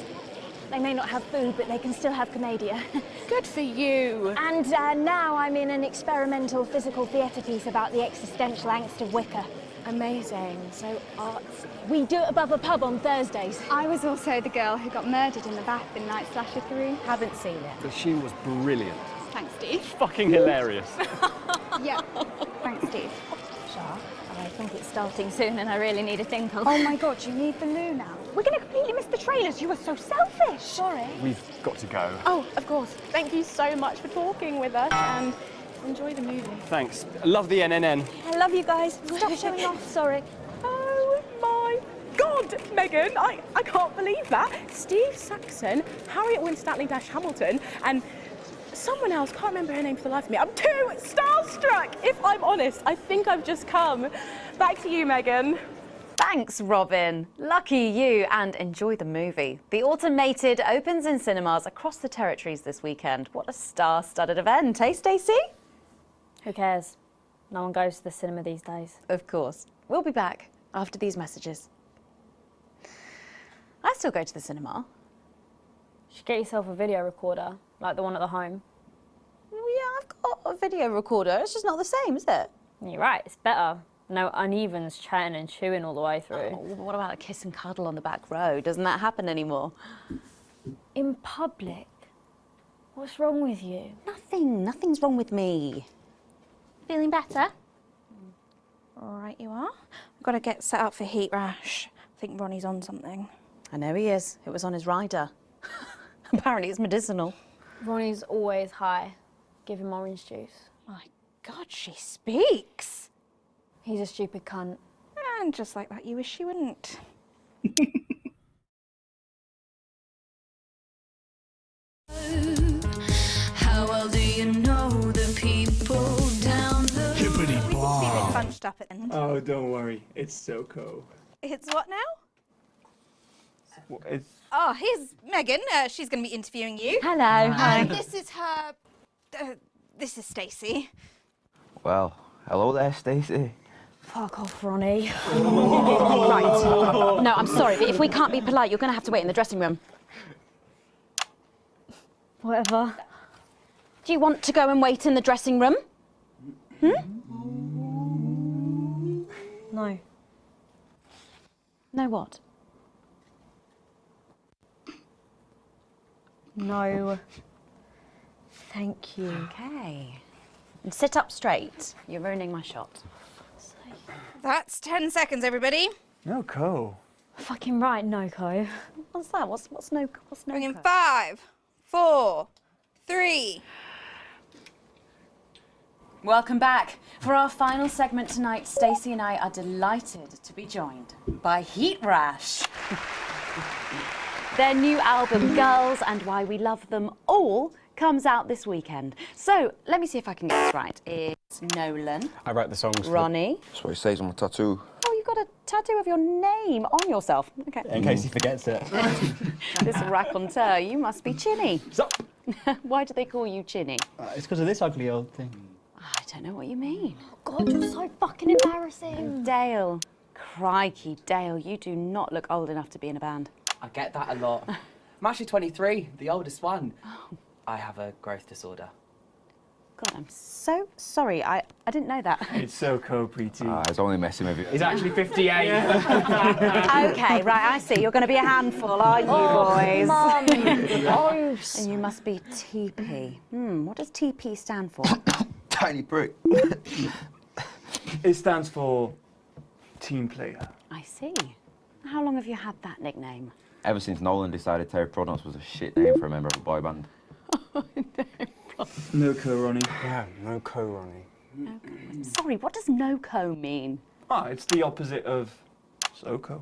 They may not have food, but they can still have Canada. Good for you. And now I'm in an experimental physical theatre piece about the existential angst of Wicker. Amazing. So arts. We do it above a pub on Thursdays. I was also the girl who got murdered in the bath in Night Slasher 3. Haven't seen it. But she was brilliant. Thanks, Steve. Fucking hilarious. Yeah. Thanks, Steve. I think it's starting soon and I really need a tinkle. Oh my God, you need the loo now. We're going to completely miss the trailers. You were so selfish. Sorry. We've got to go. Oh, of course. Thank you so much for talking with us and enjoy the movie. Thanks. Love the NNN. I love you guys. Stop showing off. Sorry. Oh my God, Megan, I can't believe that. Steve Saxon, Harriet Winstanley-Hamilton, and someone else, can't remember her name for the life of me. I'm too starstruck, if I'm honest. I think I've just come. Back to you, Megan. Thanks, Robin. Lucky you, and enjoy the movie. The Automated opens in cinemas across the territories this weekend. What a star-studded event, eh, Stacey? Who cares? No one goes to the cinema these days. Of course. We'll be back after these messages. I still go to the cinema. You should get yourself a video recorder, like the one at the home. Well, yeah, I've got a video recorder. It's just not the same, is it? You're right, it's better. No unevens chatting and chewing all the way through. Oh, what about a kiss and cuddle on the back row? Doesn't that happen anymore? In public? What's wrong with you? Nothing's wrong with me. Feeling better? All right, you are. We've got to get set up for heat rash. I think Ronnie's on something. I know he is. It was on his rider. Apparently it's medicinal. Ronnie's always high. Give him orange juice. My God, she speaks. He's a stupid cunt. And just like that, you wish she wouldn't. How well do you know the people down the Hippity Be a bit bob. bunched up at the end. Oh, don't worry. It's so cool. It's what now? It's... Oh, here's Megan. She's going to be interviewing you. Hello. Hi. This is her. This is Stacey. Well, hello there, Stacey. Fuck off, Ronnie. Right. No, I'm sorry, but if we can't be polite, you're going to have to wait in the dressing room. Whatever. Do you want to go and wait in the dressing room? No. No what? No. Thank you. Okay. And sit up straight. You're ruining my shot. That's 10 seconds, everybody. No co. Fucking right, Noko. What's that? What's no? Bring in 5, 4, 3. Welcome back. For our final segment tonight, Stacey and I are delighted to be joined by Heat Rash. Their new album, Girls and Why We Love Them All, comes out this weekend. So, let me see if I can get this right. It's Nolan. I write the songs. Ronnie. That's what it says on my tattoo. Oh, you got a tattoo of your name on yourself. Okay. In case he forgets it. This raconteur, you must be Chinny. Stop. Why do they call you Chinny? It's because of this ugly old thing. I don't know what you mean. God, you're so fucking embarrassing. Dale. Crikey, Dale, you do not look old enough to be in a band. I get that a lot. I'm actually 23, the oldest one. I have a growth disorder. God, I'm so sorry. I didn't know that. It's so Preeti. I was only messing with you. He's actually 58. Okay, right, I see. You're going to be a handful, aren't you, boys? Mum. Gross. And you must be TP. What does TP stand for? Tiny prick. It stands for team player. I see. How long have you had that nickname? Ever since Nolan decided Terry Prodance was a shit name for a member of a boy band. No co, Ronnie. Yeah, no co, Ronnie. Sorry, what does no-co mean? It's the opposite of SoCo.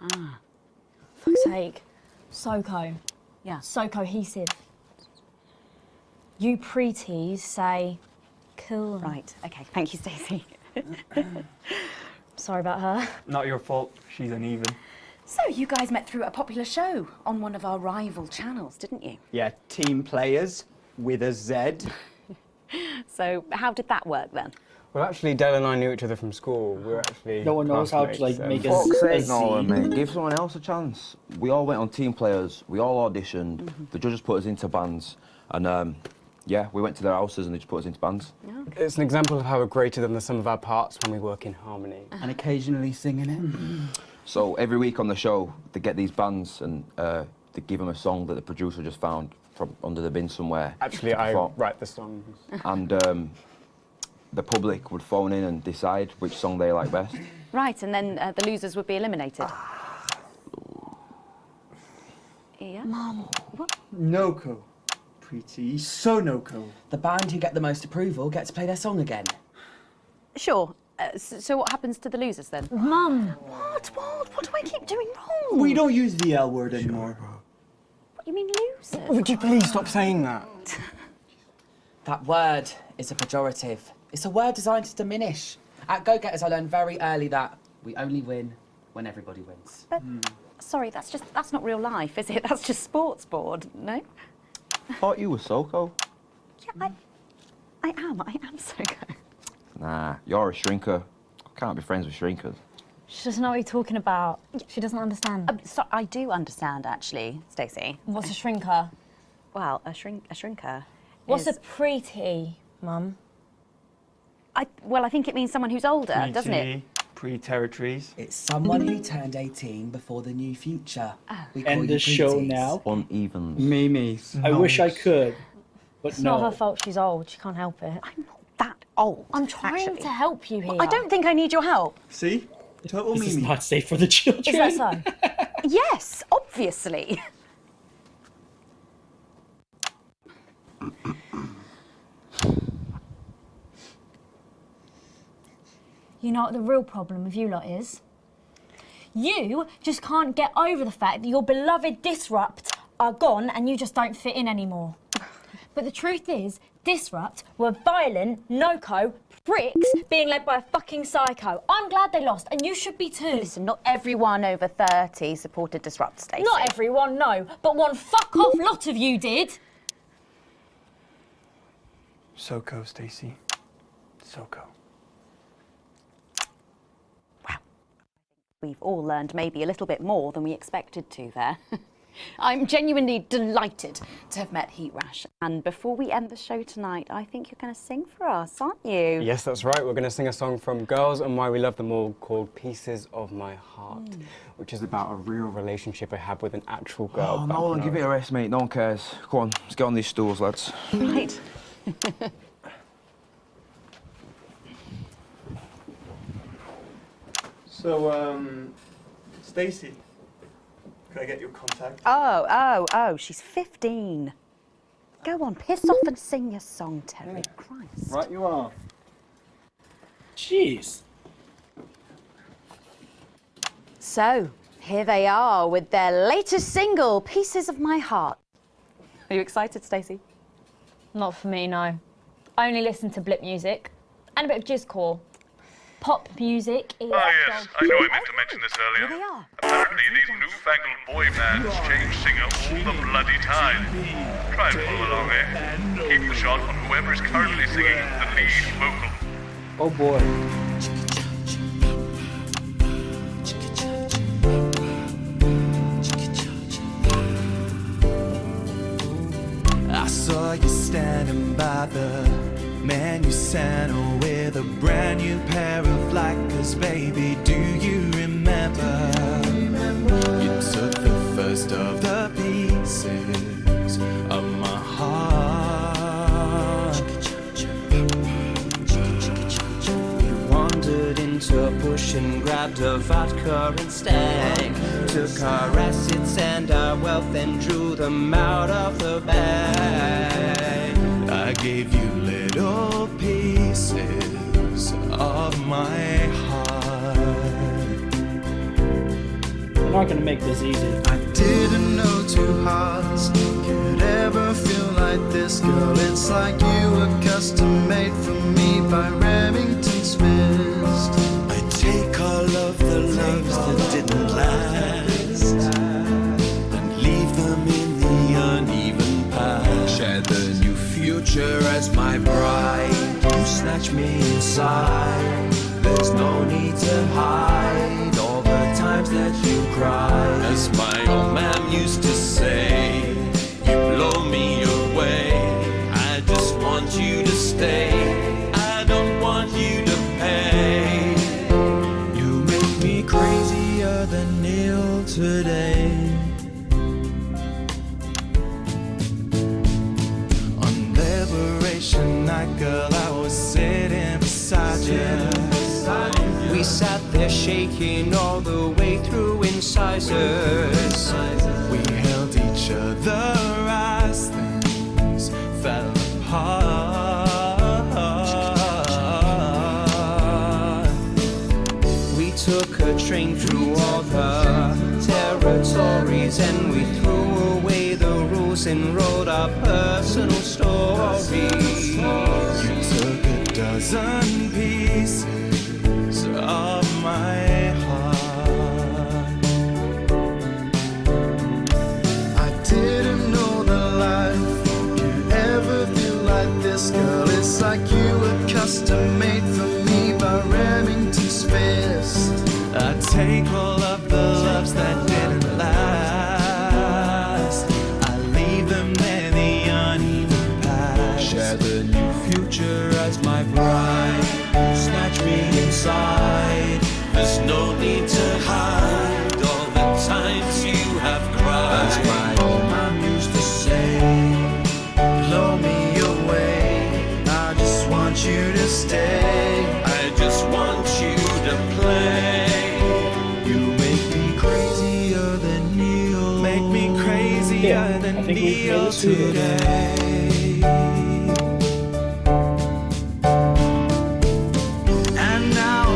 Ah. Fuck's sake. SoCo. Yeah. So cohesive. You preties say cool. Right, okay. Thank you, Stacey. Sorry about her. Not your fault. She's uneven. So, you guys met through a popular show on one of our rival channels, didn't you? Yeah, Team Players with a Z. So, how did that work then? Well, actually, Dale and I knew each other from school. We were actually No one knows how to, like, classmates, make Fuck's a sake, Nolan, mate. Give someone else a chance. We all went on Team Players. We all auditioned. The judges put us into bands. And, yeah, we went to their houses and they just put us into bands. Okay. It's an example of how we're greater than the sum of our parts when we work in harmony. And occasionally singing it. So every week on the show, they get these bands and they give them a song that the producer just found from under the bin somewhere. Actually, I write the songs. And the public would phone in and decide which song they like best. Right, and then the losers would be eliminated. Yeah? Mum. What? No-co. Preeti, so no-co. The band who get the most approval get to play their song again. Sure. So what happens to the losers then? Mum. What? What do I keep doing wrong? We don't use the L word anymore. What, you mean losers? Would you please stop saying that? That word is a pejorative. It's a word designed to diminish. At Go Getters, I learned very early that we only win when everybody wins. But, sorry, that's not real life, is it? That's just sports board, no? Thought you were SoCo. Yeah, I am SoCo. Nah, you're a shrinker. Can't be friends with shrinkers. She doesn't know what you're talking about. She doesn't understand. So I do understand, actually, Stacey. What's a shrinker? Well, a shrinker. What's is... a preety, Mum? Well, I think it means someone who's older, doesn't it? Pre-territories. It's someone who turned 18 before the new future. We call End you the show preeties. now. Uneven. Mimi. I wish I could, but It's no. not her fault she's old. She can't help it. I'm not that old. I'm trying to help you here. Well, I don't think I need your help. See? Total This is Mimi. not safe for the children. Is that so? Yes, obviously. You know what the real problem with you lot is? You just can't get over the fact that your beloved Disrupt are gone and you just don't fit in anymore. But the truth is, Disrupt were violent, no-co pricks being led by a fucking psycho. I'm glad they lost, and you should be too. Listen, not everyone over 30 supported Disrupt, Stacey. Not everyone, no, but one fuck-off lot of you did. SoCo, Stacey. SoCo. We've all learned maybe a little bit more than we expected to there. I'm genuinely delighted to have met Heat Rash. And before we end the show tonight, I think you're going to sing for us, aren't you? Yes, that's right. We're going to sing a song from Girls and Why We Love Them All called Pieces of My Heart, which is about a real relationship I had with an actual girl. Oh, Nolan, give it a rest, mate. No one cares. Go on, let's get on these stools, lads. Right. So, Stacey, can I get your contact? Oh, she's 15. Go on, piss off and sing your song, Terry. Christ. Right you are. Jeez. So, here they are with their latest single, Pieces of My Heart. Are you excited, Stacey? Not for me, no. I only listen to blip music and a bit of jizzcore. Pop music is... Ah, yes, I know I meant to mention this earlier. Here they are. Apparently, these newfangled boy bands change singer all the bloody time. Try and follow along, eh? Keep the shot on whoever is currently singing the lead vocal. Oh boy. I saw you standing by the menu center with a brand new pair of Lakers, baby. Do you remember? You took the first of the pieces of my heart. You wandered into a bush and grabbed a vodka and stank. Took our assets and our wealth and drew them out of the bag. I gave you little pieces of my heart. We're not gonna make this easy. I didn't know two hearts could ever feel like this, girl. It's like you were custom made for me by Remington's fist. I take all of the loves that didn't last and leave them in the uneven past. Share the new future as my bride. You snatch me inside. There's no need to hide all the times that you cried. As my old man used to say, you blow me away. I just want you to stay. I don't want you to pay. You make me crazier than Neil today. On Liberation Night, girl, I was sitting beside you. We sat there shaking all the way through incisors. We held each other as things fell apart. We took a train through all the territories and we threw away the rules and wrote our personal stories. You took a dozen pieces of my heart. I didn't know that life could ever feel like this, girl. It's like you were custom made for me by Remington's fist. I take all of the loves that didn't last. I leave them there, the uneven past. Share the new future as my bride. Snatch me inside. There's no need to hide all the times you have cried. As my old man used to say, blow me away. I just want you to stay. I just want you to play. You make me crazier than Neil. Make me crazier than Neil today.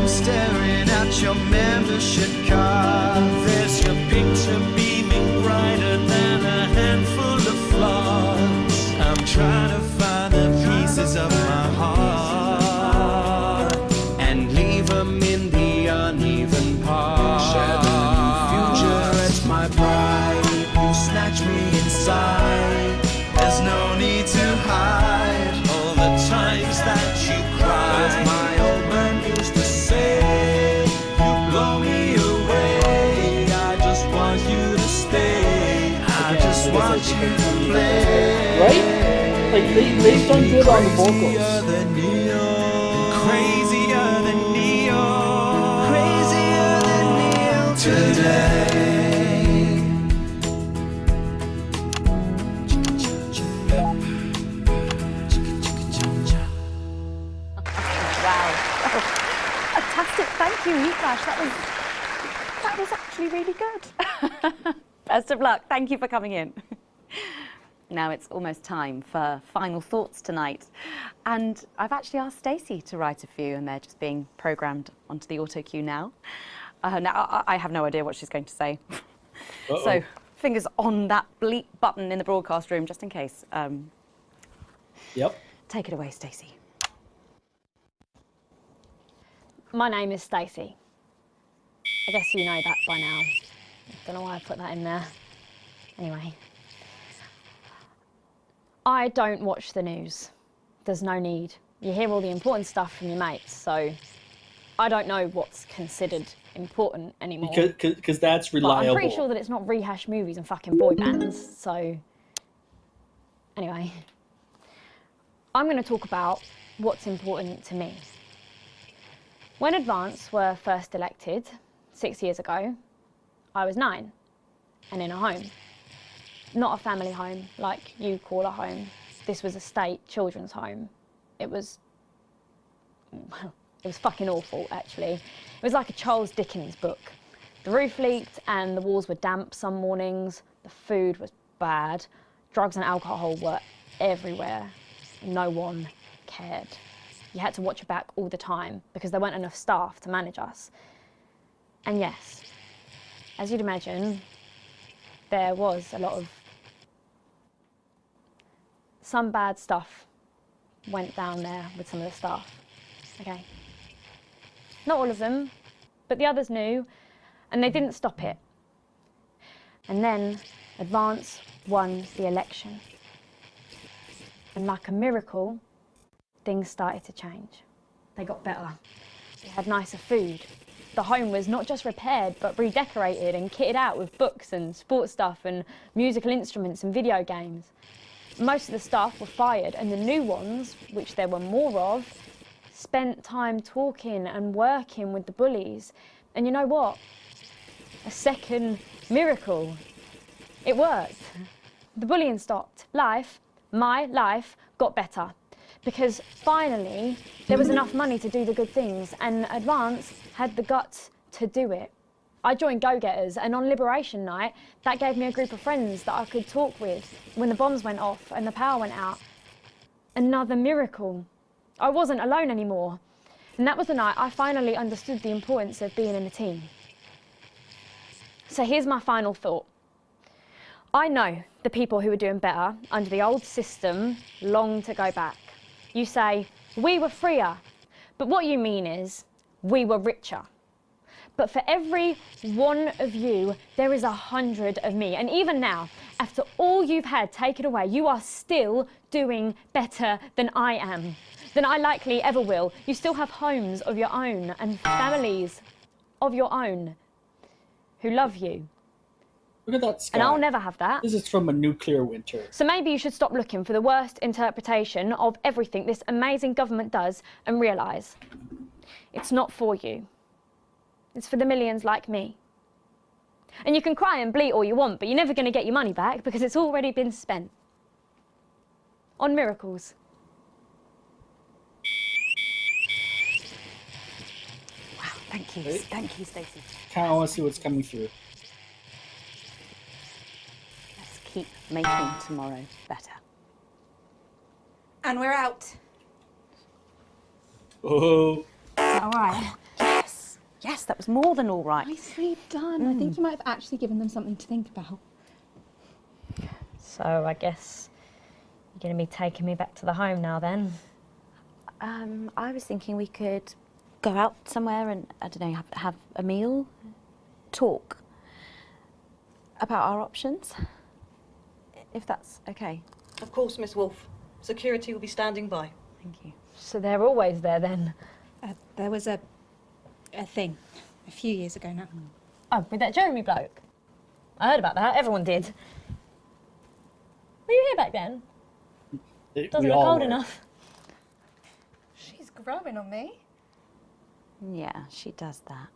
Staring at your membership card. There's your picture beaming brighter than a handful of flaws. I'm trying to find the pieces of my heart and leave them in the uneven parts. Share the new future as my bride. You snatch me inside. There's no need to hide all the times that you cried. As my old man used to say, you blow me away. I just want you to stay. I just want you to play. Right? Like they've done good on the vocals. Crazier than Neo. Crazier than Neo. Crazier than Neo today. Fantastic, thank you, Flash. That was actually really good. Best of luck. Thank you for coming in. Now it's almost time for final thoughts tonight, and I've actually asked Stacey to write a few, and they're just being programmed onto the auto cue now. Now I have no idea what she's going to say. So fingers on that bleep button in the broadcast room, just in case. Yep. Take it away, Stacey. My name is Stacey. I guess you know that by now. Don't know why I put that in there. Anyway. I don't watch the news. There's no need. You hear all the important stuff from your mates, so I don't know what's considered important anymore. Because that's But reliable. I'm pretty sure that it's not rehashed movies and fucking boy bands, so... Anyway. I'm going to talk about what's important to me. When Advance were first elected, 6 years ago, I was 9 and in a home. Not a family home like you call a home. This was a state children's home. It was fucking awful, actually. It was like a Charles Dickens book. The roof leaked and the walls were damp some mornings. The food was bad. Drugs and alcohol were everywhere. No one cared. You had to watch your back all the time because there weren't enough staff to manage us. And yes, as you'd imagine, there was a lot of... Some bad stuff went down there with some of the staff, okay? Not all of them, but the others knew, and they didn't stop it. And then Advance won the election. And like a miracle, things started to change. They got better. We had nicer food. The home was not just repaired, but redecorated and kitted out with books and sports stuff and musical instruments and video games. Most of the staff were fired, and the new ones, which there were more of, spent time talking and working with the bullies. And you know what? A second miracle. It worked. The bullying stopped. My life, got better. Because finally, there was enough money to do the good things, and Advance had the guts to do it. I joined Go Getters, and on Liberation Night, that gave me a group of friends that I could talk with when the bombs went off and the power went out. Another miracle. I wasn't alone anymore. And that was the night I finally understood the importance of being in a team. So here's my final thought. I know the people who were doing better under the old system long to go back. You say, we were freer, but what you mean is, we were richer. But for every one of you, there is 100 of me. And even now, after all you've had taken away, you are still doing better than I am, than I likely ever will. You still have homes of your own and families of your own who love you. Look at that sky. And I'll never have that. This is from a nuclear winter. So maybe you should stop looking for the worst interpretation of everything this amazing government does and realise it's not for you. It's for the millions like me. And you can cry and bleat all you want, but you're never going to get your money back because it's already been spent on miracles. Wow, thank you. Thank you, Stacey. Kind of want to see what's coming through. Let's keep making tomorrow better. And we're out. Oh. Is that all right? Yes. Yes, that was more than all right. Nicely done. I think you might have actually given them something to think about. So I guess you're going to be taking me back to the home now then? I was thinking we could go out somewhere and, I don't know, have a meal, talk about our options, if that's okay. Of course, Miss Wolfe. Security will be standing by. Thank you. So they're always there then? There was a thing a few years ago now. Oh, with that Jeremy bloke? I heard about that, everyone did. Were you here back then? Doesn't look old enough. She's growing on me. Yeah, she does that.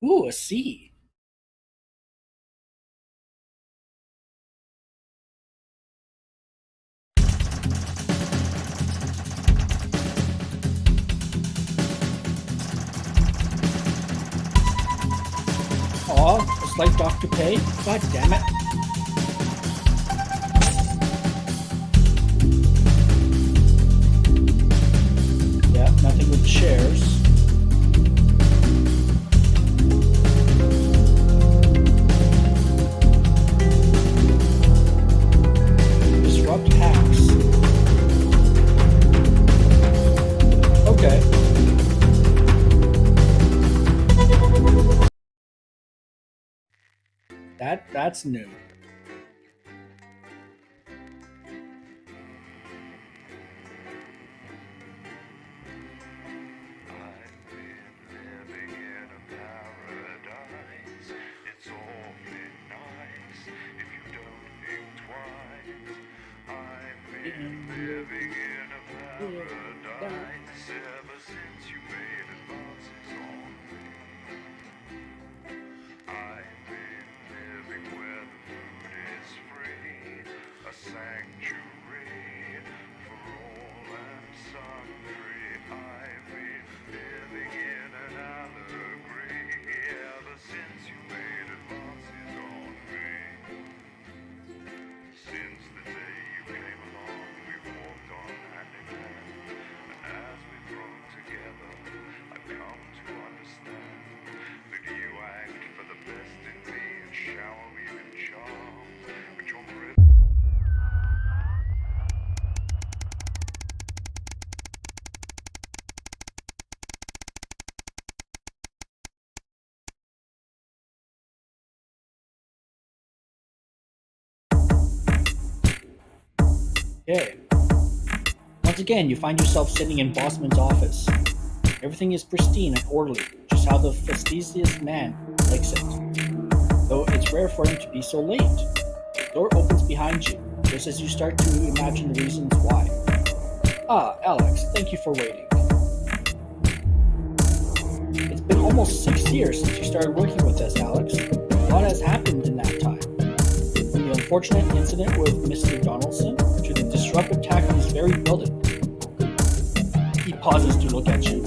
Ooh, a C. Aw, a slight Dr. Pay? God damn it. Yeah, nothing with chairs. That's new. It's awfully nice if you don't think twice. I've been living in a paradise ever since you made advances on me. I've been living where the food is free, a sanctuary for all and sundry. I've been living in an allegory ever since you made advances on me. Since the day you came along, we've walked on hand in hand, and as we've grown together, I've come to understand that you act for the best in me and shower me with charms, but your breath. Okay. Once again, you find yourself sitting in Bossman's office. Everything is pristine and orderly, just how the fastidious man likes it. Though it's rare for him to be so late. The door opens behind you, just as you start to imagine the reasons why. Ah, Alex, thank you for waiting. It's been almost 6 years since you started working with us, Alex. A lot has happened in that time. From the unfortunate incident with Mr. Donaldson to the disruptive attack on this very building. He pauses to look at you.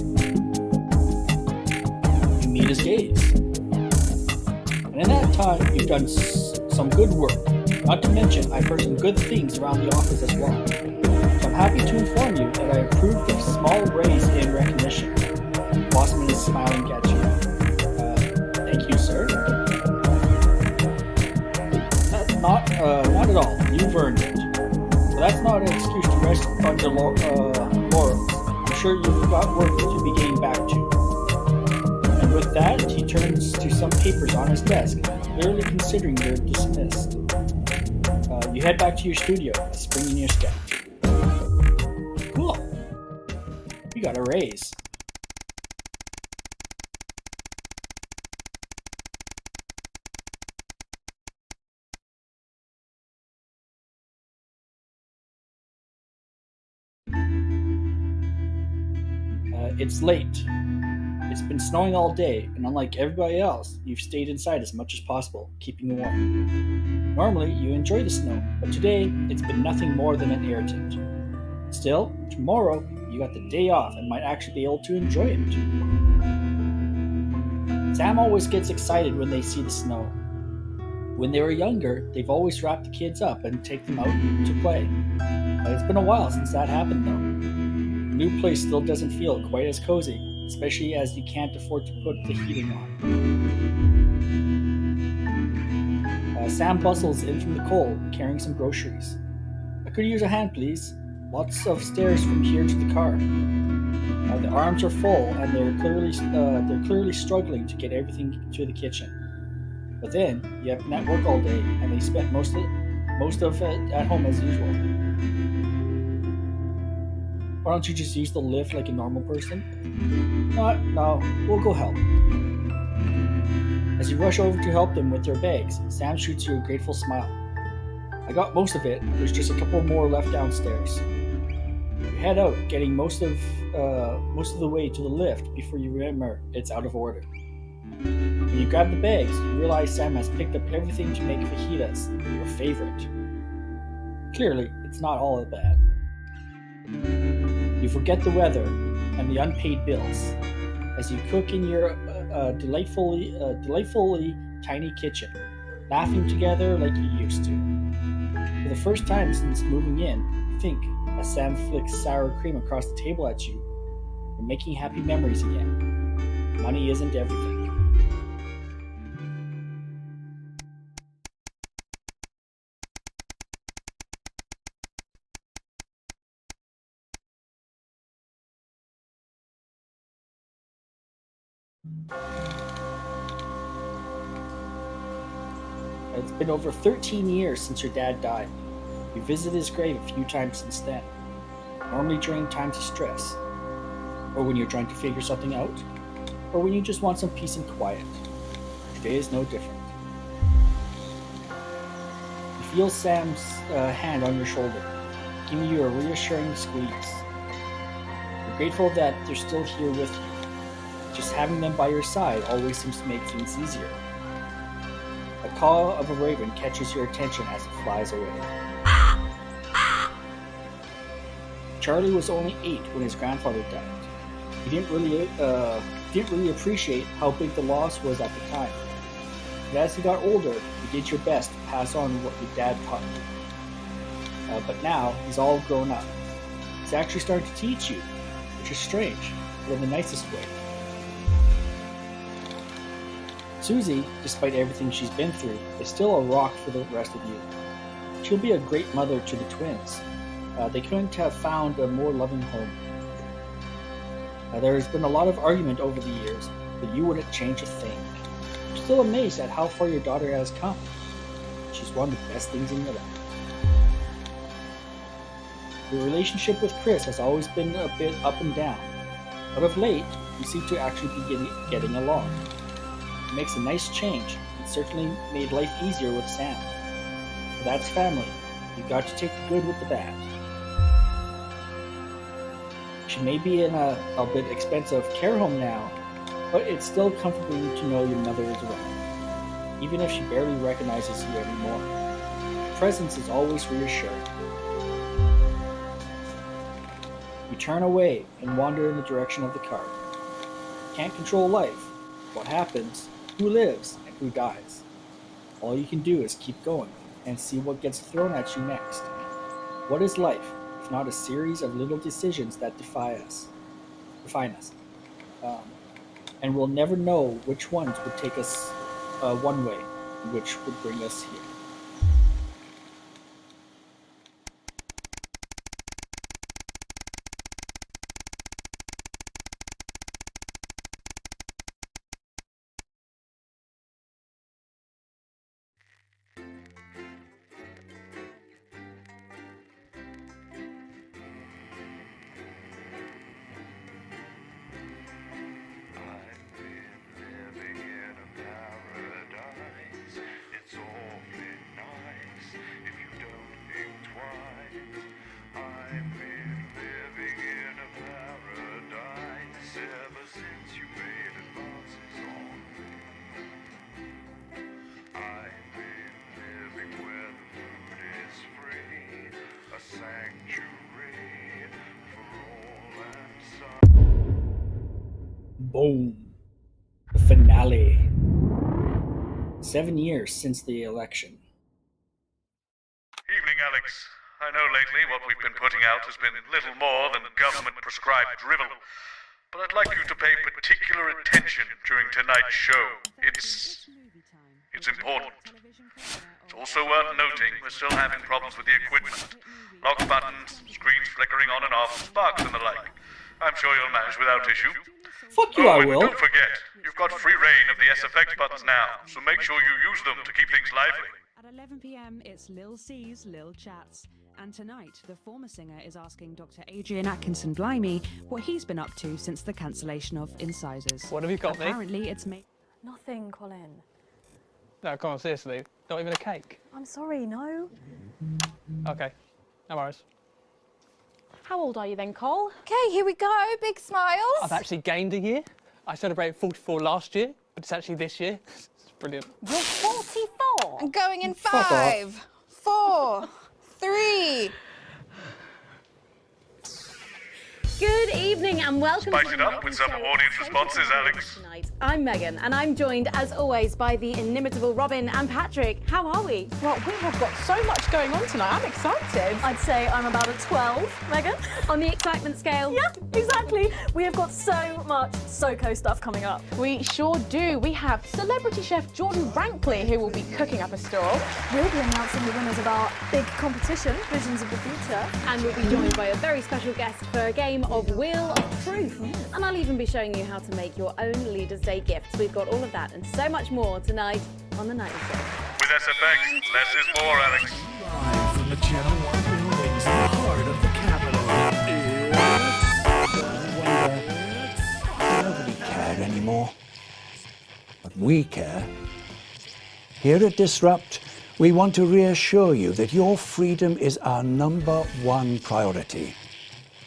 You meet his gaze. And in that time, you've done some good work. Not to mention, I've heard some good things around the office as well. So I'm happy to inform you that I approved a small raise in recognition. Bossman is smiling at you. Thank you, sir. Not at all. You've earned it. But that's not an excuse to rest on your laurels. I'm sure you've got work to be getting back to. And with that, he turns to some papers on his desk, clearly considering you're dismissed. You head back to your studio, a spring in your step. Cool. You got a raise. It's late. It's been snowing all day, and unlike everybody else, you've stayed inside as much as possible, keeping warm. Normally, you enjoy the snow, but today, it's been nothing more than an irritant. Still, tomorrow, you got the day off and might actually be able to enjoy it. Sam always gets excited when they see the snow. When they were younger, they've always wrapped the kids up and take them out to play. But it's been a while since that happened, though. The new place still doesn't feel quite as cozy, especially as you can't afford to put the heating on. Sam bustles in from the cold, carrying some groceries. I could use a hand, please. Lots of stairs from here to the car. The arms are full, and they're clearly struggling to get everything to the kitchen. But then you have been at work all day, and they spent most of it at home as usual. Why don't you just use the lift like a normal person? No, we'll go help. As you rush over to help them with their bags, Sam shoots you a grateful smile. I got most of it. There's just a couple more left downstairs. You head out, getting most of the way to the lift before you remember it's out of order. When you grab the bags, you realize Sam has picked up everything to make fajitas, your favorite. Clearly, it's not all that bad. You forget the weather and the unpaid bills as you cook in your delightfully tiny kitchen, laughing together like you used to. For the first time since moving in, you think, as Sam flicks sour cream across the table at you, you're making happy memories again. Money isn't everything. It's been over 13 years since your dad died. You visited his grave a few times since then, normally during times of stress, or when you're trying to figure something out, or when you just want some peace and quiet. Today is no different. You feel Sam's hand on your shoulder, giving you a reassuring squeeze. You're grateful that they're still here with you. Just having them by your side always seems to make things easier. A call of a raven catches your attention as it flies away. Charlie was only 8 when his grandfather died. He didn't really appreciate how big the loss was at the time. But as he got older, you did your best to pass on what your dad taught you. But now he's all grown up. He's actually starting to teach you, which is strange, but in the nicest way. Susie, despite everything she's been through, is still a rock for the rest of you. She'll be a great mother to the twins. They couldn't have found a more loving home. There has been a lot of argument over the years, but you wouldn't change a thing. I'm still amazed at how far your daughter has come. She's one of the best things in your life. Your relationship with Chris has always been a bit up and down, but of late, you seem to actually be getting along. It makes a nice change, and certainly made life easier with Sam. But that's family. You've got to take the good with the bad. She may be in a bit expensive care home now, but it's still comforting to know your mother is around, even if she barely recognizes you anymore. Her presence is always reassuring. You turn away and wander in the direction of the car. You can't control life, what happens, who lives, and who dies. All you can do is keep going and see what gets thrown at you next. What is life, if not a series of little decisions that define us? And we'll never know which ones would take us one way, and which would bring us here. Boom. The finale. 7 years since the election. Evening, Alex. I know lately what we've been putting out has been little more than government-prescribed drivel, but I'd like you to pay particular attention during tonight's show. It's important. It's also worth noting we're still having problems with the equipment. Lock buttons, screens flickering on and off, sparks and the like. I'm sure you'll manage without issue. Fuck you, I will. Don't forget, you've got free reign of the SFX buttons now, so make sure you use them to keep things lively. At 11 p.m, it's Lil C's Lil Chats. And tonight, the former singer is asking Dr. Adrian Atkinson-Blimey what he's been up to since the cancellation of Incisors. What have you got, Apparently, it's made... Nothing, Colin. No, come on, seriously. Not even a cake? I'm sorry, no. Okay, no worries. How old are you then, Cole? Okay, here we go. Big smiles. I've actually gained a year. I celebrated 44 last year, but it's actually this year. It's brilliant. You're 44. I'm going in Fuck 5, 4, 3. Good evening and welcome Spice it up with some audience responses, Alex. tonight. I'm Megan and I'm joined as always by the inimitable Robin and Patrick. How are we? Well, we have got so much going on tonight. I'm excited. I'd say I'm about a 12, Megan. On the excitement scale? Yeah, exactly. We have got so much SoCo stuff coming up. We sure do. We have celebrity chef Jordan Rankley who will be cooking up a storm. We'll be announcing the winners of our big competition, Visions of the Future. And we'll be joined by a very special guest for a game of Wheel of Truth. And I'll even be showing you how to make your own Leaders' Day gifts. We've got all of that and so much more tonight on The Nightly Show. With SFX, less is more, Alex. Live from the Channel 1 buildings in the heart of the capital. Nobody cared anymore. But we care. Here at Disrupt, we want to reassure you that your freedom is our #1 priority.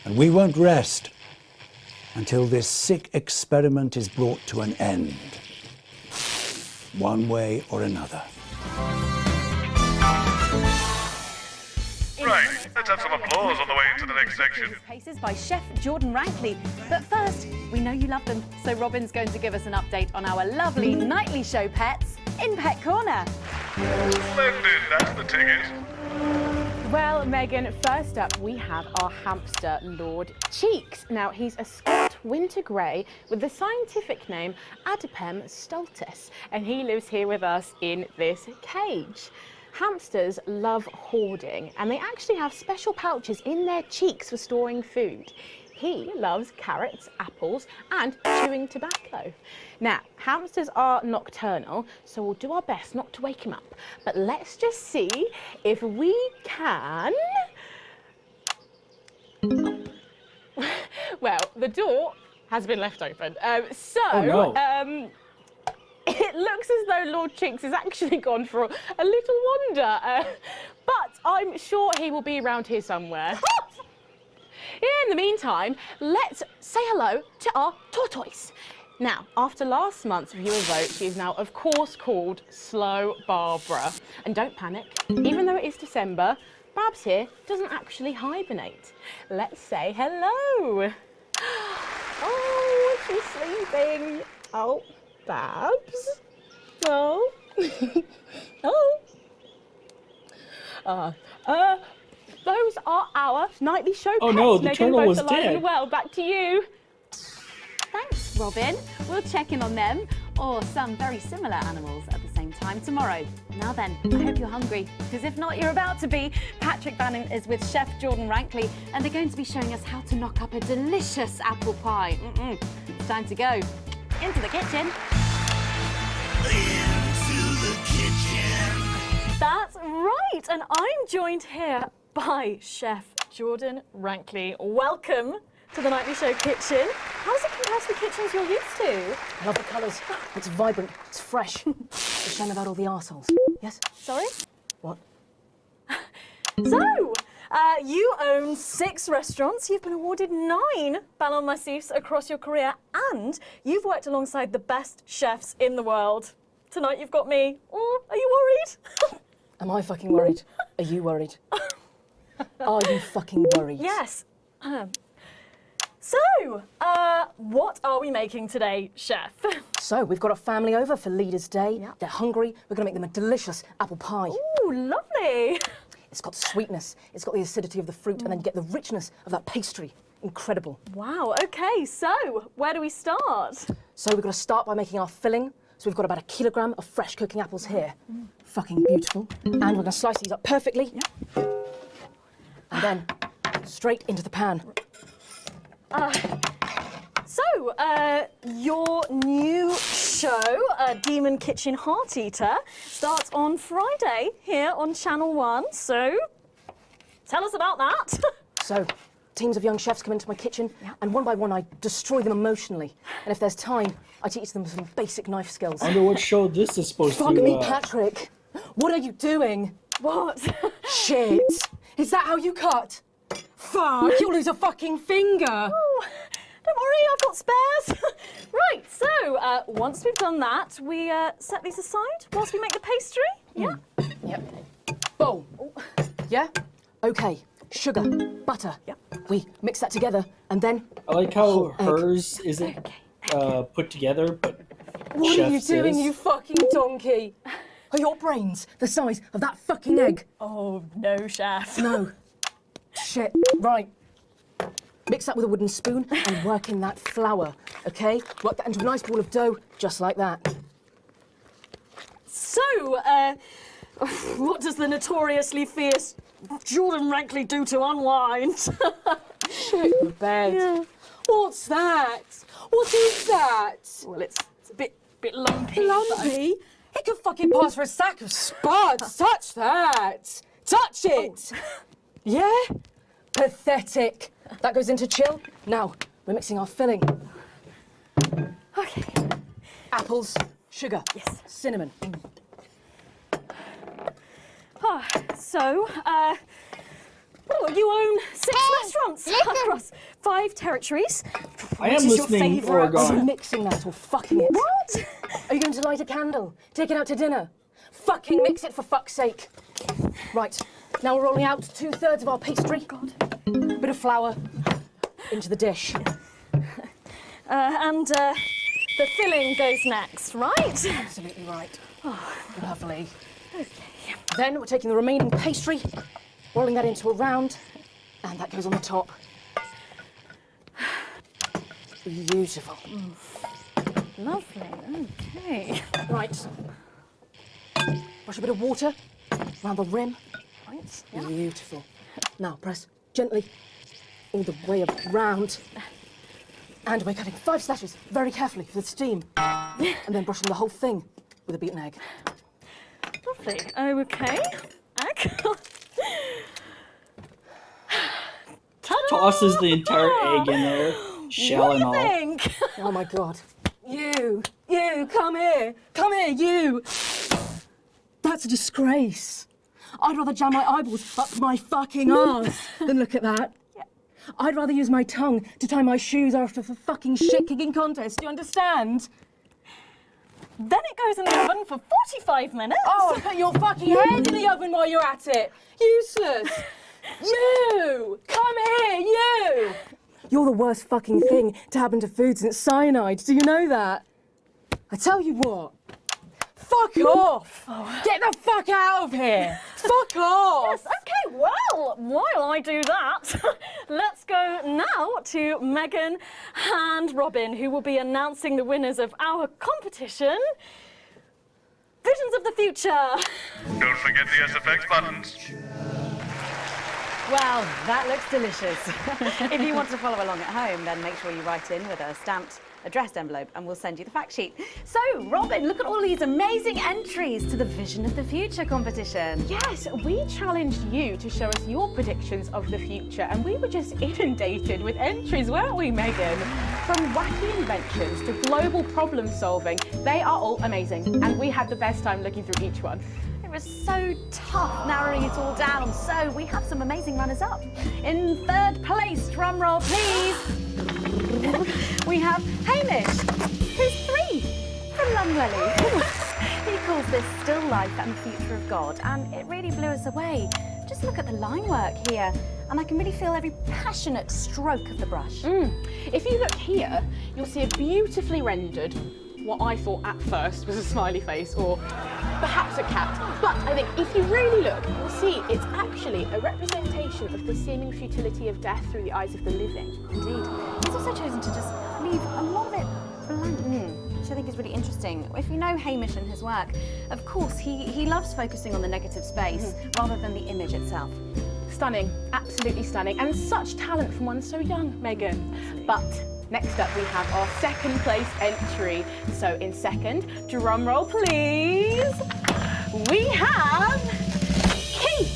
And we won't rest until this sick experiment is brought to an end. One way or another. Right, let's have some applause on the way into the next section. Paces by Chef Jordan Rankley. But first, we know you love them, so Robin's going to give us an update on our lovely nightly show pets in Pet Corner. Splendid, that's the ticket. Well, Megan, first up we have our hamster, Lord Cheeks. Now, he's a Scott Winter Grey with the scientific name Adipem stultus, and he lives here with us in this cage. Hamsters love hoarding, and they actually have special pouches in their cheeks for storing food. He loves carrots, apples, and chewing tobacco. Now, hamsters are nocturnal, so we'll do our best not to wake him up. But let's just see if we can... Well, the door has been left open. It looks as though Lord Cheeks has actually gone for a little wander, but I'm sure he will be around here somewhere. In the meantime, let's say hello to our tortoise. Now, after last month's viewer vote, she is now, of course, called Slow Barbara. And don't panic, even though it is December, Babs here doesn't actually hibernate. Let's say hello. Oh, she's sleeping. Oh, Babs. Oh. Those are our nightly show pets. Oh no, the Megan, turtle both was alive dead. and well, back to you. Thanks, Robin. We'll check in on them, or some very similar animals, at the same time tomorrow. Now then, I hope you're hungry, because if not, you're about to be. Patrick Bannon is with Chef Jordan Rankley, and they're going to be showing us how to knock up a delicious apple pie. It's time to go into the kitchen. Into the kitchen. That's right, and I'm joined here by Chef Jordan Rankley. Welcome to the Nightly Show kitchen. How does it compare to the kitchens you're used to? I love the colours. It's vibrant. It's fresh. It's a shame about all the arseholes. Yes? Sorry? What? So, you own 6 restaurants, you've been awarded 9 Ballon Massifs across your career, and you've worked alongside the best chefs in the world. Tonight you've got me. Oh, are you worried? Am I fucking worried? Are you worried? Are you fucking worried? Yes. So, what are we making today, Chef? So, we've got a family over for Leaders' Day. Yep. They're hungry. We're going to make them a delicious apple pie. Ooh, lovely. It's got sweetness, it's got the acidity of the fruit, and then you get the richness of that pastry. Incredible. Wow, okay, so where do we start? So we've got to start by making our filling. So we've got about 1 kilogram of fresh cooking apples here. Fucking beautiful. And we're going to slice these up perfectly. And then straight into the pan. Your new show, Demon Kitchen Heart Eater, starts on Friday here on Channel 1, so tell us about that. So, teams of young chefs come into my kitchen, and one by one I destroy them emotionally. And if there's time, I teach them some basic knife skills. I wonder what show this is supposed to... Fuck me, Patrick. What are you doing? What? Shit. Is that how you cut? Fuck, you'll lose a fucking finger. Oh, don't worry, I've got spares. Right, so once we've done that, we set these aside whilst we make the pastry. Yeah? Yep. Bowl. Yeah? Okay. Sugar, butter. Yep. We mix that together, and then... I like how hers isn't put together, but What are you Chef's doing, is. you fucking donkey? Are your brains the size of that fucking egg? Oh, no, Chef. No. Shit. Right. Mix that with a wooden spoon and work in that flour, okay? Work that into a nice ball of dough, just like that. So, what does the notoriously fierce Jordan Rankley do to unwind? Shit in the bed. Yeah. What's that? What is that? Well, it's a bit lumpy. Lumpy? It could fucking pass for a sack of spuds. Touch that. Touch it. Yeah? Pathetic. That goes into chill. Now, we're mixing our filling. Okay. Apples, sugar. Yes. Cinnamon. So, you own 6 restaurants across 5 territories. I am Which is your listening, favourite? Oregon. Are you mixing that or fucking it? What? Are you going to light a candle? Take it out to dinner? Fucking mix it for fuck's sake. Right, now we're rolling out 2/3 of our pastry. God. Bit of flour into the dish. And the filling goes next, right? Absolutely right. Lovely. Okay. Then we're taking the remaining pastry, rolling that into a round, and that goes on the top. Beautiful. Lovely, okay. Right. Brush a bit of water around the rim. Right, yeah. Beautiful. Now press gently all the way around. And we're cutting 5 slashes very carefully for the steam. And then brushing the whole thing with a beaten egg. Lovely, okay. Tosses the entire egg in there, shell and all. What do you think? Oh my God. You, come here, you. That's a disgrace. I'd rather jam my eyeballs up my fucking arse than look at that. Yeah. I'd rather use my tongue to tie my shoes after a fucking shit-kicking contest. Do you understand? Then it goes in the oven for 45 minutes. Oh, put your fucking head in the oven while you're at it. Useless. You! Come here, you! You're the worst fucking thing to happen to food since cyanide. Do you know that? I tell you what. Fuck off! Get the fuck out of here! Fuck off! Yes, okay, well, while I do that, let's go now to Megan and Robin, who will be announcing the winners of our competition, Visions of the Future. Don't forget the SFX buttons. Well, that looks delicious. If you want to follow along at home, then make sure you write in with a stamped addressed envelope and we'll send you the fact sheet. So, Robin, look at all these amazing entries to the Vision of the Future competition. Yes, we challenged you to show us your predictions of the future, and we were just inundated with entries, weren't we, Megan? From wacky inventions to global problem solving, they are all amazing, and we had the best time looking through each one. It was so tough narrowing it all down, so we have some amazing runners-up. In 3rd place, drum roll please, we have Hamish, who's 3 from Lunwelly. He calls this Still Life and the Future of God, and it really blew us away. Just look at the line work here, and I can really feel every passionate stroke of the brush. If you look here, you'll see a beautifully rendered, what I thought at first was a smiley face or perhaps a cat. But I think if you really look, you'll see it's actually a representation of the seeming futility of death through the eyes of the living. Indeed. He's also chosen to just leave a lot of it blank, which I think is really interesting. If you know Hamish and his work, of course, he loves focusing on the negative space rather than the image itself. Stunning, absolutely stunning, and such talent from one so young, Megan. Absolutely. But next up we have our 2nd place entry. So in 2nd, drum roll please, we have Keith,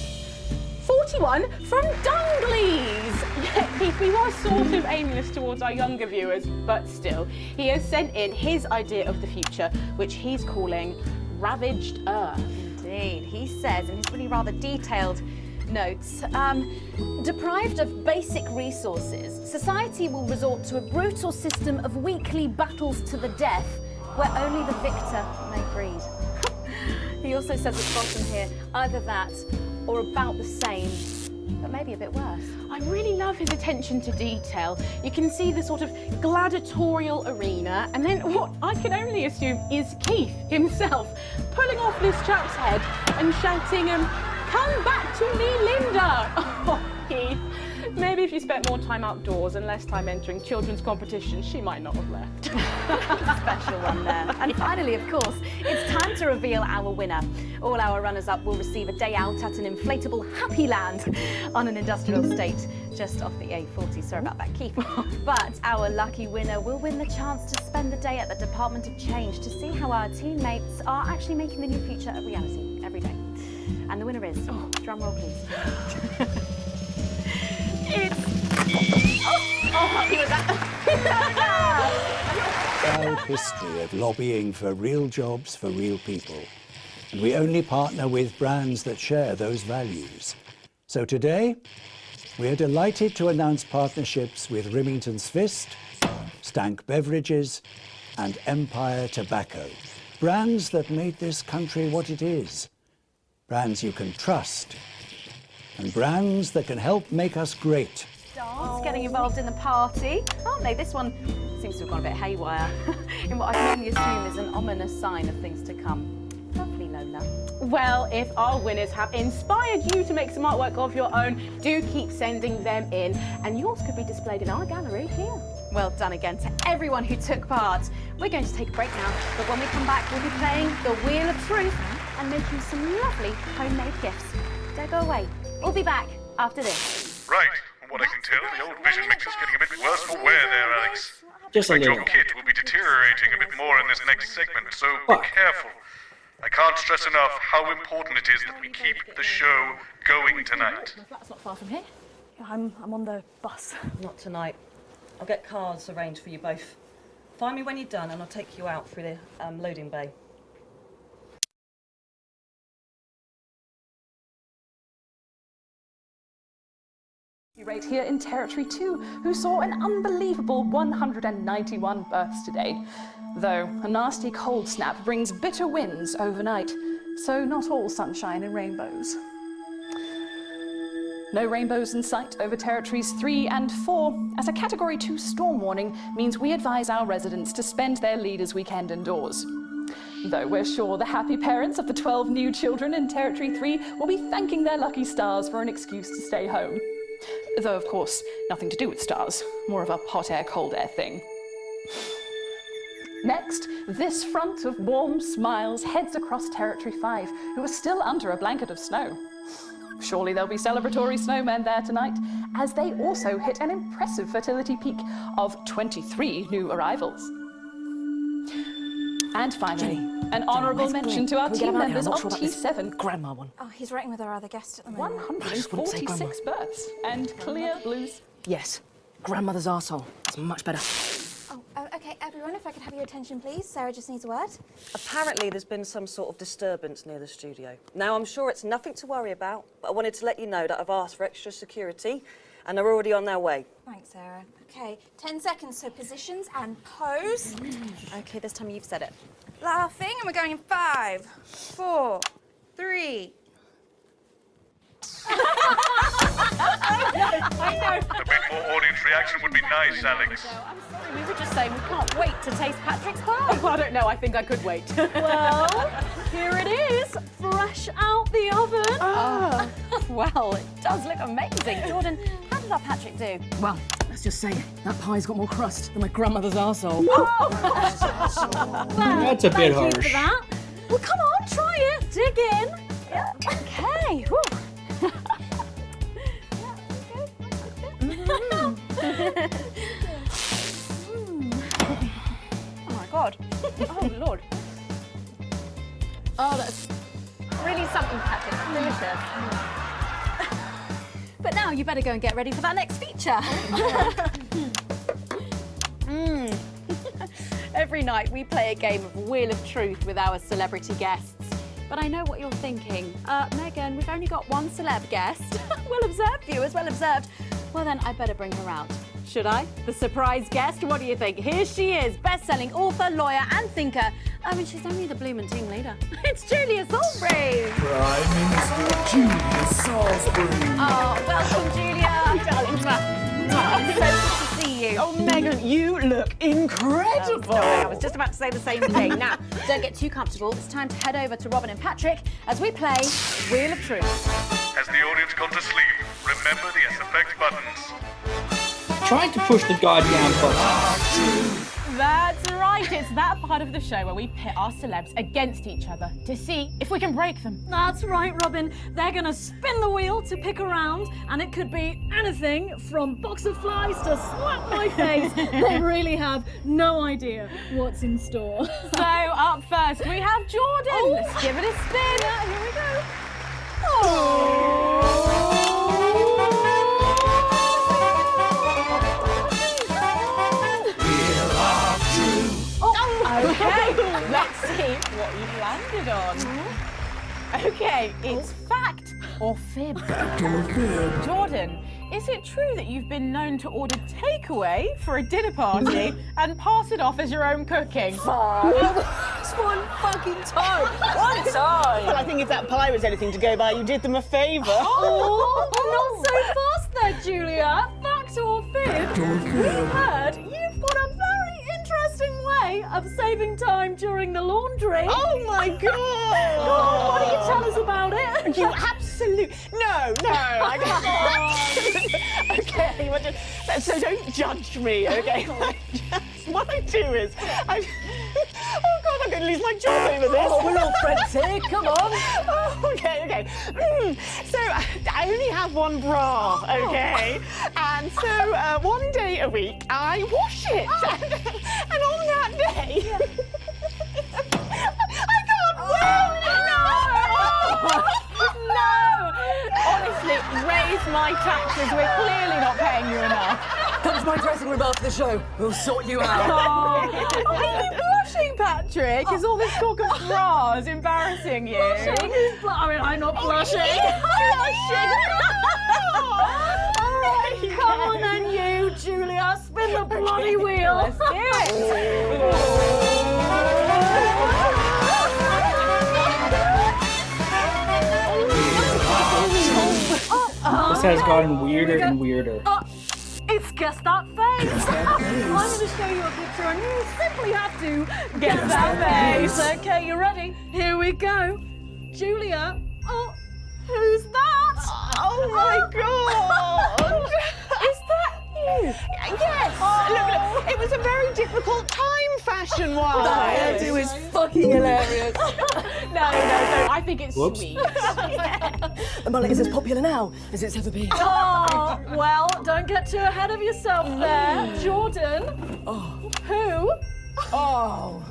41 from Dungleys. Yeah, Keith, we were sort of aiming this towards our younger viewers, but still, he has sent in his idea of the future, which he's calling Ravaged Earth. Indeed, he says in his really rather detailed notes, deprived of basic resources, society will resort to a brutal system of weekly battles to the death where only the victor may breed. He also says at the bottom here, either that or about the same, but maybe a bit worse. I really love his attention to detail. You can see the sort of gladiatorial arena, and then what I can only assume is Keith himself pulling off this chap's head and shouting, "Come back to me, Linda!" Oh, Keith. Maybe if you spent more time outdoors and less time entering children's competitions, she might not have left. Special one there. And finally, of course, it's time to reveal our winner. All our runners-up will receive a day out at an inflatable happy land on an industrial estate just off the A40. Sorry about that, Keith. But our lucky winner will win the chance to spend the day at the Department of Change to see how our teammates are actually making the new future a reality every day. And the winner is, drum roll please. He was Proud history of lobbying for real jobs for real people. And we only partner with brands that share those values. So today, we're delighted to announce partnerships with Remington's Fist, Stank Beverages, and Empire Tobacco. Brands that made this country what it is. Brands you can trust. And brands that can help make us great. Dance, getting involved in the party, aren't they? This one seems to have gone a bit haywire in what I can only assume is an ominous sign of things to come. Lovely, Lola. Well, if our winners have inspired you to make some artwork of your own, do keep sending them in, and yours could be displayed in our gallery here. Well done again to everyone who took part. We're going to take a break now, but when we come back, we'll be playing the Wheel of Truth and making some lovely homemade gifts. Don't go away. We'll be back after this. Right, from what I can tell, the old vision mix is getting a bit worse for wear there, Alex. Just a Like little. your kit will be deteriorating a bit more in this next segment, so be careful. I can't stress enough how important it is that we keep the show going tonight. My flat's not far from here. Yeah, I'm on the bus. Not tonight. I'll get cars arranged for you both. Find me when you're done and I'll take you out through the loading bay. Rate here in Territory 2, who saw an unbelievable 191 births today. Though a nasty cold snap brings bitter winds overnight, so not all sunshine and rainbows. No rainbows in sight over Territories 3 and 4, as a Category 2 storm warning means we advise our residents to spend their Leaders' Weekend indoors. Though we're sure the happy parents of the 12 new children in Territory 3 will be thanking their lucky stars for an excuse to stay home. Though, of course, nothing to do with stars, more of a hot air, cold air thing. Next, this front of warm smiles heads across Territory 5, who are still under a blanket of snow. Surely there'll be celebratory snowmen there tonight, as they also hit an impressive fertility peak of 23 new arrivals. And finally, an honourable mention to our team members of T7. Grandma one. Oh, he's writing with our other guest at the moment. 146 births and clear blues. Yes, grandmother's arsehole. It's much better. Okay, everyone, if I could have your attention, please. Sarah just needs a word. Apparently there's been some sort of disturbance near the studio. Now, I'm sure it's nothing to worry about, but I wanted to let you know that I've asked for extra security and they're already on their way. Thanks, Sarah. Okay, 10 seconds, so positions and pose. Okay, this time you've said it. Laughing, and we're going in 5, 4, 3. I know. A bit more audience reaction would be nice, Alex. I'm sorry, we were just saying we can't wait to taste Patrick's pie. Oh, I don't know, I think I could wait. Well, here it is, fresh out the oven. Well, it does look amazing. Jordan, how did our Patrick do? Well, let's just say that pie's got more crust than my grandmother's arsehole. Well, That's a bit thank you harsh. for that. Well, come on, try it. Dig in. Yeah. Okay. Whew. Oh my God. Oh, Lord. Oh, that's really something, Patrick. Delicious. But now you better go and get ready for that next feature. Every night we play a game of Wheel of Truth with our celebrity guests. But I know what you're thinking. Megan, we've only got one celeb guest. Well observed, viewers, well observed. Well then, I better bring her out. Should I? The surprise guest? What do you think? Here she is, best-selling author, lawyer and thinker. I mean, she's only the bloomin' team leader. It's Julia Salisbury. Prime Minister Julia Salisbury. Oh, welcome, Julia. Darling. Oh, so good to see you. Oh, Megan, you look incredible. Oh, sorry, I was just about to say the same thing. Now, don't get too comfortable. It's time to head over to Robin and Patrick as we play Wheel of Truth. Has the audience gone to sleep? Remember the SFX buttons. Trying to push the goddamn button. That's right. right, it's that part of the show where we pit our celebs against each other to see if we can break them. That's right, Robin. They're going to spin the wheel to pick a round, and it could be anything from box of flies to slap my face. They really have no idea what's in store. So up first, we have Jordan. Let's give it a spin. Yeah, here we go. Okay, let's see what you've landed on. Okay, it's fact or fib. Fact or fib? Jordan, is it true that you've been known to order takeaway for a dinner party and pass it off as your own cooking? It's one fucking time. One time. Well, I think if that pie was anything to go by, you did them a favour. Oh, not so fast there, Julia. Fact or fib? Fact or We fib? heard you've got a very interesting way of saving time during the laundry. Oh my God! Go on, why don't you tell us about it? You absolute no, I don't. Okay, so don't judge me, okay? What I do is, oh God, I'm going to lose my job over this. Oh, we're all friends here, come on. Oh, okay. So I only have one bra, okay? And so one day a week I wash it, and on that day, I can't wear it. No! Honestly, raise my taxes. We're clearly not paying you enough. Come to my dressing room after the show. We'll sort you out. Are you blushing, Patrick? Is all this talk of bras embarrassing you? Blushing? I mean, I'm not blushing. Come on then, you, Julia. Spin the bloody wheel. Let's do it. This has gotten weirder and weirder. It's Guess That Face. I'm going to show you a picture and you simply have to guess that face. Okay, you ready? Here we go. Julia. Oh, who's that? Oh my God! Is that you? Yes! Look, it was a very difficult time fashion-wise. That hairdo is fucking hilarious. No, I think it's Whoops. sweet. The mullet is as popular now as it's ever been. Oh, well, don't get too ahead of yourself there. Jordan. Oh. Who Oh.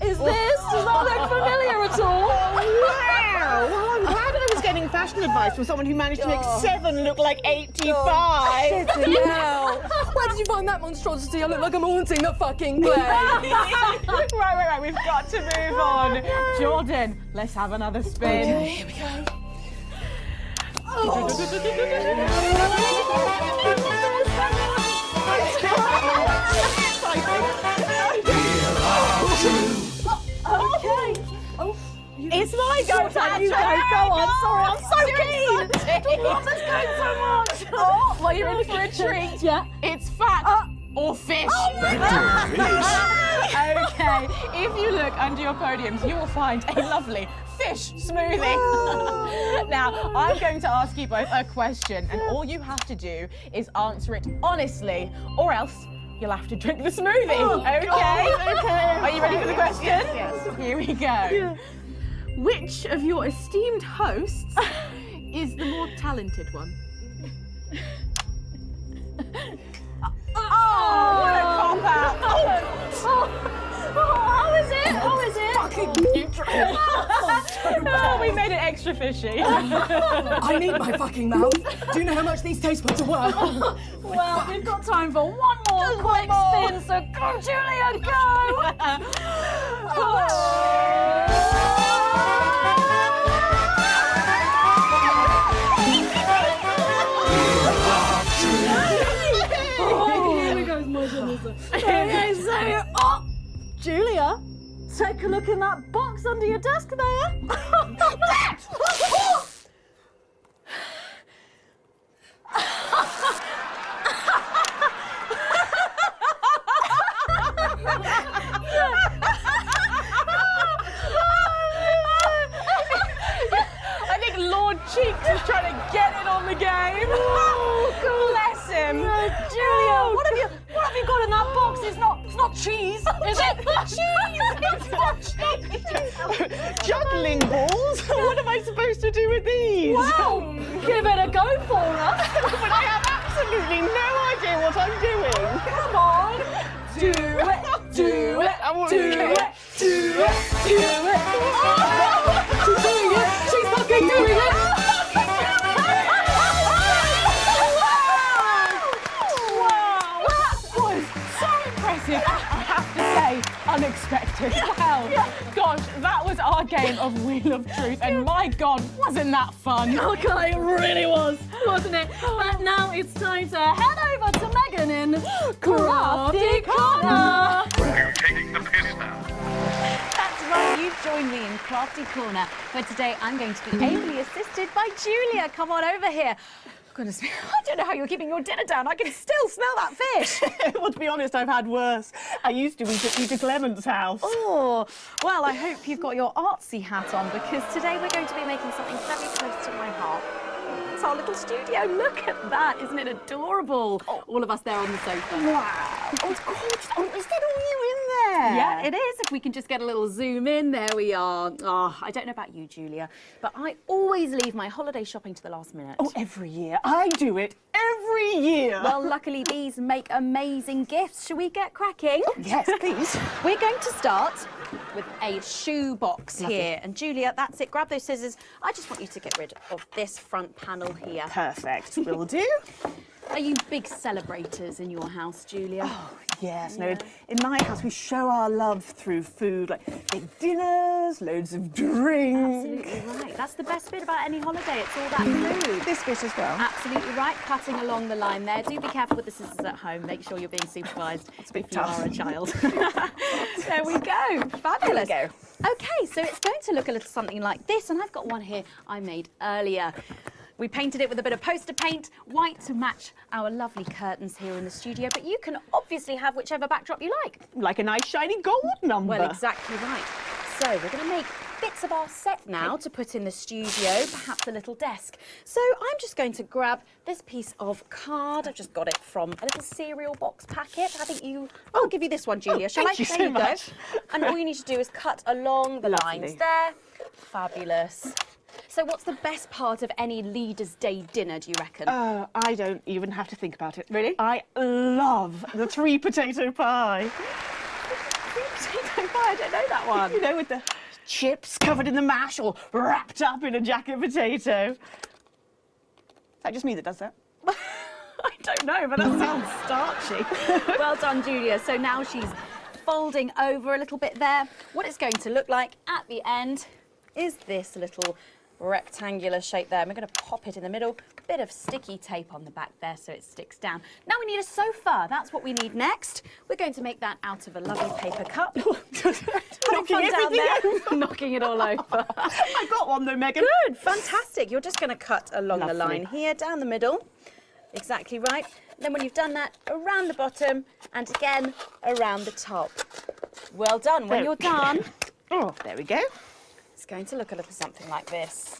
is this? Does that look familiar at all? Wow! Well, I'm glad I was getting fashion advice from someone who managed to make 7 look like 85. Shit, hell. Where did you find that monstrosity? I look like I'm haunting the fucking place. Right. We've got to move on. Jordan, let's have another spin. Okay, here we go. Okay. Oh, It's my go, Patrick. you go. Go on. Sorry, I'm so keen. The water's going so much. Oh, well, you're in for a treat. Yeah. It's fact or fish. Okay, if you look under your podiums, you will find a lovely fish smoothie. Now, I'm going to ask you both a question, and all you have to do is answer it honestly, or else you'll have to drink the smoothie. Okay? Are you ready for the question? Yes. Here we go. Yeah. Which of your esteemed hosts is the more talented one? Oh, what a cop-out. How is it? How is it? Fucking neutral. Oh, we made it extra fishy. I need my fucking mouth. Do you know how much these taste buds are worth? Well, we've got time for one more quick spin, so go, Julia, go! Here we go, my goodness. Okay, so, Julia, take a look in that box under your desk there. I think Lord Cheeks is trying to get it on the game. Bless him. Julia, what have you got in that box? It's not cheese, is it? Juggling balls? What am I supposed to do with these? Wow! Give it a go for us. But I have absolutely no idea what I'm doing. Come on. Do it. Do it. I won't Do do it. Do it. Do it. Oh, she's doing it. She's fucking doing it. Wow. That was so impressive. I have to say, unexpected. Wow. Gosh, that was our game of Wheel of Truth, and my God, wasn't that fun? Oh God, it really was, wasn't it? But now it's time to head over to Megan in Crafty Corner. You're taking the piss now. That's right, you've joined me in Crafty Corner, where today I'm going to be ably assisted by Julia. Come on over here. Goodness me, I don't know how you're keeping your dinner down. I can still smell that fish. Well, to be honest, I've had worse. I used to eat at Peter Clement's house. Oh, well, I hope you've got your artsy hat on, because today we're going to be making something very close to my heart. It's our little studio. Look at that. Isn't it adorable? All of us there on the sofa. Wow. Oh, it's gorgeous. Oh, is that all you in there? Yeah, it is. If we can just get a little zoom in, there we are. Oh, I don't know about you, Julia, but I always leave my holiday shopping to the last minute. Oh, every year. I do it every year. Well, luckily these make amazing gifts. Shall we get cracking? Oh, yes, please. We're going to start with a shoe box here. And Julia, that's it. Grab those scissors. I just want you to get rid of this front panel here. Perfect. Will do. Are you big celebrators in your house, Julia? Oh, yes. No, in my house we show our love through food, like big dinners, loads of drink. Absolutely right. That's the best bit about any holiday. It's all that food. This bit as well. Absolutely right. Cutting along the line there. Do be careful with the scissors at home. Make sure you're being supervised if you are a child. There we go. Fabulous. There we go. Okay, so it's going to look a little something like this, and I've got one here I made earlier. We painted it with a bit of poster paint, white to match our lovely curtains here in the studio, but you can obviously have whichever backdrop you like. Like a nice shiny gold number. Well, exactly right. So we're going to make bits of our set now to put in the studio, perhaps a little desk. So I'm just going to grab this piece of card. I've just got it from a little cereal box packet. I think I'll give you this one, Julia. Shall I? Thank you There so you much. go. And all you need to do is cut along the lines there. Fabulous. So what's the best part of any Leaders' Day dinner, do you reckon? I don't even have to think about it. Really? I love the 3 potato pie. 3 potato pie, I don't know that one. You know, with the chips covered in the mash, all wrapped up in a jacket potato. Is that just me that does that? I don't know, but that sounds starchy. Well done, Julia. So now she's folding over a little bit there. What it's going to look like at the end is this little rectangular shape there. And we're going to pop it in the middle. Bit of sticky tape on the back there so it sticks down. Now we need a sofa. That's what we need next. We're going to make that out of a lovely paper cup. Knocking everything Knocking it all over. I got one though, Megan. Good, fantastic. You're just going to cut along the line here, down the middle. Exactly right. Then when you've done that, around the bottom and again around the top. Well done. When you're done, oh, there we go. It's going to look a little something like this.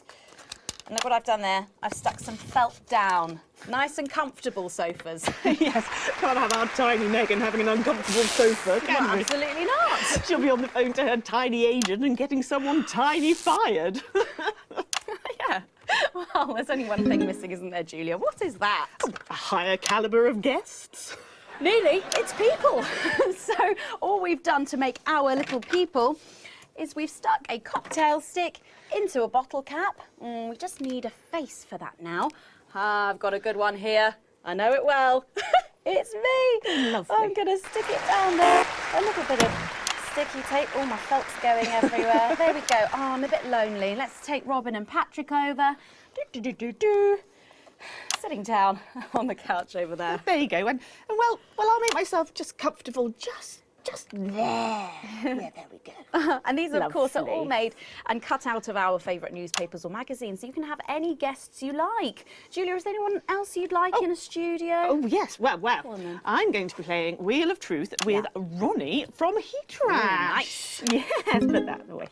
And look what I've done there. I've stuck some felt down. Nice and comfortable sofas. Yes, can't have our tiny Megan having an uncomfortable sofa, can we? Absolutely not. She'll be on the phone to her tiny agent and getting someone tiny fired. Yeah. Well, there's only one thing missing, isn't there, Julia? What is that? A higher calibre of guests. Nearly. It's people. So all we've done to make our little people is we've stuck a cocktail stick into a bottle cap. We just need a face for that now. I've got a good one here. I know it well. It's me. Lovely. I'm going to stick it down there. A little bit of sticky tape. Oh, my felt's going everywhere. There we go. Oh, I'm a bit lonely. Let's take Robin and Patrick over. Sitting down on the couch over there. There you go. And well, I'll make myself just comfortable just there. Yeah, there we go. And these, of course, are all Lovely. made and cut out of our favourite newspapers or magazines, so you can have any guests you like. Julia, is there anyone else you'd like in a studio? Oh, yes. Well, on then. I'm going to be playing Wheel of Truth with Ronnie from Heat Rash. Nice. Yes, put that away.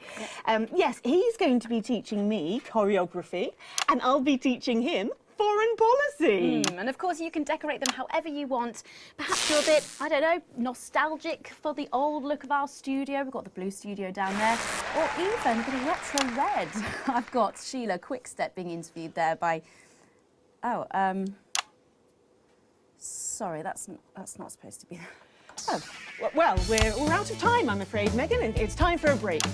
Yes, he's going to be teaching me choreography, and I'll be teaching him foreign policy. And of course, you can decorate them however you want. Perhaps you're a bit, I don't know, nostalgic for the old look of our studio. We've got the blue studio down there. Or even the retro red. I've got Sheila Quickstep being interviewed there by... Oh, sorry, that's not supposed to be... Oh, well, we're out of time, I'm afraid, Megan. It's time for a break.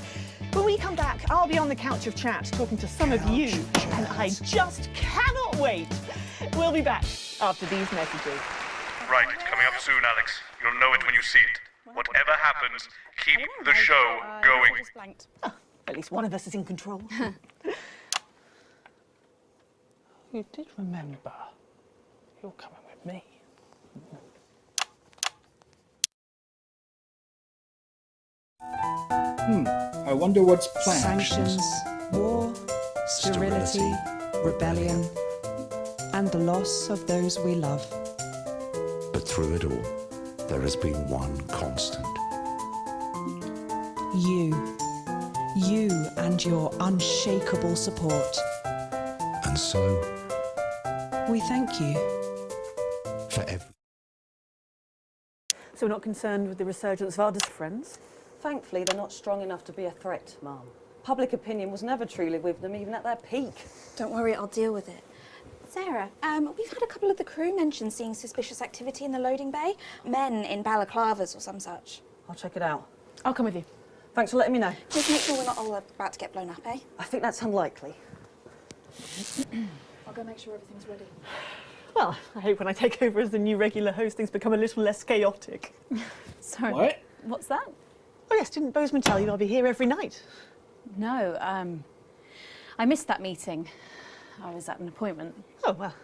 When we come back, I'll be on the couch of chat talking to some of you, and I just cannot wait. We'll be back after these messages. Right, coming up soon, Alex. You'll know it when you see it. Whatever happens, keep the show going. Oh, at least one of us is in control. You did remember. You're coming with me. I wonder what's planned. Sanctions, war, sterility, rebellion, and the loss of those we love. But through it all, there has been one constant. You and your unshakable support. And so, We thank you. for every... So we're not concerned with the resurgence of our friends? Thankfully, they're not strong enough to be a threat, Mum. Public opinion was never truly with them, even at their peak. Don't worry, I'll deal with it. Sarah, we've had a couple of the crew mention seeing suspicious activity in the loading bay. Men in balaclavas or some such. I'll check it out. I'll come with you. Thanks for letting me know. Just make sure we're not all about to get blown up, eh? I think that's unlikely. I'll go make sure everything's ready. Well, I hope when I take over as the new regular host, things become a little less chaotic. Sorry. What? What's that? Oh yes, didn't Bozeman tell you I'll be here every night? No, I missed that meeting. I was at an appointment. Oh, well,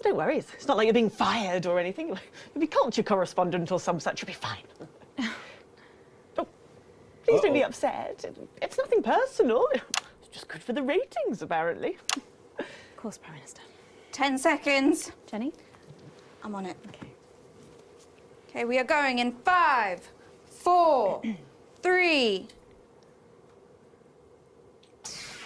don't worry. It's not like you're being fired or anything. You'll be culture correspondent or some such. You'll be fine. Oh, please don't be upset. It's nothing personal. It's just good for the ratings, apparently. Of course, Prime Minister. 10 seconds. Jenny? I'm on it. Okay, we are going in 5, 4, 3.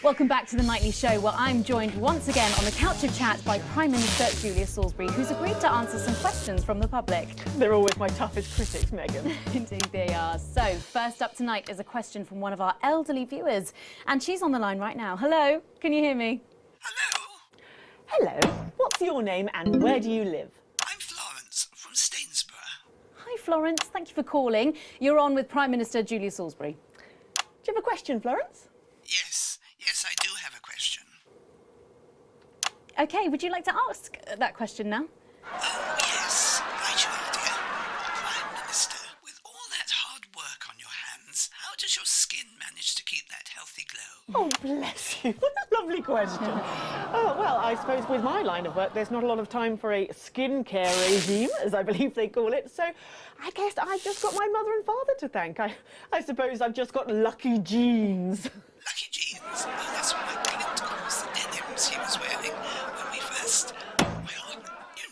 Welcome back to the Nightly Show, where I'm joined once again on the couch of chat by Prime Minister Julia Salisbury, who's agreed to answer some questions from the public. They're always my toughest critics, Megan. Indeed they are. So, first up tonight is a question from one of our elderly viewers, and she's on the line right now. Hello, can you hear me? Hello. What's your name and where do you live? I'm Florence from Stainsborough. Hi, Florence. Thank you for calling. You're on with Prime Minister Julia Salisbury. Do you have a question, Florence? Yes, I do have a question. OK, would you like to ask that question now? Oh, yes. Right, you are, dear. Prime Minister, with all that hard work on your hands, how does your skin manage to keep that healthy glow? Oh, bless you. What a lovely question. Oh, well, I suppose with my line of work, there's not a lot of time for a skincare regime, as I believe they call it. So I guess I've just got my mother and father to thank. I suppose I've just got lucky genes. Lucky jeans? Oh, that's what my Clint calls the denims he was wearing when we first... Well, you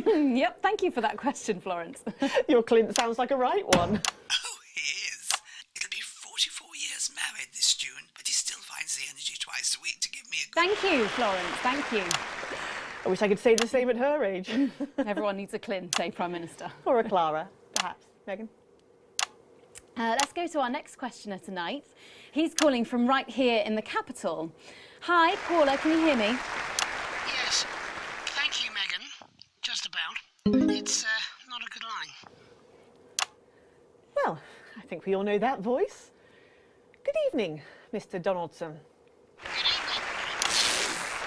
know. Yep, thank you for that question, Florence. Your Clint sounds like a right one. Oh, he is. It'll be 44 years married this June, but he still finds the energy twice a week to give me a good... Thank you, Florence, thank you. I wish I could say the same at her age. Everyone needs a Clint, eh, Prime Minister? Or a Clara, perhaps. Megan? Let's go to our next questioner tonight. He's calling from right here in the capital. Hi, caller, can you hear me? Yes. Thank you, Megan. Just about. It's not a good line. Well, I think we all know that voice. Good evening, Mr. Donaldson.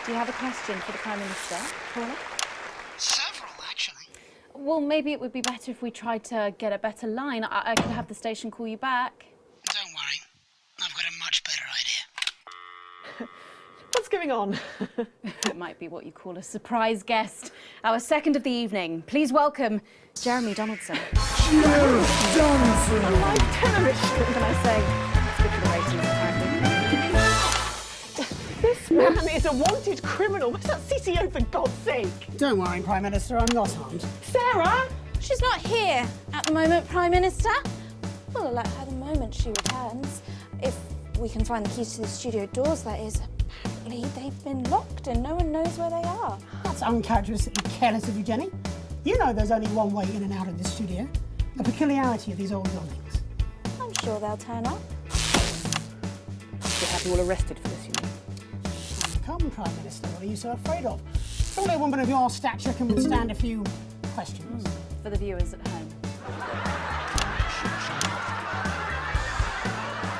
Do you have a question for the Prime Minister, caller? Several, actually. Well, maybe it would be better if we tried to get a better line. I could have the station call you back. Don't worry. I've got a much better idea. What's going on? It might be what you call a surprise guest. Our second of the evening. Please welcome Jeremy Donaldson. Jeremy Donaldson! On live television, can I say? It's good for the ratings, apparently. This man is a wanted criminal. Where's that CCO, for God's sake? Don't worry, Prime Minister, I'm not harmed. Sarah! She's not here at the moment, Prime Minister. We'll alert her the moment she returns. If we can find the keys to the studio doors, that is. apparently they've been locked and no one knows where they are. That's uncharacteristically careless of you, Jenny. You know there's only one way in and out of this studio. A peculiarity of these old buildings. I'm sure they'll turn up. We'll have you all arrested for this, you know. Come, Prime Minister, what are you so afraid of? Surely a woman of your stature can withstand a few questions. For the viewers at home.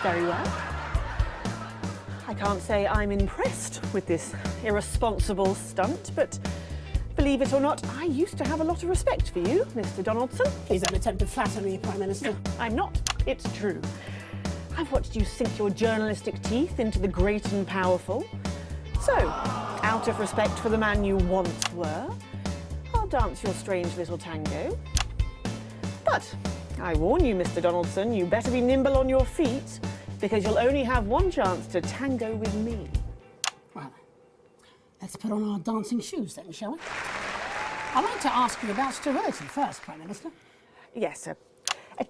Very well. I can't say I'm impressed with this irresponsible stunt, but believe it or not, I used to have a lot of respect for you, Mr. Donaldson. Is that an attempt to flatter me, Prime Minister? No, I'm not. It's true. I've watched you sink your journalistic teeth into the great and powerful. So, out of respect for the man you once were, I'll dance your strange little tango. But I warn you, Mr. Donaldson, you better be nimble on your feet, because you'll only have one chance to tango with me. Well, let's put on our dancing shoes then, shall we? I'd like to ask you about sterility first, Prime Minister. Yes, a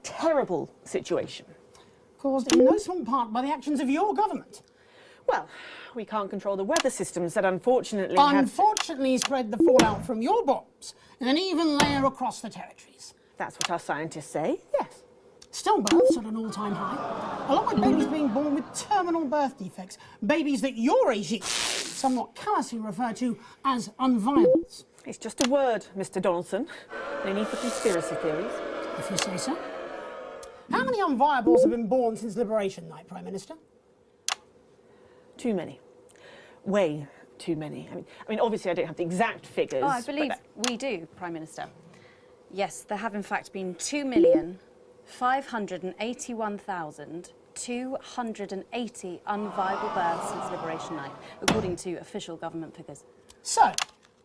terrible situation. Caused in no small part by the actions of your government. Well, we can't control the weather systems that unfortunately Unfortunately spread the fallout from your bombs in an even layer across the territories. That's what our scientists say, yes. Stillbirths at an all-time high, along with babies being born with terminal birth defects, babies that your regime somewhat callously refer to as unviables. It's just a word, Mr. Donaldson. No need for conspiracy theories. If you say so. How many unviables have been born since Liberation Night, Prime Minister? Too many. Way too many. I mean, obviously I don't have the exact figures. Oh, I believe we do, Prime Minister. Yes, there have in fact been 2,581,280 unviable births since Liberation Night, according to official government figures. So,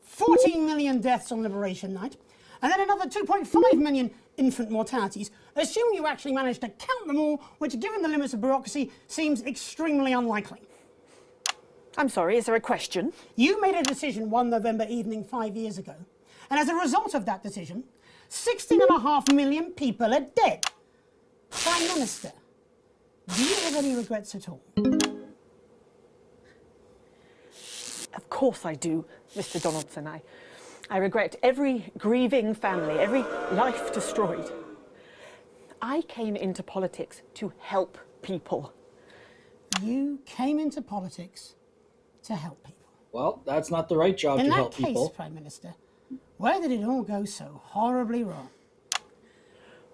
14 million deaths on Liberation Night, and then another 2.5 million infant mortalities. Assume you actually managed to count them all, which, given the limits of bureaucracy, seems extremely unlikely. I'm sorry, is there a question? You made a decision one November evening 5 years ago, and as a result of that decision, 16.5 million people are dead. Prime Minister, do you have any regrets at all? Of course I do, Mr. Donaldson. I regret every grieving family, every life destroyed. I came into politics to help people. You came into politics to help people. Well, that's not the right job to help people. In that case, Prime Minister, where did it all go so horribly wrong?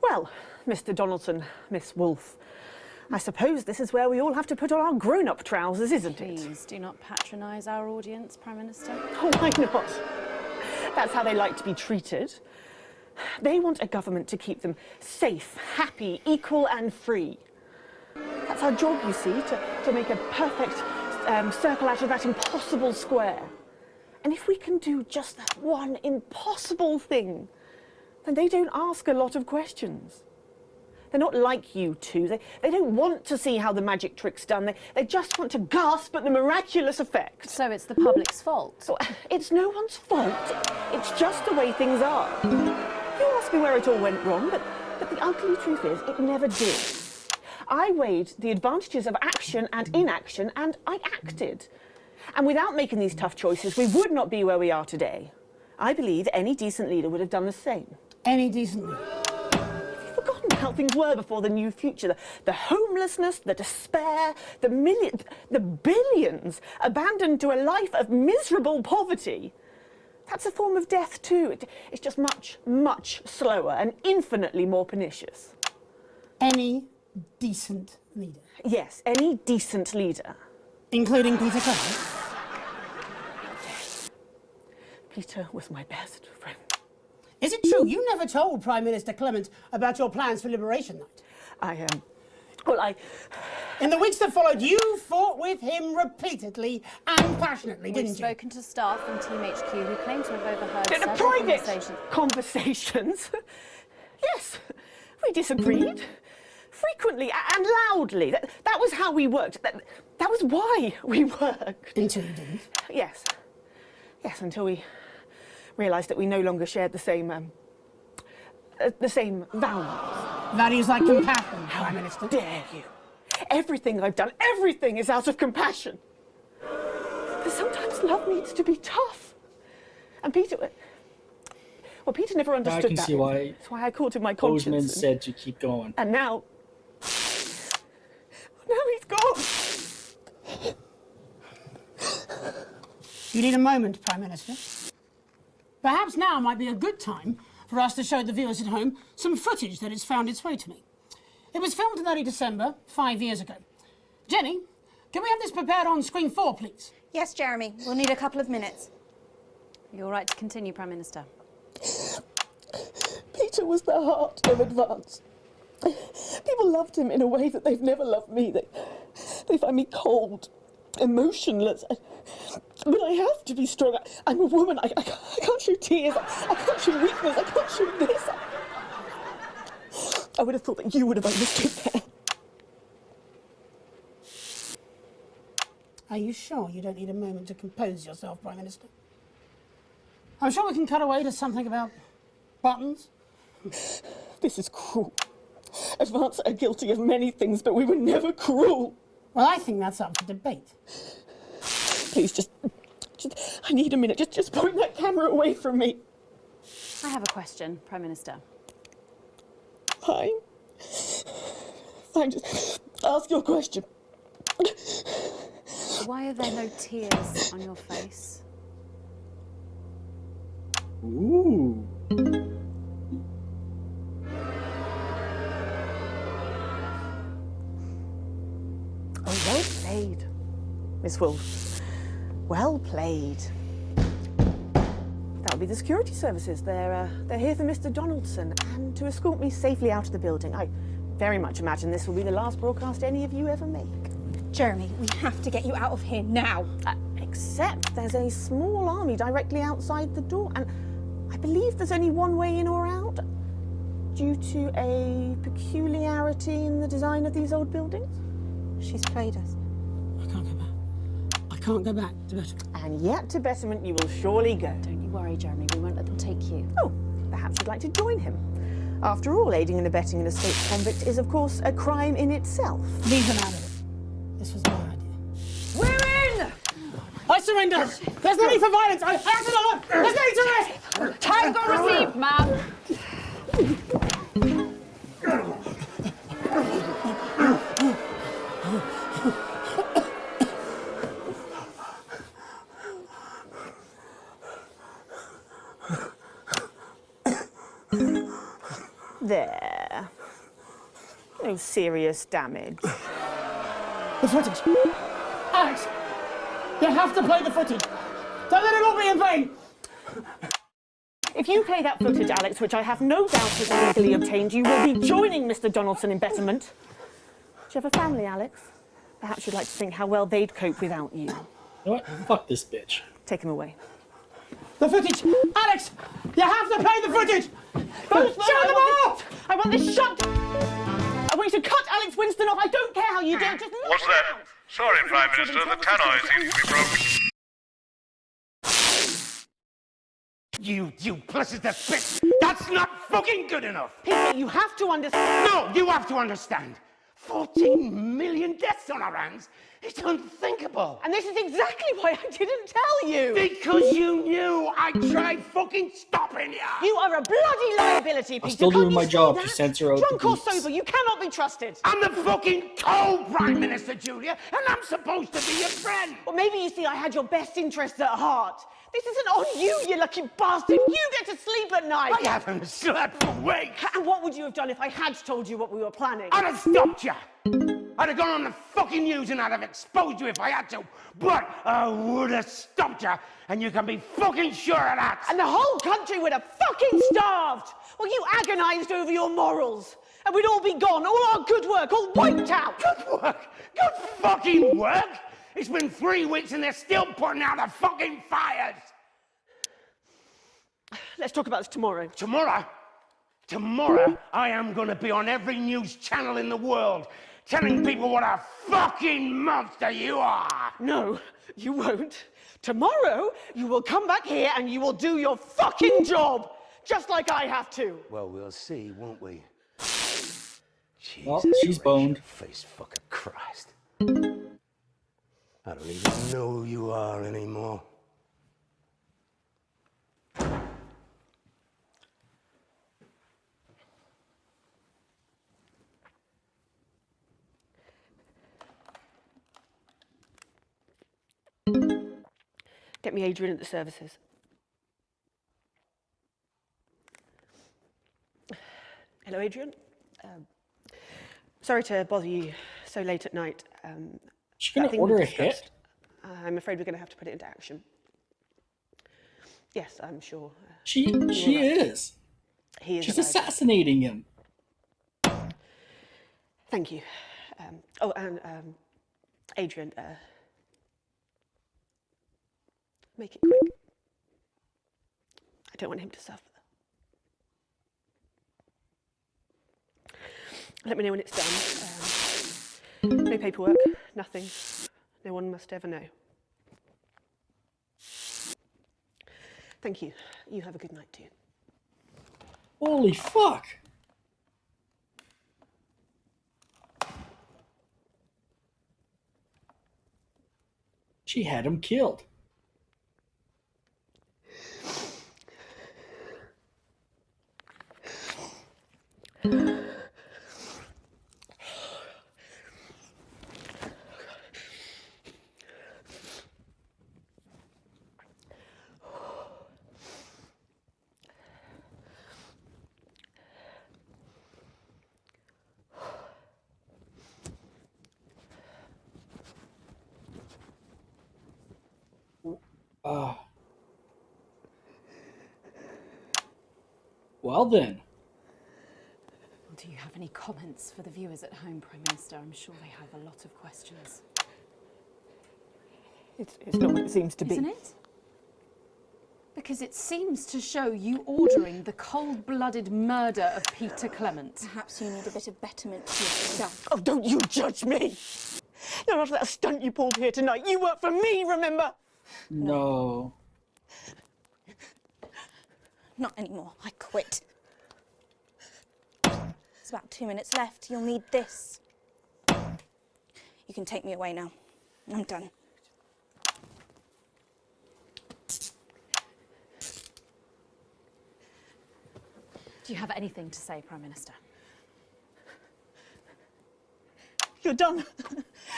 Well, Mr. Donaldson, Miss Wolfe, I suppose this is where we all have to put on our grown-up trousers, isn't it? Please do not patronise our audience, Prime Minister. Oh, why not? That's how they like to be treated. They want a government to keep them safe, happy, equal and free. That's our job, you see, to make a perfect circle out of that impossible square. And if we can do just that one impossible thing, then they don't ask a lot of questions. They're not like you two. They don't want to see how the magic trick's done. They just want to gasp at the miraculous effect. So it's the public's fault? So, it's no one's fault. It's just the way things are. You ask me where it all went wrong, but the ugly truth is it never did. I weighed the advantages of action and inaction, and I acted. And without making these tough choices, we would not be where we are today. I believe any decent leader would have done the same. Any decent leader? You've forgotten how things were before the new future. The homelessness, the despair, the billions abandoned to a life of miserable poverty. That's a form of death too. It's just much, much slower and infinitely more pernicious. Any decent leader? Yes, any decent leader. Including Peter Clement? Peter was my best friend. Is it true you never told Prime Minister Clement about your plans for Liberation Night? In the weeks that followed, you fought with him repeatedly and passionately, didn't you? We've spoken to staff from Team HQ who claim to have overheard Private several conversations? Yes, we disagreed. Frequently and loudly. That was how we worked. That was why we worked. Until you didn't? Yes. Yes, until we realised that we no longer shared the same values. Values like compassion, Prime Minister. Dare you? Everything I've done, everything is out of compassion. sometimes love needs to be tough. And Peter, well, Peter never understood I can that. see why. That's why I called him my conscience. Bozeman said to keep going. And now he's gone. You need a moment, Prime Minister. Perhaps now might be a good time for us to show the viewers at home some footage that has found its way to me. It was filmed in early December, 5 years ago. Jenny, can we have this prepared on screen 4, please? Yes, Jeremy. We'll need a couple of minutes. You're right to continue, Prime Minister. Peter was the heart of Advance. People loved him in a way that they've never loved me. They find me cold, emotionless. But I have to be strong. I'm a woman. I can't show tears. I can't show weakness. I can't show this. I would have thought that you would have understood that. Are you sure you don't need a moment to compose yourself, Prime Minister? I'm sure we can cut away to something about buttons. This is cruel. Advance are guilty of many things, but we were never cruel. Well, I think that's up for debate. Please, just I need a minute. Just point that camera away from me. I have a question, Prime Minister. Fine. Just ask your question. Why are there no tears on your face? Ooh. Oh, well played, Miss Wolfe. Well played. That would be the security services. They're here for Mr. Donaldson and to escort me safely out of the building. I very much imagine this will be the last broadcast any of you ever make. Jeremy, we have to get you out of here now. Except there's a small army directly outside the door, and I believe there's only one way in or out, due to a peculiarity in the design of these old buildings. She's played us. I can't go back. I can't go back to betterment. And yet to betterment you will surely go. Don't you worry, Jeremy. We won't let them take you. Oh, perhaps you'd like to join him. After all, aiding and abetting an escaped convict is, of course, a crime in itself. Leave them out of it. This was my idea. We're in! I surrender! There's no need for violence! I have to know! There's no need to rest! Tango received, ma'am. There. No serious damage. The footage. Alex, you have to play the footage. Don't let it all be in vain. If you play that footage, Alex, which I have no doubt is legally obtained, you will be joining Mr. Donaldson in betterment. Do you have a family, Alex? Perhaps you'd like to think how well they'd cope without you. You know what? Fuck this bitch. Take him away. The footage! Alex! You have to play the footage! Shut them off! I want this shut. I want you to cut Alex Winston off. I don't care how you do it. Just What's that? Sorry, Prime Minister, the tannoy seems to be broken. You duplicitous bitch! That's not fucking good enough! Peter, you have to understand. No, you have to understand. 14 million deaths on our hands? It's unthinkable. And this is exactly why I didn't tell you. Because you knew I tried fucking stopping you. You are a bloody liability, Peter. I'm still doing Can't my you see job that? to censor out the Drunk or beeps. sober, you cannot be trusted. I'm the fucking co-Prime Minister, Julia, and I'm supposed to be your friend. Well, maybe you see I had your best interests at heart. This isn't on you, you lucky bastard. You get to sleep at night. I haven't slept for weeks. And what would you have done if I had told you what we were planning? I'd have stopped you. I'd have gone on the fucking news and I'd have exposed you if I had to. But I would have stopped you, and you can be fucking sure of that. And the whole country would have fucking starved. Well, you agonised over your morals. And we'd all be gone, all our good work, all wiped out. Good work? Good fucking work? It's been 3 weeks and they're still putting out the fucking fires. Let's talk about this tomorrow. Tomorrow? Tomorrow, I am going to be on every news channel in the world telling people what a fucking monster you are. No, you won't. Tomorrow, you will come back here and you will do your fucking job, just like I have to. Well, we'll see, won't we? Well, she's boned. Face fucking Christ. I don't even know who you are anymore. Get me Adrian at the services. Hello, Adrian. Sorry to bother you so late at night. She's that gonna thing we order a discussed, hit? I'm afraid we're going to have to put it into action. Yes, I'm sure. She you were right. is. He is She's alive. assassinating him. Thank you. And Adrian, make it quick. I don't want him to suffer. Let me know when it's done. No paperwork, nothing. No one must ever know. Thank you. You have a good night too. Holy fuck! She had him killed. Well then. Do you have any comments for the viewers at home, Prime Minister? I'm sure they have a lot of questions. It's not what it seems to be. Isn't it? Because it seems to show you ordering the cold-blooded murder of Peter Clement. Perhaps you need a bit of betterment to yourself. Oh, don't you judge me! Not after that stunt you pulled here tonight. You work for me, remember? No. Not anymore. I quit. There's about 2 minutes left. You'll need this. You can take me away now. I'm done. Do you have anything to say, Prime Minister? You're done.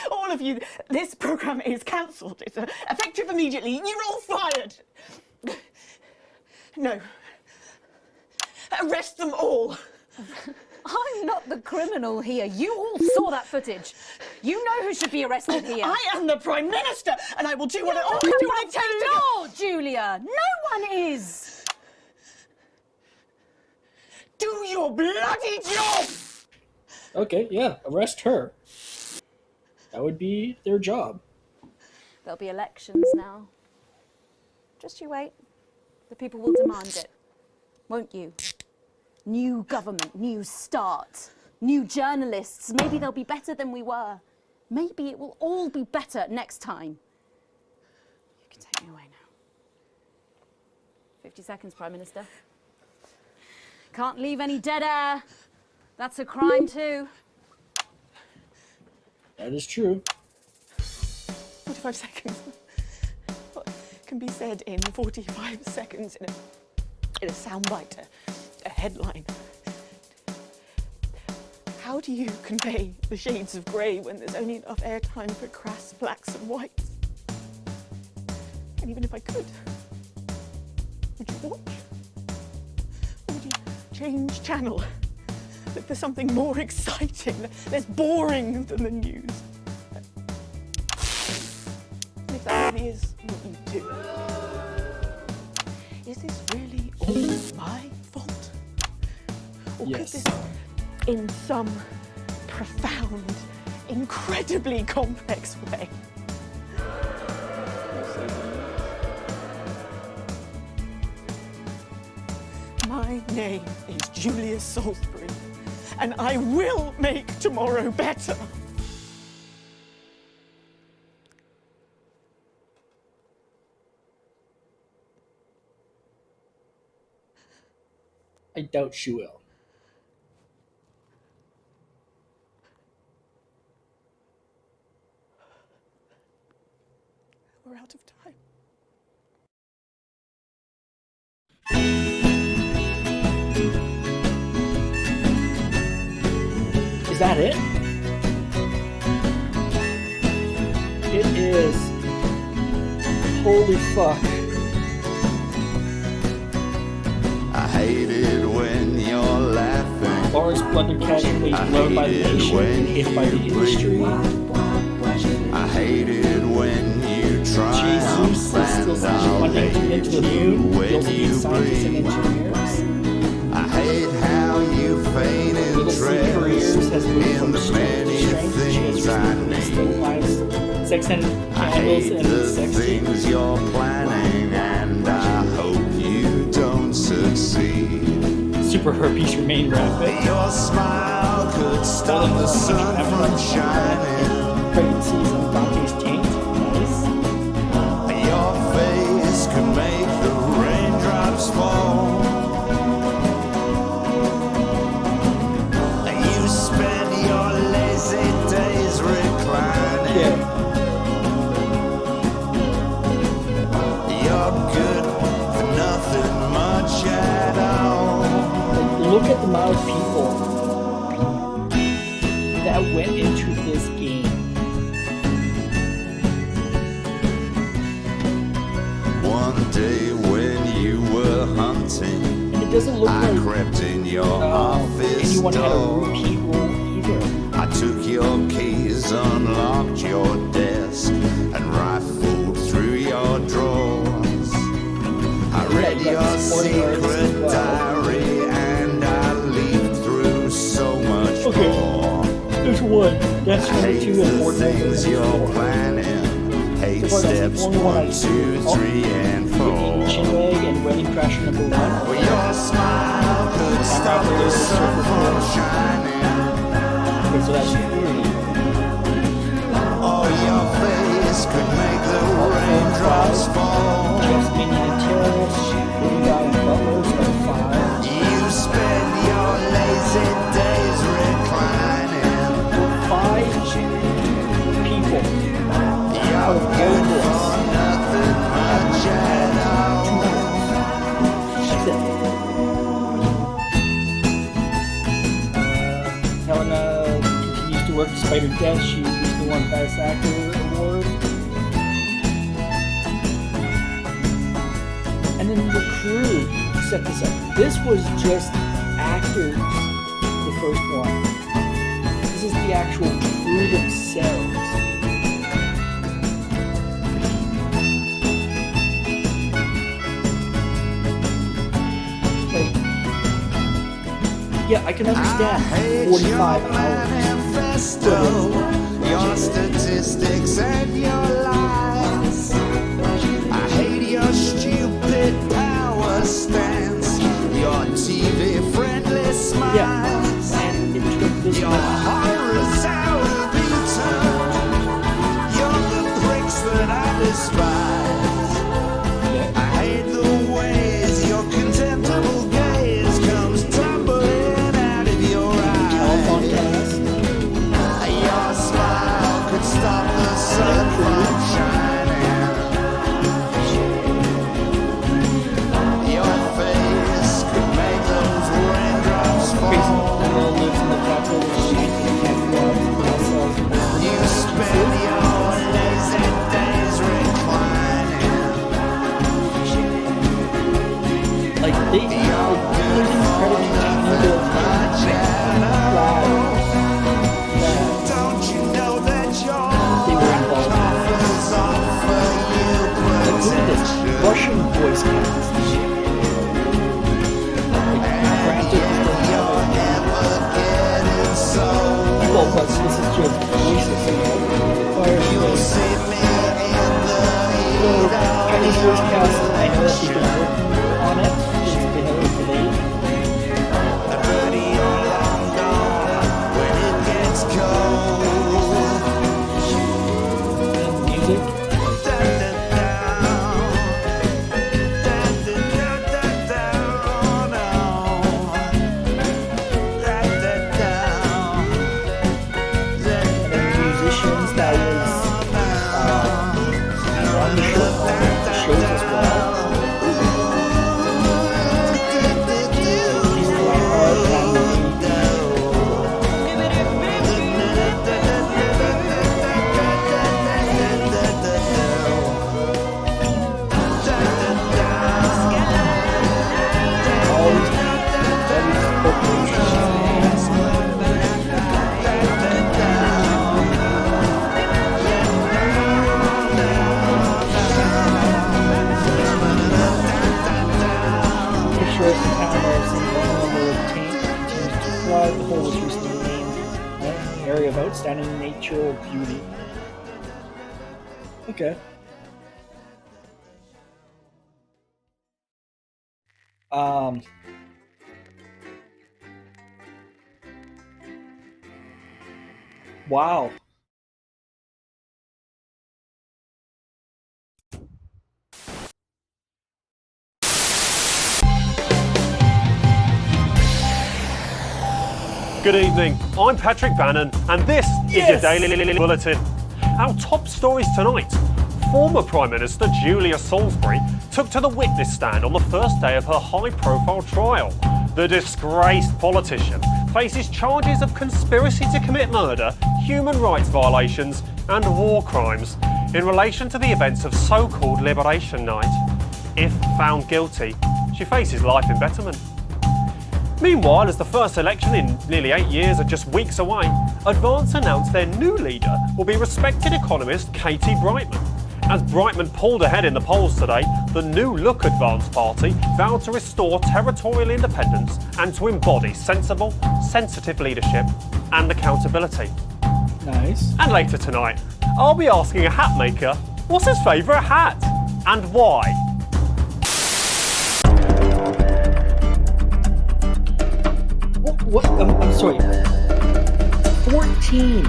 All of you. This programme is cancelled. It's effective immediately. You're all fired. No. Arrest them all. I'm not the criminal here. You all saw that footage. You know who should be arrested here. I am the Prime Minister, and I will do what I You're do what it takes to law, Julia. No one is. do your bloody job. Okay, yeah, arrest her. That would be their job. There'll be elections now. Just you wait. The people will demand it. Won't you? New government, new start, new journalists. Maybe they'll be better than we were. Maybe it will all be better next time. You can take me away now. 50 seconds, Prime Minister. Can't leave any dead air. That's a crime too. That is true. 45 seconds. What can be said in 45 seconds in a soundbite, a headline? How do you convey the shades of grey when there's only enough airtime for crass blacks and whites? And even if I could, would you watch? Or would you change channel? Look for something more exciting, less boring than the news? And if that really is what you do, is this really all my fault? Or could this, in some profound, incredibly complex way, my name is Julia Salisbury, and I will make tomorrow better. I doubt she will. we're out of time. Is that it? It is. Holy fuck. I hate it when you're laughing. Lars Blunder casually loved by the nation and hated by the industry. I hate it when you try Jesus is still funding to get to the moon, building scientists and engineers. I hate how you feign interest in the many things I need. I hate the things you're planning, and I hope you don't succeed. Super herpes remain rampant. Your smile could stop the sun from shining. Pregnancies on Dante's taint. Nice. Your face could make the raindrops fall. You spend your lazy days reclining. You're good for nothing much at all. Look at the amount of people that went into this game. One day when you were hunting, and it doesn't look I like crept in your office anyone had a door. repeat role either. I took your keys, unlocked your desk, and rifled through your drawers. I read your secret diary, and I leafed through so much more. There's one. That's number hate 2 and the 4. things you're planning. Hate steps 1, 2, 3, and 4. Chinwag and Wedding Crasher number 1. Well, your smile could stop the sun from shining. Okay, so that's 3. Oh, your face could make the raindrops fall. Jeff's Minion and Terrorist. Pretty Guy and Butlers are 5. You spend your lazy days reclining. 5 people. You're good for nothing much at all. That's it. Helena continues to work despite her death. She recently won Best Actor award. And then the crew set this up. This was just actors, the first one. This is the actual crew themselves. Yeah, I can understand 45 hours. Your statistics and your lies. I hate your stupid power stance. Your TV-friendly smiles. And it took this your horrors out of beaten. You're the pricks that I despise. I hate the ways your contemptible gaze comes tumbling out of your eyes. Your smile could stop the sun from shining. Your face could make those raindrops fall. You spend your lazy days reclining. Like they losing credit to Don't you know that they were involved in this. Like, look at this Russian voice cast. Well, but this is just voices. You'll see me in the Chinese voice cast, I know that they've been working on it. It's been a little delayed. Buddy, you're long gone when it gets cold. And music. Musicians that was Temple was recently named an area of outstanding natural beauty. Okay. Wow. Good evening, I'm Patrick Bannon, and this is your Daily Bulletin. Our top stories tonight. Former Prime Minister Julia Salisbury took to the witness stand on the first day of her high-profile trial. The disgraced politician faces charges of conspiracy to commit murder, human rights violations and war crimes in relation to the events of so-called Liberation Night. If found guilty, she faces life imprisonment. Meanwhile, as the first election in nearly 8 years are just weeks away, Advance announced their new leader will be respected economist Katie Brightman. As Brightman pulled ahead in the polls today, the new Look Advance party vowed to restore territorial independence and to embody sensible, sensitive leadership and accountability. Nice. And later tonight, I'll be asking a hat maker what's his favourite hat and why. What? I'm sorry. 14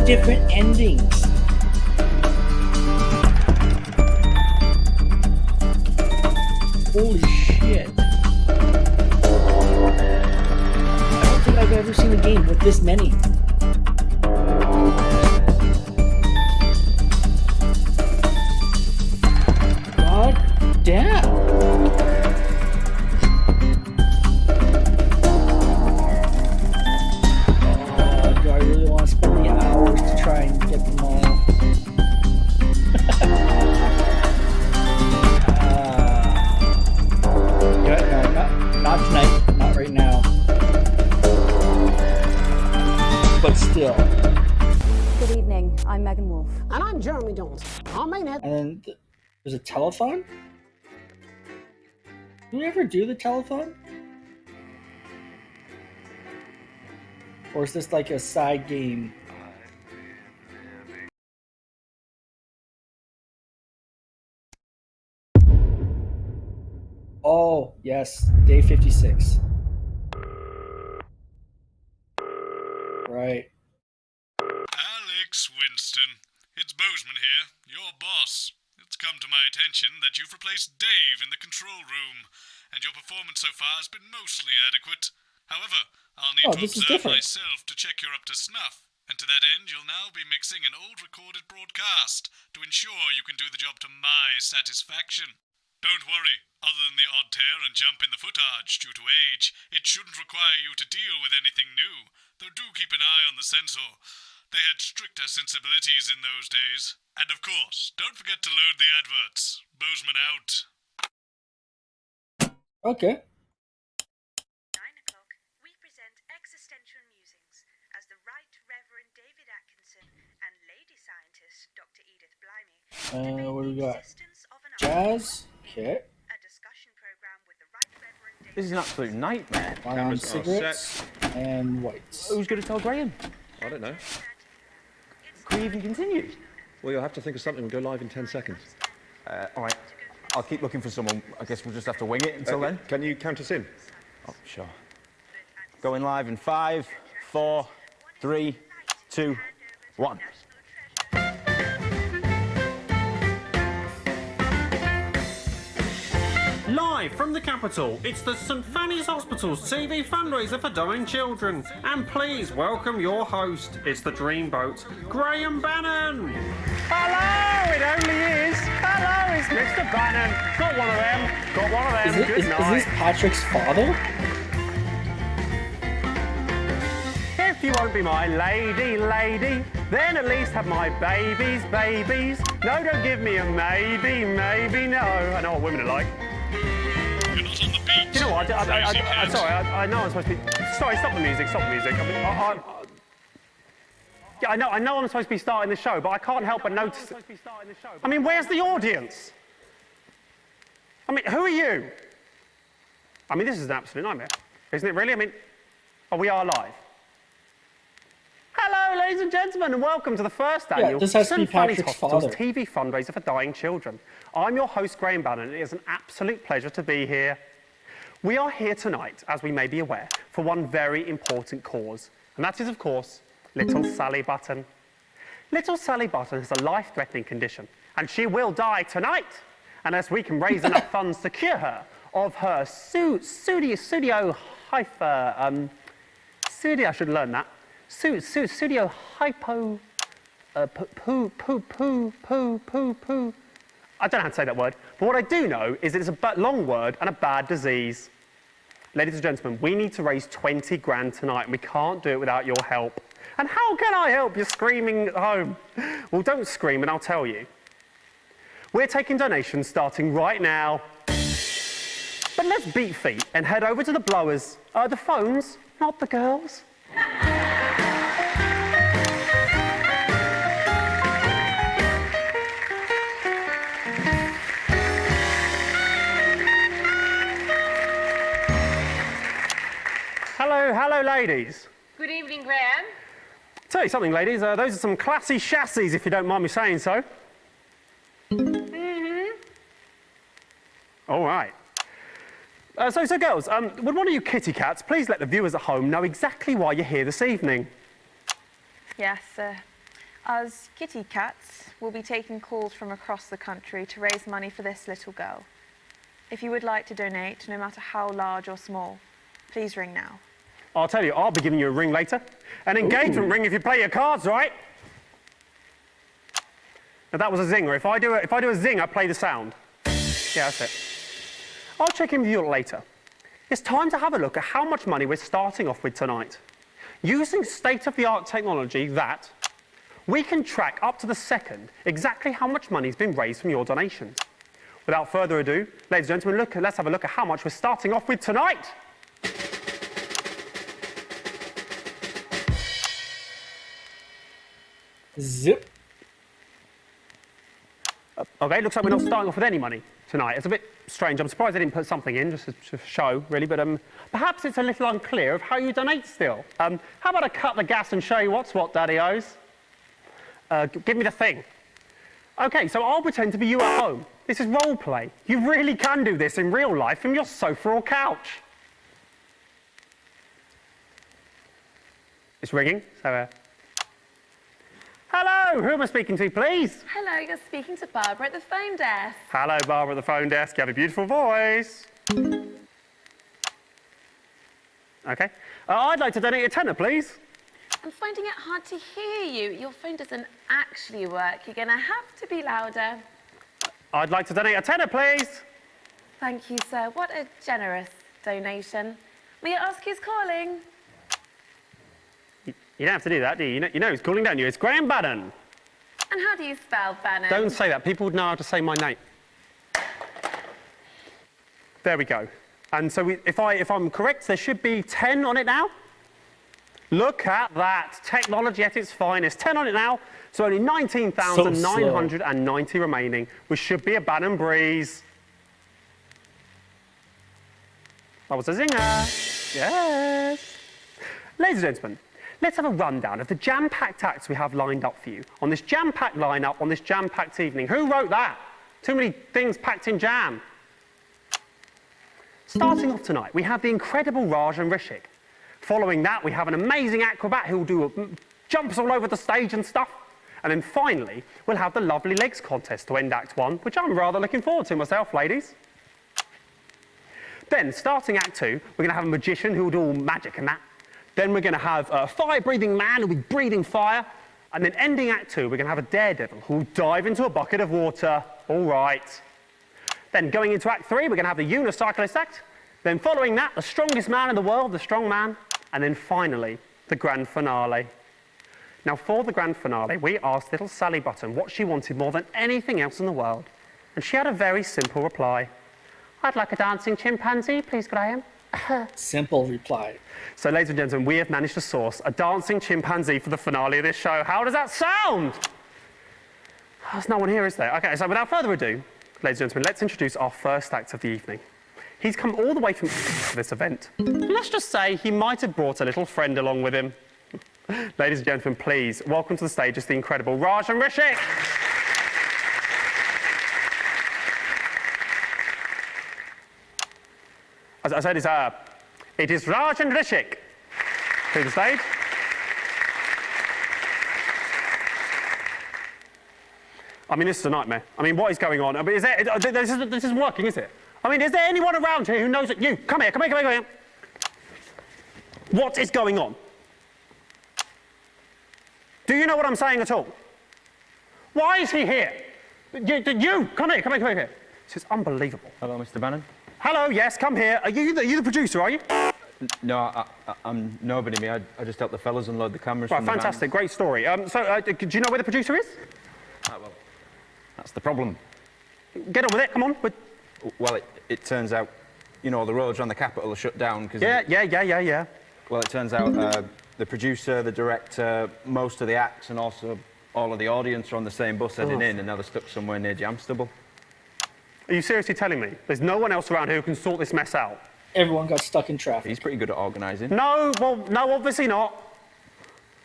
different endings. Holy shit. I don't think I've ever seen a game with this many. God damn. Do I really want to spend the hours to try and get them all? No, not tonight. Not right now. But still. Good evening, I'm Megan Wolf. And I'm Jeremy Johnson. Our main head. And then there's a telethon? Do we ever do the telethon? Or is this like a side game? Oh, yes. Day 56. Right. Alex Winston, it's Bozeman here, your boss. It's come to my attention that you've replaced Dave in the control room, and your performance so far has been mostly adequate. However, I'll need to observe myself to check you're up to snuff, and to that end you'll now be mixing an old recorded broadcast to ensure you can do the job to my satisfaction. Don't worry, other than the odd tear and jump in the footage due to age, it shouldn't require you to deal with anything new, though do keep an eye on the censor. They had stricter sensibilities in those days. And of course, don't forget to load the adverts. Bozeman out. Okay. 9 o'clock, we present Existential Musings as the Right Reverend David Atkinson and lady scientist Dr. Edith Blimey debate What do we the got? existence of an Jazz. Okay. a discussion program with the Right Reverend David. This is an absolute nightmare. On cigarettes and whites. Who's going to tell Graham? I don't know. Can we even continue? Well, you'll have to think of something and go live in 10 seconds. All right. I'll keep looking for someone. I guess we'll just have to wing it until then. Can you count us in? Oh, sure. Going live in 5, 4, 3, 2, 1. Live from the capital, it's the St Fanny's Hospital's TV fundraiser for dying children. And please welcome your host. It's the Dreamboat, Graham Bannon. Hello, it only is. Hello, it's Mr. Bannon. Got one of them. Got one of them. Good night. Is this Patrick's father? If you won't be my lady, then at least have my babies. No, don't give me a maybe, no. I know what women are like. You're not on the beat. Do you know what? I'm sorry, I know I'm supposed to be... Sorry, stop the music. I mean, yeah, I know I'm supposed to be starting the show, but I can't help but notice... I mean, where's the audience? I mean, who are you? I mean, this is an absolute nightmare, isn't it really? I mean, we are live. Hello, ladies and gentlemen, and welcome to the first annual this has to be St. Fanny's Patrick's Hospital's father. TV fundraiser for dying children. I'm your host, Graham Bannon, and it is an absolute pleasure to be here. We are here tonight, as we may be aware, for one very important cause, and that is, of course, little Sally Button. Little Sally Button has a life-threatening condition, and she will die tonight, unless we can raise enough funds to cure her of her studio hyper, studio, I should learn that. Studio hypo, poo. I don't know how to say that word, but what I do know is it's a long word and a bad disease. Ladies and gentlemen, we need to raise 20 grand tonight, and we can't do it without your help. And how can I help? You're screaming at home. Well, don't scream, and I'll tell you. We're taking donations starting right now. But let's beat feet and head over to the blowers. The phones, not the girls. Hello, ladies. Good evening, Graham. Tell you something, ladies, those are some classy chassis, if you don't mind me saying so. All right. So girls, would one of you kitty cats please let the viewers at home know exactly why you're here this evening? Yes, us kitty cats will be taking calls from across the country to raise money for this little girl. If you would like to donate, no matter how large or small, please ring now. I'll tell you, I'll be giving you a ring later. An engagement ring if you play your cards right. Now that was a zinger. If I do a zinger, play the sound. Yeah, that's it. I'll check in with you later. It's time to have a look at how much money we're starting off with tonight. Using state-of-the-art technology that we can track up to the second exactly how much money's been raised from your donations. Without further ado, ladies and gentlemen, let's have a look at how much we're starting off with tonight. Zip. Okay, looks like we're not starting off with any money tonight. It's a bit strange. I'm surprised they didn't put something in just to show, really, but perhaps it's a little unclear of how you donate still. How about I cut the gas and show you what's what, Daddy-O's? Give me the thing. Okay, so I'll pretend to be you at home. This is role play. You really can do this in real life from your sofa or couch. It's ringing, so hello, who am I speaking to, please? Hello, you're speaking to Barbara at the phone desk. Hello, Barbara at the phone desk. You have a beautiful voice. Okay. I'd like to donate a tenner, please. I'm finding it hard to hear you. Your phone doesn't actually work. You're going to have to be louder. I'd like to donate a tenner, please. Thank you, sir. What a generous donation. May I ask who's calling? You don't have to do that, do you? You know who's calling, don't you? It's Graham Bannon. And how do you spell Bannon? Don't say that. People would know how to say my name. There we go. And so if I'm correct, there should be 10 on it now. Look at that. Technology at its finest. 10 on it now. So only 19,990 remaining, which should be a Bannon breeze. That was a zinger. Yes. Ladies and gentlemen, let's have a rundown of the jam-packed acts we have lined up for you on this jam-packed lineup on this jam-packed evening. Who wrote that? Too many things packed in jam. Starting off tonight, we have the incredible Raj and Rishik. Following that, we have an amazing acrobat who will do jumps all over the stage and stuff. And then finally, we'll have the Lovely Legs contest to end Act 1, which I'm rather looking forward to myself, ladies. Then, starting Act 2, we're going to have a magician who will do all magic and that. Then we're going to have a fire-breathing man who'll be breathing fire. And then ending Act 2, we're going to have a daredevil who'll dive into a bucket of water. All right. Then going into Act 3, we're going to have the unicyclist act. Then following that, the strongest man in the world, the strong man. And then finally, the grand finale. Now, for the grand finale, we asked little Sally Button what she wanted more than anything else in the world. And she had a very simple reply. I'd like a dancing chimpanzee, please, Graham. Simple reply. So, ladies and gentlemen, we have managed to source a dancing chimpanzee for the finale of this show. How does that sound? There's no one here, is there? Okay, so without further ado, Ladies and gentlemen, let's introduce our first act of the evening. He's come all the way from for this event. Let's just say he might have brought a little friend along with him. Ladies and gentlemen, please welcome to the stage is the incredible Raj and Rishik. As I said, it is Raj and Rishik to the stage. I mean, this is a nightmare. I mean, what is going on? I mean, this isn't working, is it? I mean, is there anyone around here who knows that you? Come here. What is going on? Do you know what I'm saying at all? Why is he here? You, come here. This is unbelievable. Hello, Mr. Bannon. Hello, yes, come here. Are you the producer, are you? No, I'm nobody, me. I just help the fellas unload the cameras Right, from the fantastic, great story. Do you know where the producer is? well, that's the problem. Get on with it, come on. Well, it turns out, you know, the roads around the capital are shut down because... Yeah. Well, it turns out the producer, the director, most of the acts and also all of the audience are on the same bus heading in, and now they're stuck somewhere near Jamstable. Are you seriously telling me there's no one else around here who can sort this mess out? Everyone got stuck in traffic. He's pretty good at organising. No, obviously not.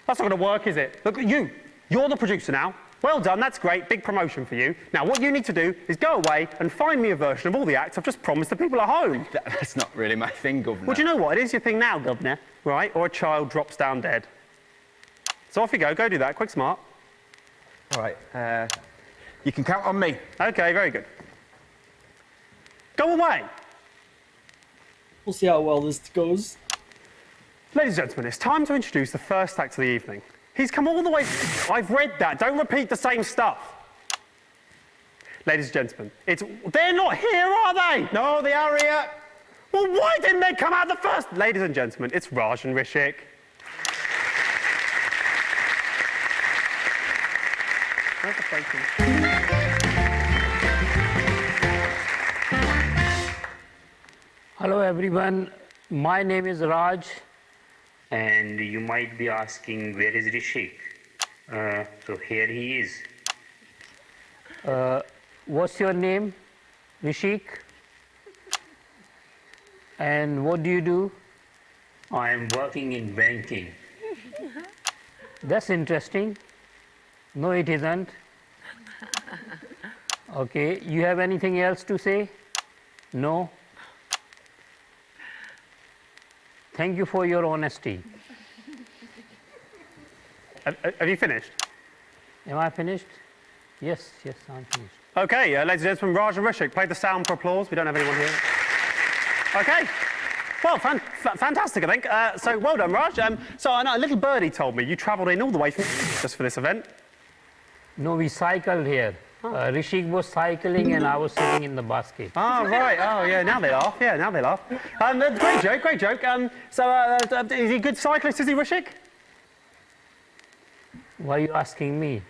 That's not going to work, is it? Look, you're the producer now. Well done, that's great, big promotion for you. Now, what you need to do is go away and find me a version of all the acts I've just promised the people at home. That's not really my thing, Governor. Well, do you know what? It is your thing now, Governor, right? Or a child drops down dead. So off you go do that, quick smart. All right, you can count on me. OK, very good. Go away. We'll see how well this goes. Ladies and gentlemen, it's time to introduce the first act of the evening. He's come all the way... I've read that. Don't repeat the same stuff. Ladies and gentlemen, they're not here, are they? No, they are here. Well, why didn't they come out the first? Ladies and gentlemen, it's Raj and Rishik. Where's the photo? Hello everyone, my name is Raj, and you might be asking where is Rishik? So here he is. What's your name? Rishik? And what do you do? I am working in banking. That's interesting. No, it isn't. Okay, you have anything else to say? No? Thank you for your honesty. Have you finished? Am I finished? Yes, I'm finished. OK, ladies and gentlemen, Raj and Rishik, play the sound for applause. We don't have anyone here. OK. Well, fantastic, I think. So well done, Raj. So I know a little birdie told me you travelled in all the way from just for this event. No, we cycled here. Rishik was cycling and I was sitting in the basket. Oh, right. Oh, yeah, now they laugh. Great joke. Is he a good cyclist, is he, Rishik? Why are you asking me? You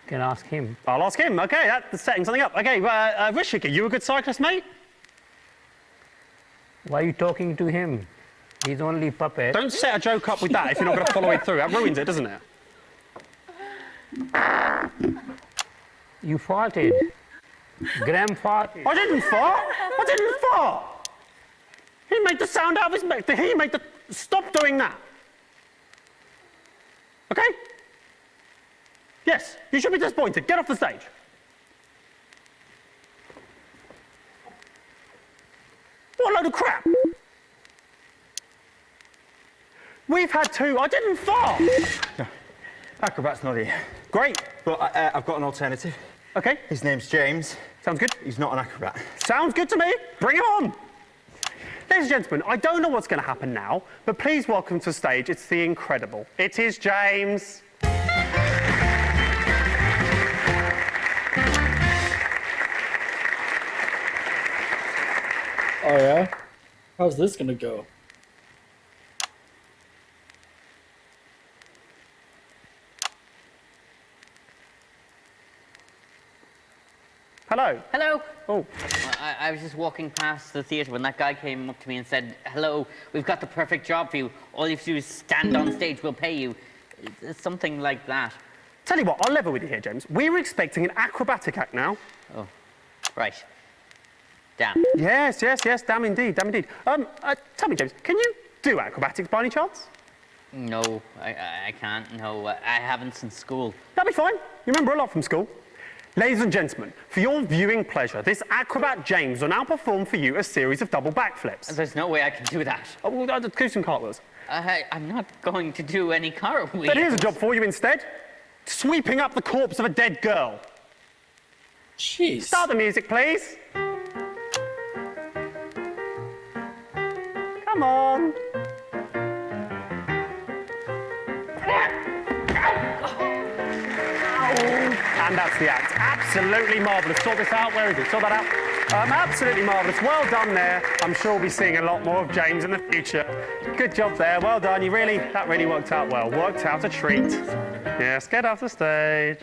can ask him. I'll ask him. OK, that's setting something up. OK, Rishik, are you a good cyclist, mate? Why are you talking to him? He's only a puppet. Don't set a joke up with that if you're not going to follow it through. That ruins it, doesn't it? You farted. Graham farted. I didn't fart. He made the sound out of his mouth. He made the... Stop doing that. OK? Yes, you should be disappointed. Get off the stage. What a load of crap. We've had two... I didn't fart. Acrobat's not here. Great. But I've got an alternative. OK. His name's James. Sounds good. He's not an acrobat. Sounds good to me. Bring him on. Ladies and gentlemen, I don't know what's going to happen now, but please welcome to the stage, it's the incredible. It is James. Oh, yeah? How's this gonna go? Hello. Hello. Oh. I was just walking past the theatre when that guy came up to me and said, hello, we've got the perfect job for you. All you have to do is stand on stage, we'll pay you. It's something like that. Tell you what, I'll level with you here, James. We were expecting an acrobatic act now. Oh. Right. Damn. Yes, damn indeed, damn indeed. Tell me, James, can you do acrobatics by any chance? No, I can't. No, I haven't since school. That'll be fine. You remember a lot from school. Ladies and gentlemen, for your viewing pleasure, this acrobat James will now perform for you a series of double backflips. There's no way I can do that. Oh, well, do some cartwheels. I'm not going to do any cartwheels. But here's a job for you instead. Sweeping up the corpse of a dead girl. Jeez. Start the music, please. Come on. And that's the act. Absolutely marvellous. Sort this out. Where is it? Sort that out. Absolutely marvellous. Well done there. I'm sure we'll be seeing a lot more of James in the future. Good job there. Well done. That really worked out well. Worked out a treat. Yes, get off the stage.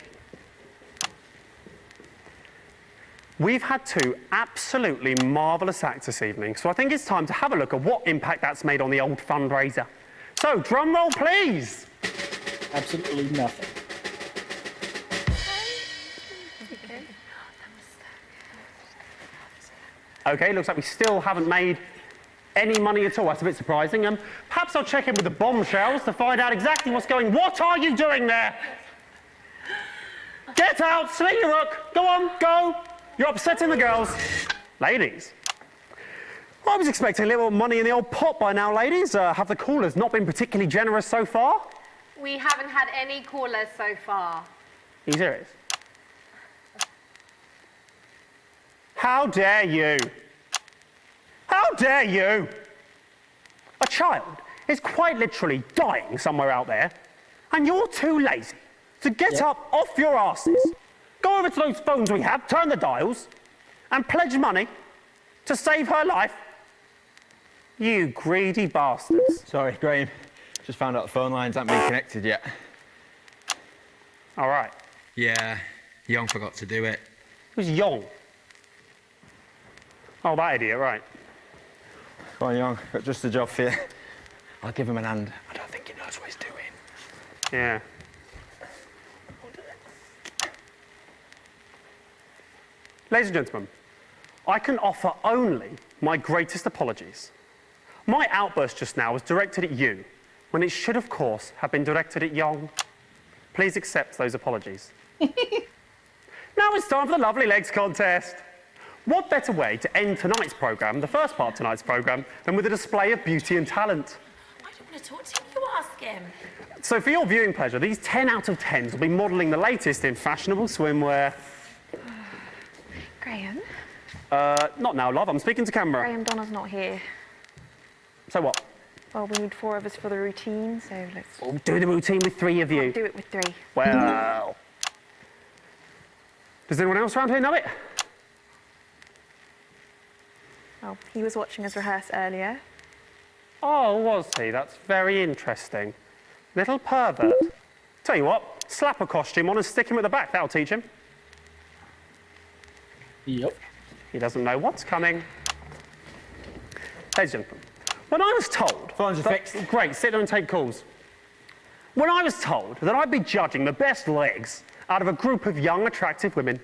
We've had two absolutely marvellous acts this evening, so I think it's time to have a look at what impact that's made on the old fundraiser. So, drum roll, please. Absolutely nothing. Okay, looks like we still haven't made any money at all. That's a bit surprising. Perhaps I'll check in with the bombshells to find out exactly what's going on. What are you doing there? Get out, sling your hook. Go on, go. You're upsetting the girls. Ladies. Well, I was expecting a little money in the old pot by now, ladies. Have the callers not been particularly generous so far? We haven't had any callers so far. Are you serious? How dare you? How dare you? A child is quite literally dying somewhere out there, and you're too lazy to get up off your asses, go over to those phones we have, turn the dials, and pledge money to save her life. You greedy bastards. Sorry, Graham. Just found out the phone lines haven't been connected yet. All right. Yeah, Young forgot to do it. Who's Young? Oh, that idiot, right. Come on, Young. Got just a job for you. I'll give him an hand. I don't think he knows what he's doing. Yeah. Ladies and gentlemen, I can offer only my greatest apologies. My outburst just now was directed at you, when it should, of course, have been directed at Young. Please accept those apologies. Now it's time for the Lovely Legs contest. What better way to end tonight's programme, the first part of tonight's programme, than with a display of beauty and talent? I don't want to talk to him. You ask him. So for your viewing pleasure, these 10 out of 10s will be modelling the latest in fashionable swimwear. Graham? Not now, love. I'm speaking to camera. Graham, Donna's not here. So what? Well, we need 4 of us for the routine, so let's... We'll do the routine with 3 of you. I'll do it with 3. Well... Does anyone else around here know it? Well, he was watching us rehearse earlier. Oh, was he? That's very interesting. Little pervert. Tell you what, slap a costume on and stick him at the back. That'll teach him. Yep. He doesn't know what's coming. Ladies and gentlemen, when I was told... Phones are fixed. Great, sit there and take calls. When I was told that I'd be judging the best legs out of a group of young, attractive women,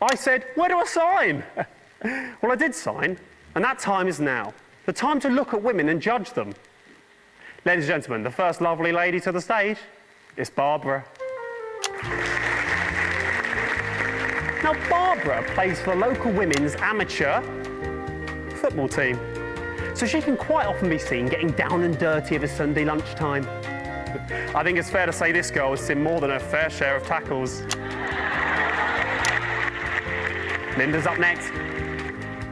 I said, where do I sign? Well, I did sign, and that time is now. The time to look at women and judge them. Ladies and gentlemen, the first lovely lady to the stage is Barbara. Now, Barbara plays for the local women's amateur football team, so she can quite often be seen getting down and dirty of a Sunday lunchtime. I think it's fair to say this girl has seen more than her fair share of tackles. Linda's up next.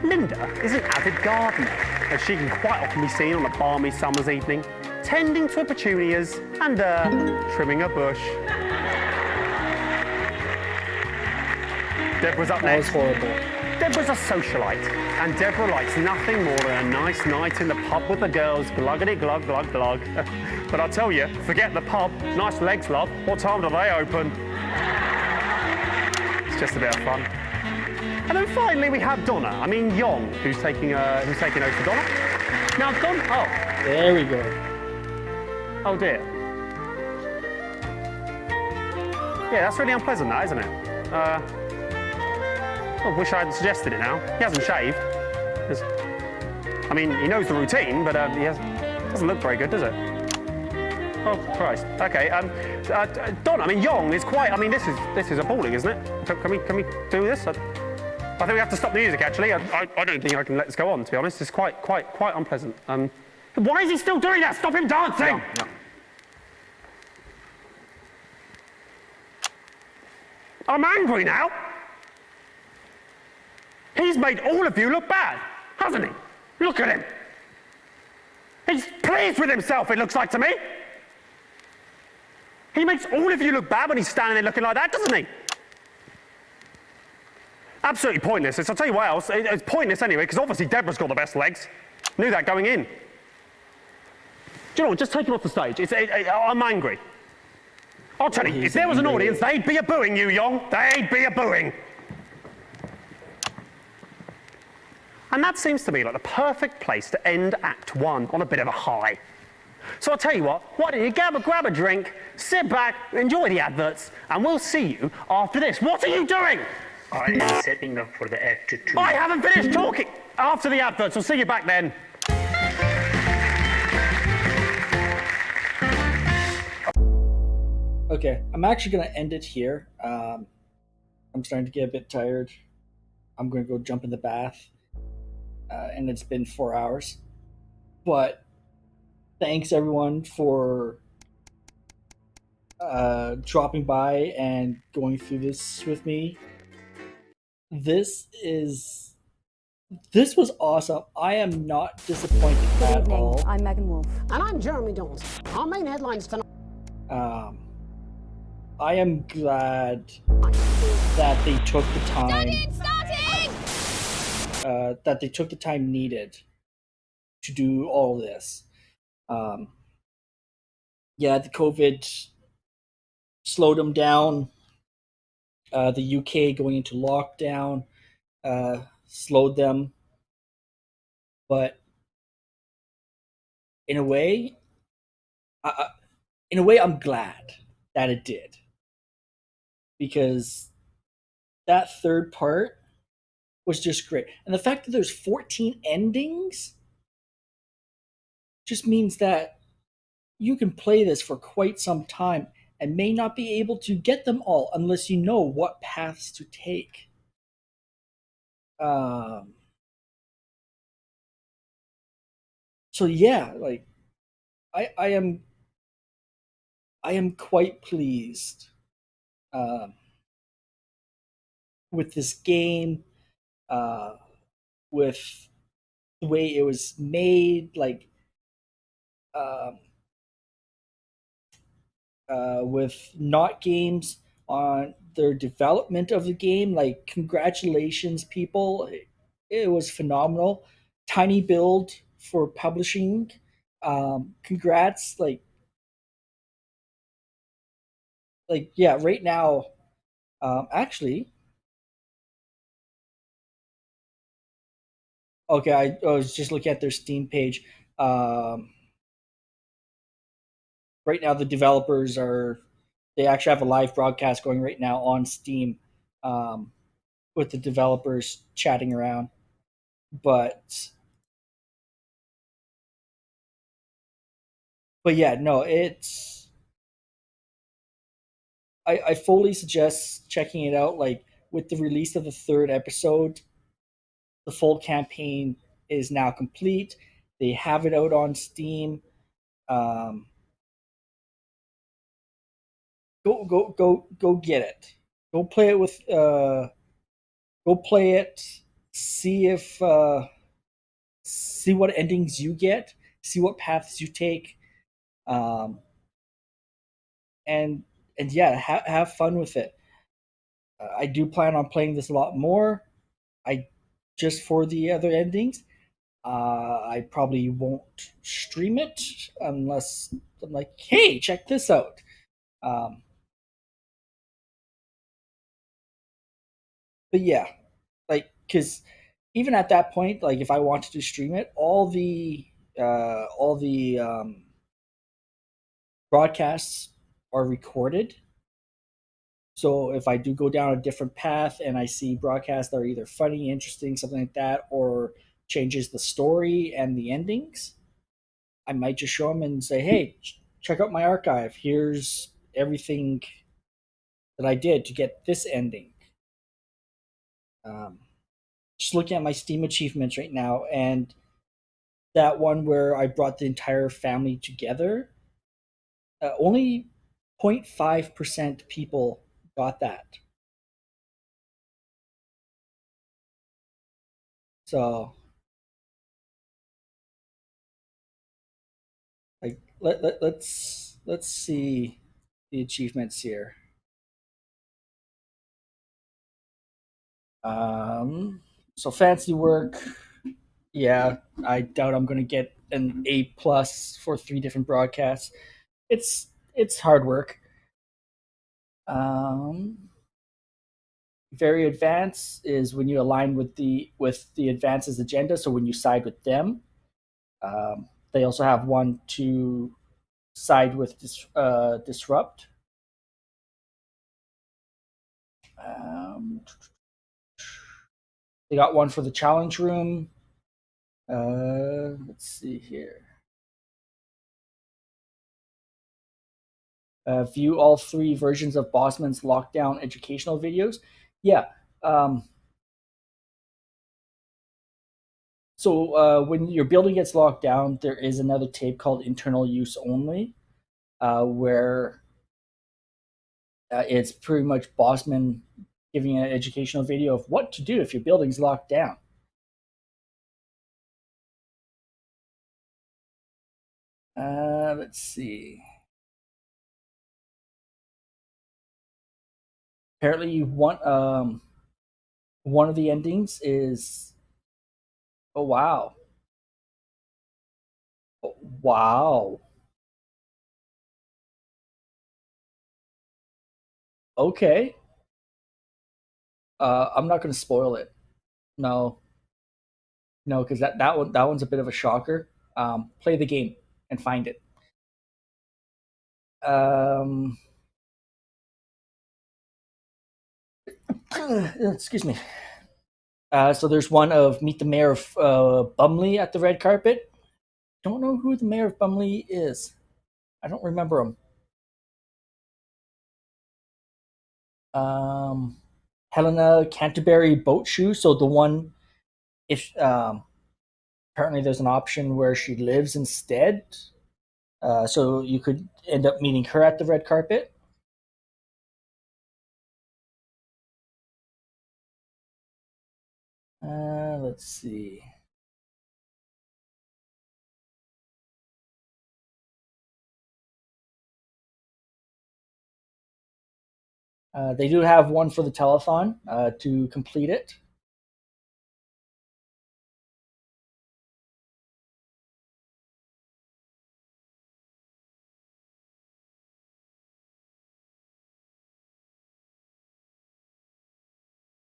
Linda is an avid gardener, as she can quite often be seen on a balmy summer's evening, tending to her petunias and trimming a bush. Deborah's up next. That was horrible. Deborah's a socialite, and Deborah likes nothing more than a nice night in the pub with the girls, gluggity glug glug glug. But I'll tell you, forget the pub. Nice legs, love. What time do they open? It's just a bit of fun. And then finally we have Donna. I mean Young, who's taking over for Donna. Now Donna. Oh. There we go. Oh dear. Yeah, that's really unpleasant, that, isn't it? I wish I had suggested it now. He hasn't shaved. I mean, he knows the routine, but doesn't look very good, does it? Oh, Christ. Okay. Don, I mean, Yong is quite. I mean, this is appalling, isn't it? Can we do this? I think we have to stop the music. Actually, I don't think I can let this go on. To be honest, it's quite unpleasant. Why is he still doing that? Stop him dancing! No. I'm angry now. He's made all of you look bad, hasn't he? Look at him. He's pleased with himself, it looks like to me. He makes all of you look bad when he's standing there looking like that, doesn't he? Absolutely pointless. I'll tell you what else. It's pointless anyway, because obviously Deborah's got the best legs. Knew that going in. Do you know what? Just take him off the stage. I'm angry. I'll tell you, if there was an audience, they'd be a-booing you, Yong. They'd be a-booing. And that seems to me like the perfect place to end Act 1 on a bit of a high. So I'll tell you what, why don't you grab a drink, sit back, enjoy the adverts, and we'll see you after this. What are you doing? I am setting up for the Act 2. I haven't finished talking. After the adverts, we'll see you back then. Okay, I'm actually going to end it here. I'm starting to get a bit tired. I'm going to go jump in the bath. And it's been 4 hours. But thanks, everyone, for dropping by and going through this with me. This was awesome. I am not disappointed Good at evening. all. I'm Megan Wolf. And I'm Jeremy Dawes. Our main headlines tonight. I am glad that they took the time. That they took the time needed to do all this. Yeah, the COVID slowed them down. The UK going into lockdown slowed them. But in a way, I'm glad that it did. Because that third part was just great. And the fact that there's 14 endings just means that you can play this for quite some time and may not be able to get them all unless you know what paths to take. So yeah, like I am quite pleased with this game, with the way it was made, like with Not Games on their development of the game. Like, congratulations, people! It was phenomenal. Tiny Build for publishing. Congrats! Like yeah, right now, actually. Okay, I was just looking at their Steam page. Right now, the developers they actually have a live broadcast going right now on Steam with the developers chatting around. But yeah, no, it's... I fully suggest checking it out. Like, with the release of the third episode, the full campaign is now complete. They have it out on Steam. Go get it. Go play it with. Go play it. See if see what endings you get. See what paths you take. And yeah, have fun with it. I do plan on playing this a lot more. Just for the other endings. I probably won't stream it unless I'm like, hey, check this out. But yeah, like, because even at that point, like, if I wanted to stream it, all the broadcasts are recorded, So if I do go down a different path and I see broadcasts that are either funny, interesting, something like that, or changes the story and the endings, I might just show them and say, "Hey, check out my archive. Here's everything that I did to get this ending." Um, just looking at my Steam achievements right now, and that one where I brought the entire family together, only 0.5% people got that. So, like, let's see the achievements here. So fancy work. Yeah, I doubt I'm going to get an A plus for 3 different broadcasts. It's hard work. Um, very advanced is when you align with the advances agenda. So when you side with them, they also have one to side with disrupt. They got one for the challenge room. Let's see here. View all 3 versions of Bosman's lockdown educational videos. Yeah. So when your building gets locked down, there is another tape called internal use only, where it's pretty much Bosman giving an educational video of what to do if your building's locked down. Let's see. Apparently, one of the endings is. Oh wow! Oh, wow! Okay. I'm not going to spoil it. No, no, because that one's a bit of a shocker. Play the game and find it. Um, excuse me. So there's one of Meet the Mayor of Bumley at the red carpet. Don't know who the Mayor of Bumley is. I don't remember him. Helena Canterbury boat shoe. So the one, if apparently there's an option where she lives instead. So you could end up meeting her at the red carpet. Let's see. They do have one for the telethon to complete it.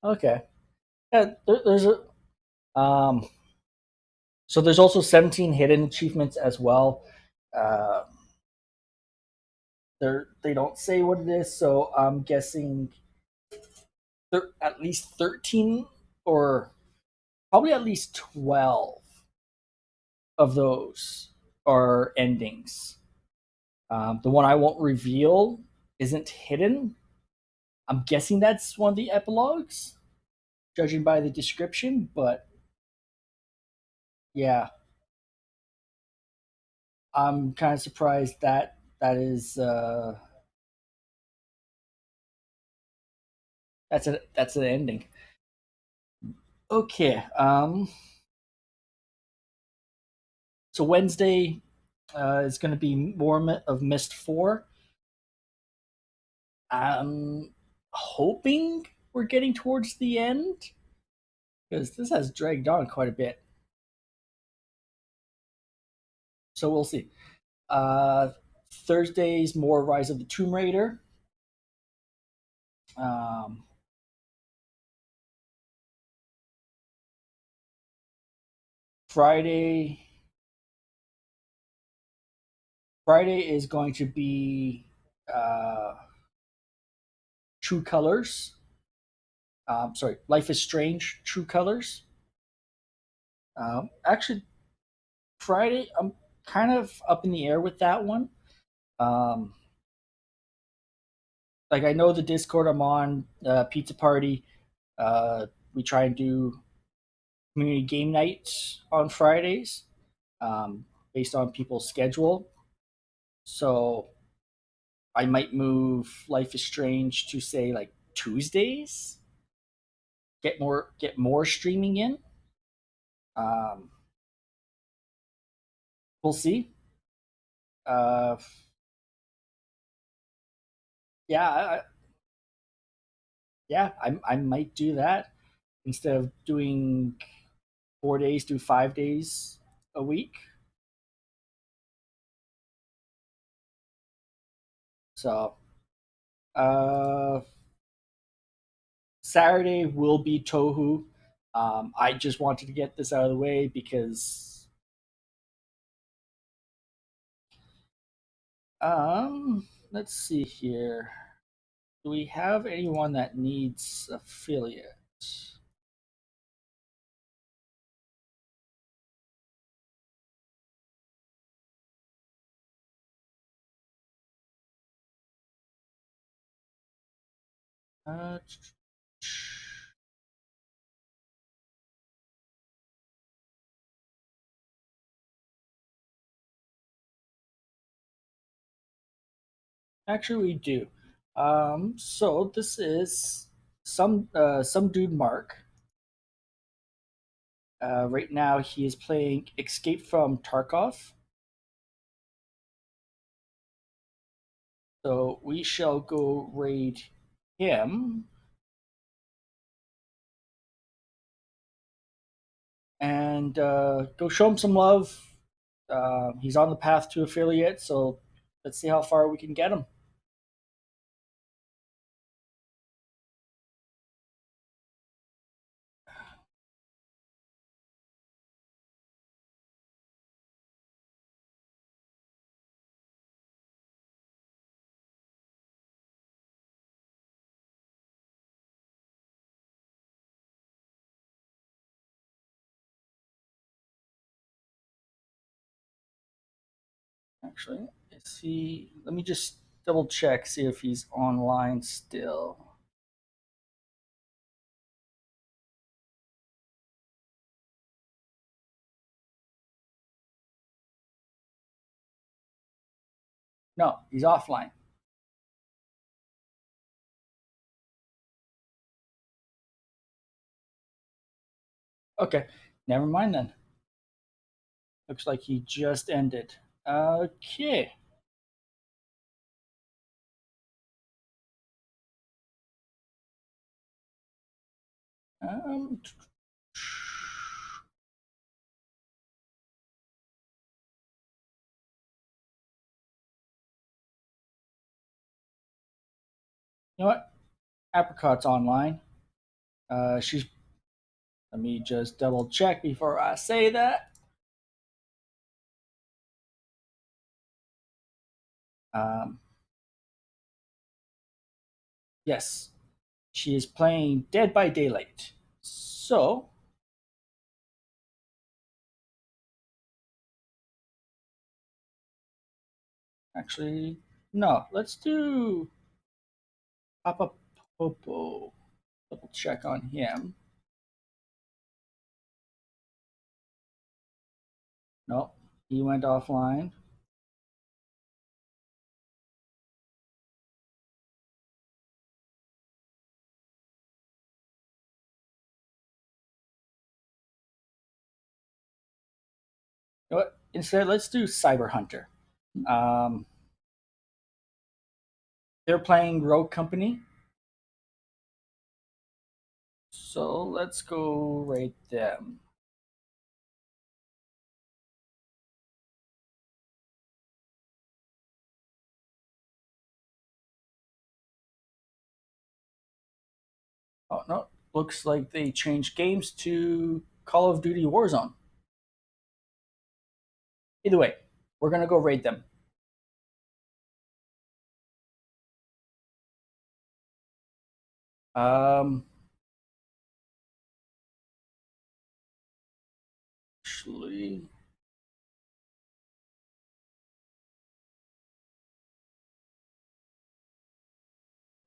Okay. Yeah, there's a so there's also 17 hidden achievements as well. Uh, they don't say what it is, so I'm guessing at least 13 or probably at least 12 of those are endings. The one I won't reveal isn't hidden. I'm guessing that's one of the epilogues, judging by the description, but yeah. I'm kind of surprised that that's an ending. Okay. So Wednesday is going to be more of Mist 4. I'm hoping we're getting towards the end because this has dragged on quite a bit. So we'll see. Thursday's more Rise of the Tomb Raider. Friday is going to be True Colors. Sorry, Life is Strange, True Colors. Actually, Friday, I'm kind of up in the air with that one. Um, like I know the Discord I'm on, Pizza Party. We try and do community game nights on Fridays, based on people's schedule. So I might move Life is Strange to say like Tuesdays. Get more streaming in. Um, we'll see. Uh, yeah, I might do that instead of doing 4 days, do 5 days a week. So, uh, Saturday will be Tohu. I just wanted to get this out of the way because let's see here. Do we have anyone that needs affiliate? Uh, Actually, we do. So this is some dude Mark. Right now, he is playing Escape from Tarkov. So we shall go raid him. And go show him some love. He's on the path to affiliate, so let's see how far we can get him. Actually, see. Let me just double check, see if he's online still. No, he's offline. Okay, never mind then. Looks like he just ended. Okay. Um, you know what? Apricot's online. She's. Let me just double check before I say that. Um, yes, she is playing Dead by Daylight. So, actually, no. Let's do Papa Popo. Double check on him. No, he went offline. You know what? Instead, let's do Cyber Hunter. Um, they're playing Rogue Company. So let's go rate them. Oh, no. Looks like they changed games to Call of Duty Warzone. Either way, we're going to go raid them. Um, actually,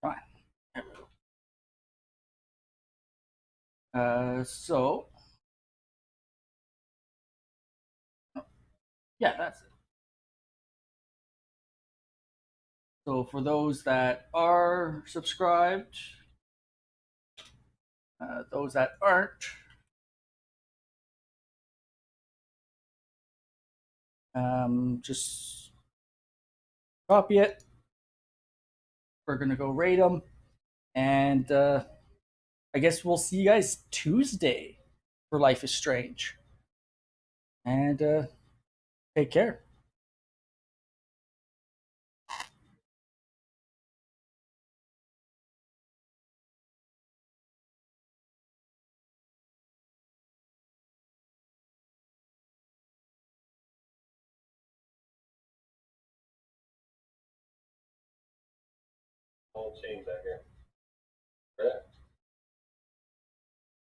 fine. There we go. Yeah, that's it. So for those that are subscribed, those that aren't, just copy it. We're gonna go rate them, and I guess we'll see you guys Tuesday for Life is Strange. And take care. All change that here.